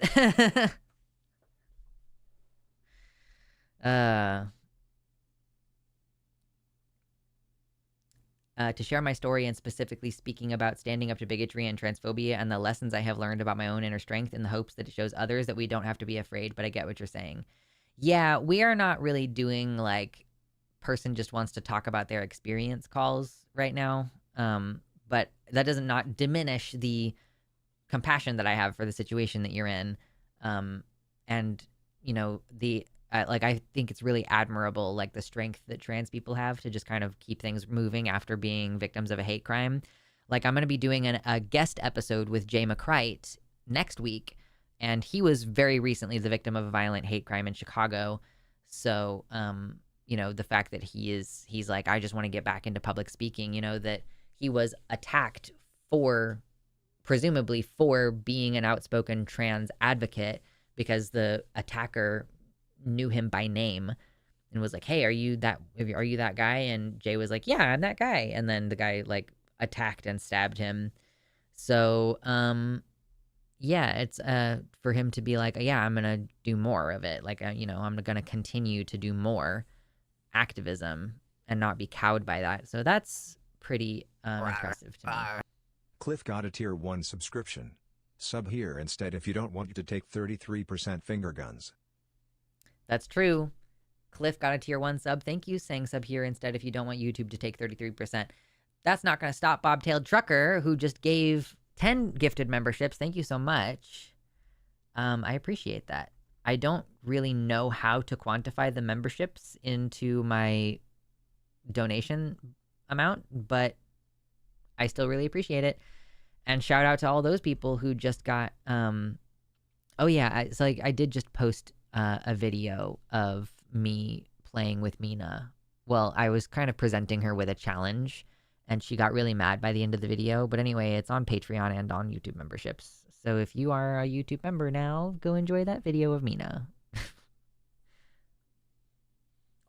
To share my story, and specifically speaking about standing up to bigotry and transphobia and the lessons I have learned about my own inner strength, in the hopes that it shows others that we don't have to be afraid, but I get what you're saying. Yeah, we are not really doing like person just wants to talk about their experience calls right now. But that does not diminish the compassion that I have for the situation that you're in. And you know, like, I think it's really admirable, like the strength that trans people have to just kind of keep things moving after being victims of a hate crime. Like, I'm going to be doing a guest episode with Jay McCrite next week, and he was very recently the victim of a violent hate crime in Chicago. So, you know, the fact that he's like, I just want to get back into public speaking, you know, that he was attacked presumably for being an outspoken trans advocate, because the attacker knew him by name and was like, hey, are you that guy? And Jay was like, yeah, I'm that guy. And then the guy like attacked and stabbed him. So yeah, it's for him to be like, yeah, I'm gonna do more of it, like, you know, I'm gonna continue to do more activism and not be cowed by that. So that's pretty impressive to me. Cliff got a tier 1 subscription. Sub here instead if you don't want to take 33% finger guns. That's true. Cliff got a tier 1 sub. Thank you, saying sub here instead if you don't want YouTube to take 33%. That's not going to stop Bobtailed Trucker, who just gave 10 gifted memberships. Thank you so much. I appreciate that. I don't really know how to quantify the memberships into my donation amount, but I still really appreciate it. And shout out to all those people who just got, oh yeah, so like I did just post a video of me playing with Mina. Well, I was kind of presenting her with a challenge, and she got really mad by the end of the video. But anyway, it's on Patreon and on YouTube memberships. So if you are a YouTube member now, go enjoy that video of Mina.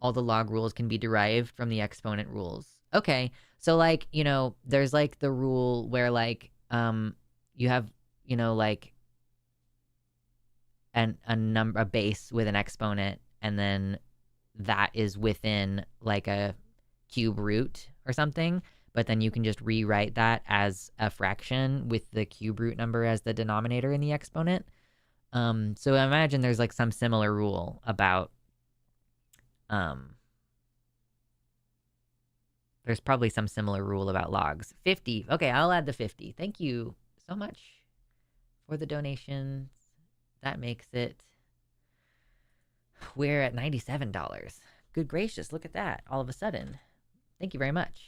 All the log rules can be derived from the exponent rules. Okay, so like, you know, there's like the rule where like you have, you know, like a base with an exponent, and then that is within like a cube root or something, but then you can just rewrite that as a fraction with the cube root number as the denominator in the exponent. So I imagine there's like some similar rule about there's probably some similar rule about logs. 50. Okay, I'll add the 50. Thank you so much for the donations. That makes it... We're at $97. Good gracious, look at that. All of a sudden. Thank you very much.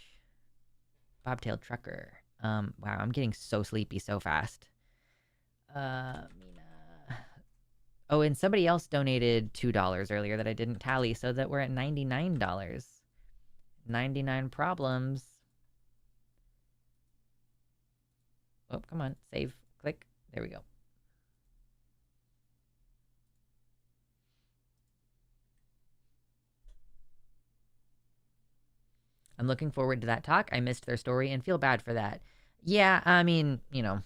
Bobtailed Trucker. Wow, I'm getting so sleepy so fast. Mina. Oh, and somebody else donated $2 earlier that I didn't tally, so that we're at $99. 99 problems. Oh, come on. Save. Click. There we go. I'm looking forward to that talk. I missed their story and feel bad for that. Yeah, I mean, you know,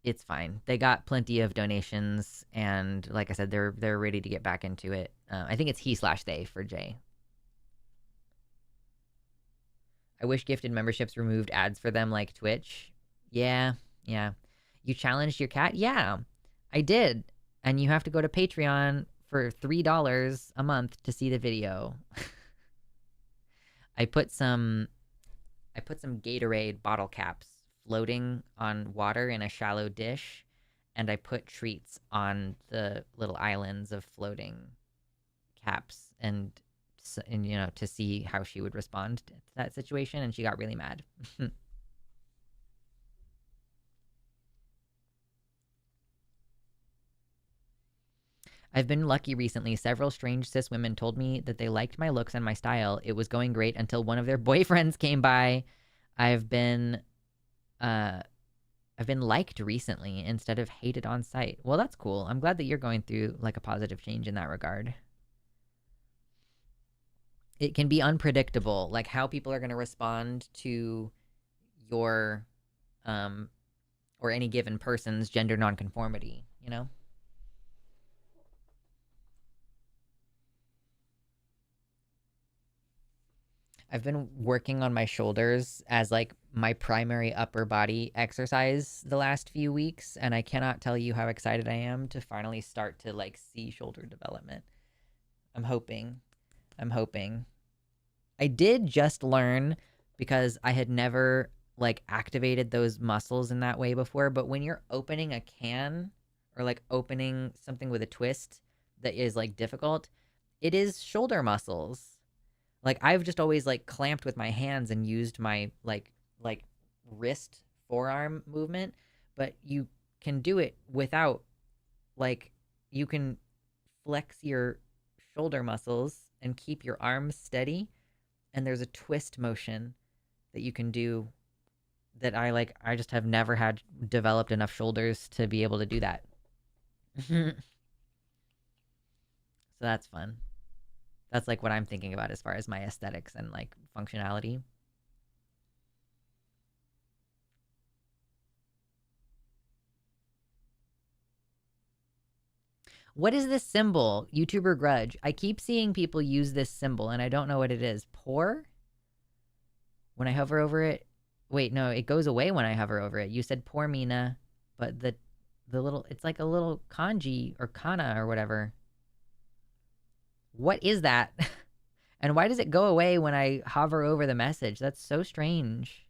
it's fine. They got plenty of donations, and like I said, they're ready to get back into it. I think it's he/they for Jay. I wish gifted memberships removed ads for them like Twitch. Yeah. You challenged your cat? Yeah, I did. And you have to go to Patreon for $3 a month to see the video. I put some Gatorade bottle caps floating on water in a shallow dish, and I put treats on the little islands of floating caps, and you know, to see how she would respond to that situation, and she got really mad. I've been lucky recently. Several strange cis women told me that they liked my looks and my style. It was going great until one of their boyfriends came by. I've been liked recently instead of hated on sight. Well, that's cool. I'm glad that you're going through like a positive change in that regard. It can be unpredictable, like how people are going to respond to your or any given person's gender nonconformity, you know? I've been working on my shoulders as like my primary upper body exercise the last few weeks, and I cannot tell you how excited I am to finally start to like see shoulder development. I'm hoping. I did just learn, because I had never like activated those muscles in that way before, but when you're opening a can or like opening something with a twist that is like difficult, it is shoulder muscles. Like I've just always like clamped with my hands and used my like wrist forearm movement, but you can do it without, like, you can flex your shoulder muscles and keep your arms steady, and there's a twist motion that you can do that I just have never had developed enough shoulders to be able to do that. So that's fun. That's like what I'm thinking about as far as my aesthetics and like functionality. What is this symbol? YouTuber Grudge. I keep seeing people use this symbol and I don't know what it is. Pour? When I hover over it. Wait, no, it goes away when I hover over it. You said poor Mina, but the little, it's like a little kanji or kana or whatever. What is that? And why does it go away when I hover over the message? That's so strange.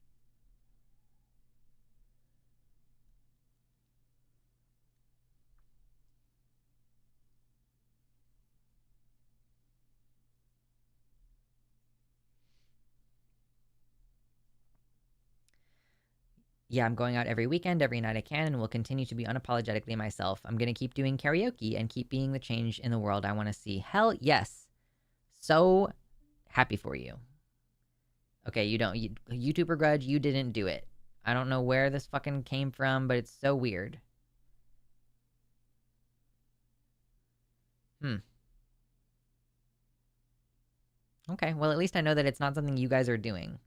Yeah, I'm going out every weekend, every night I can, and will continue to be unapologetically myself. I'm going to keep doing karaoke and keep being the change in the world I want to see. Hell yes. So happy for you. Okay, YouTuber Grudge, you didn't do it. I don't know where this fucking came from, but it's so weird. Okay, well, at least I know that it's not something you guys are doing.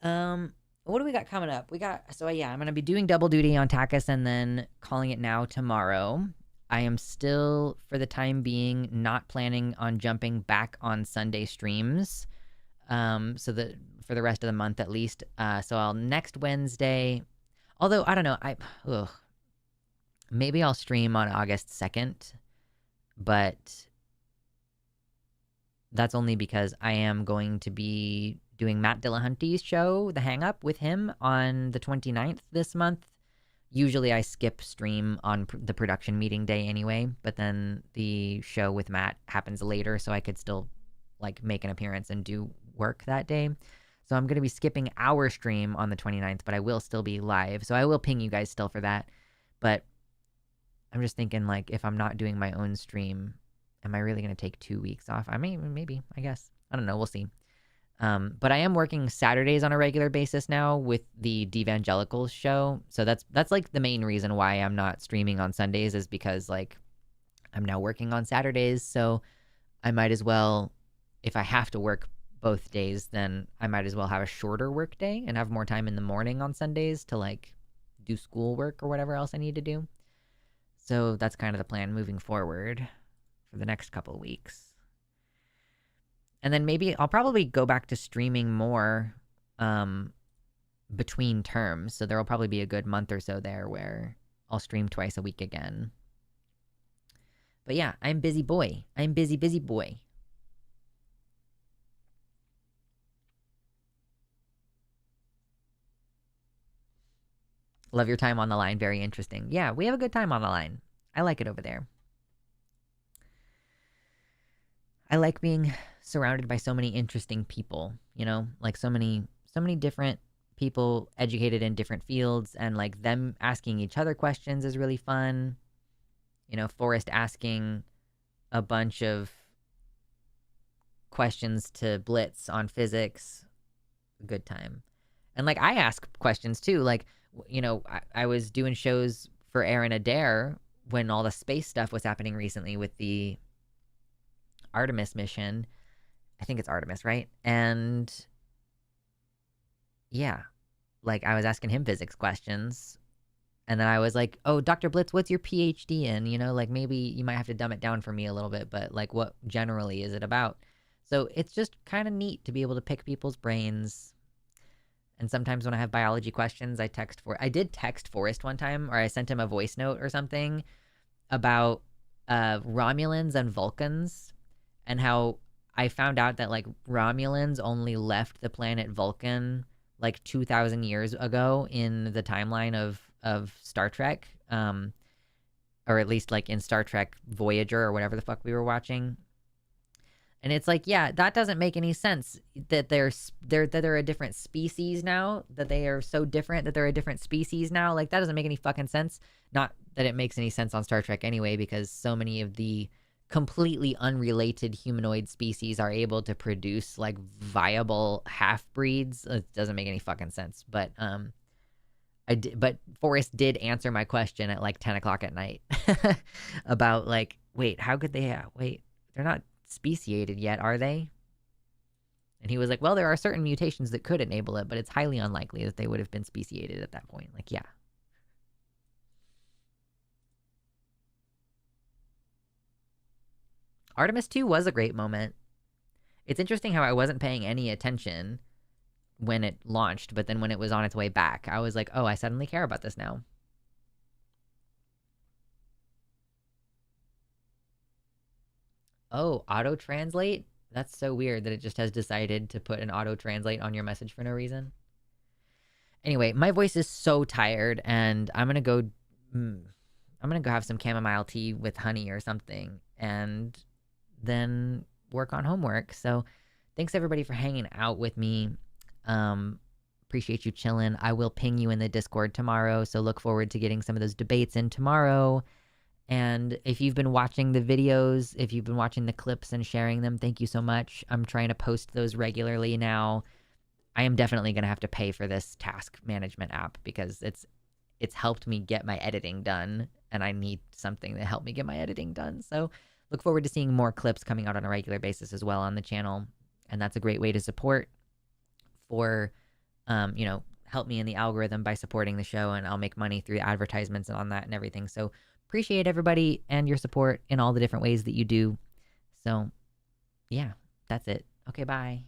What do we got coming up? I'm gonna be doing double duty on Takis and then calling it now tomorrow. I am still, for the time being, not planning on jumping back on Sunday streams. So that for the rest of the month at least. So I'll next Wednesday. Although I don't know, maybe I'll stream on August 2nd, but that's only because I am going to be doing Matt Dillahunty's show, The Hang Up, with him on the 29th this month. Usually I skip stream on the production meeting day anyway, but then the show with Matt happens later, so I could still like make an appearance and do work that day. So I'm going to be skipping our stream on the 29th, but I will still be live. So I will ping you guys still for that. But I'm just thinking, like, if I'm not doing my own stream, am I really going to take 2 weeks off? I mean, maybe, I guess. I don't know. We'll see. But I am working Saturdays on a regular basis now with the Devangelicals show. So that's like the main reason why I'm not streaming on Sundays, is because like I'm now working on Saturdays. So I might as well, if I have to work both days, then I might as well have a shorter work day and have more time in the morning on Sundays to like do schoolwork or whatever else I need to do. So that's kind of the plan moving forward for the next couple of weeks. And then maybe I'll probably go back to streaming more between terms. So there will probably be a good month or so there where I'll stream twice a week again. But yeah, I'm busy boy. I'm busy boy. Love your time on the line. Very interesting. Yeah, we have a good time on the line. I like it over there. I like being surrounded by so many interesting people, you know, like so many different people educated in different fields, and like them asking each other questions is really fun. You know, Forrest asking a bunch of questions to Blitz on physics, a good time. And like I ask questions too, like, you know, I was doing shows for Aaron Adair when all the space stuff was happening recently with the Artemis mission. I think it's Artemis, right? And yeah, like I was asking him physics questions. And then I was like, oh, Dr. Blitz, what's your PhD in? You know, like maybe you might have to dumb it down for me a little bit, but like what generally is it about? So it's just kind of neat to be able to pick people's brains. And sometimes when I have biology questions, I did text Forrest one time, or I sent him a voice note or something about Romulans and Vulcans, and how I found out that like Romulans only left the planet Vulcan like 2,000 years ago in the timeline of Star Trek, or at least like in Star Trek Voyager or whatever the fuck we were watching. And it's like, yeah, that doesn't make any sense that they're a different species now, that they are so different that they're a different species now. Like that doesn't make any fucking sense. Not that it makes any sense on Star Trek anyway, because so many of the completely unrelated humanoid species are able to produce like viable half-breeds. It doesn't make any fucking sense. But but Forrest did answer my question at like 10 o'clock at night about like, wait, how could they they're not speciated yet, are they? And he was like, well, there are certain mutations that could enable it, but it's highly unlikely that they would have been speciated at that point. Like, yeah. Artemis 2 was a great moment. It's interesting how I wasn't paying any attention when it launched, but then when it was on its way back, I was like, oh, I suddenly care about this now. Oh, auto-translate? That's so weird that it just has decided to put an auto-translate on your message for no reason. Anyway, my voice is so tired, and I'm gonna go have some chamomile tea with honey or something, and then work on homework. So thanks everybody for hanging out with me. Appreciate you chilling. I will ping you in the Discord tomorrow, so look forward to getting some of those debates in tomorrow. And if you've been watching the videos, if you've been watching the clips and sharing them, thank you so much. I'm trying to post those regularly now. I am definitely going to have to pay for this task management app because it's helped me get my editing done, and I need something to help me get my editing done. So look forward to seeing more clips coming out on a regular basis as well on the channel. And that's a great way to support for, help me in the algorithm by supporting the show, and I'll make money through advertisements and on that and everything. So appreciate everybody and your support in all the different ways that you do. So yeah, that's it. Okay, bye.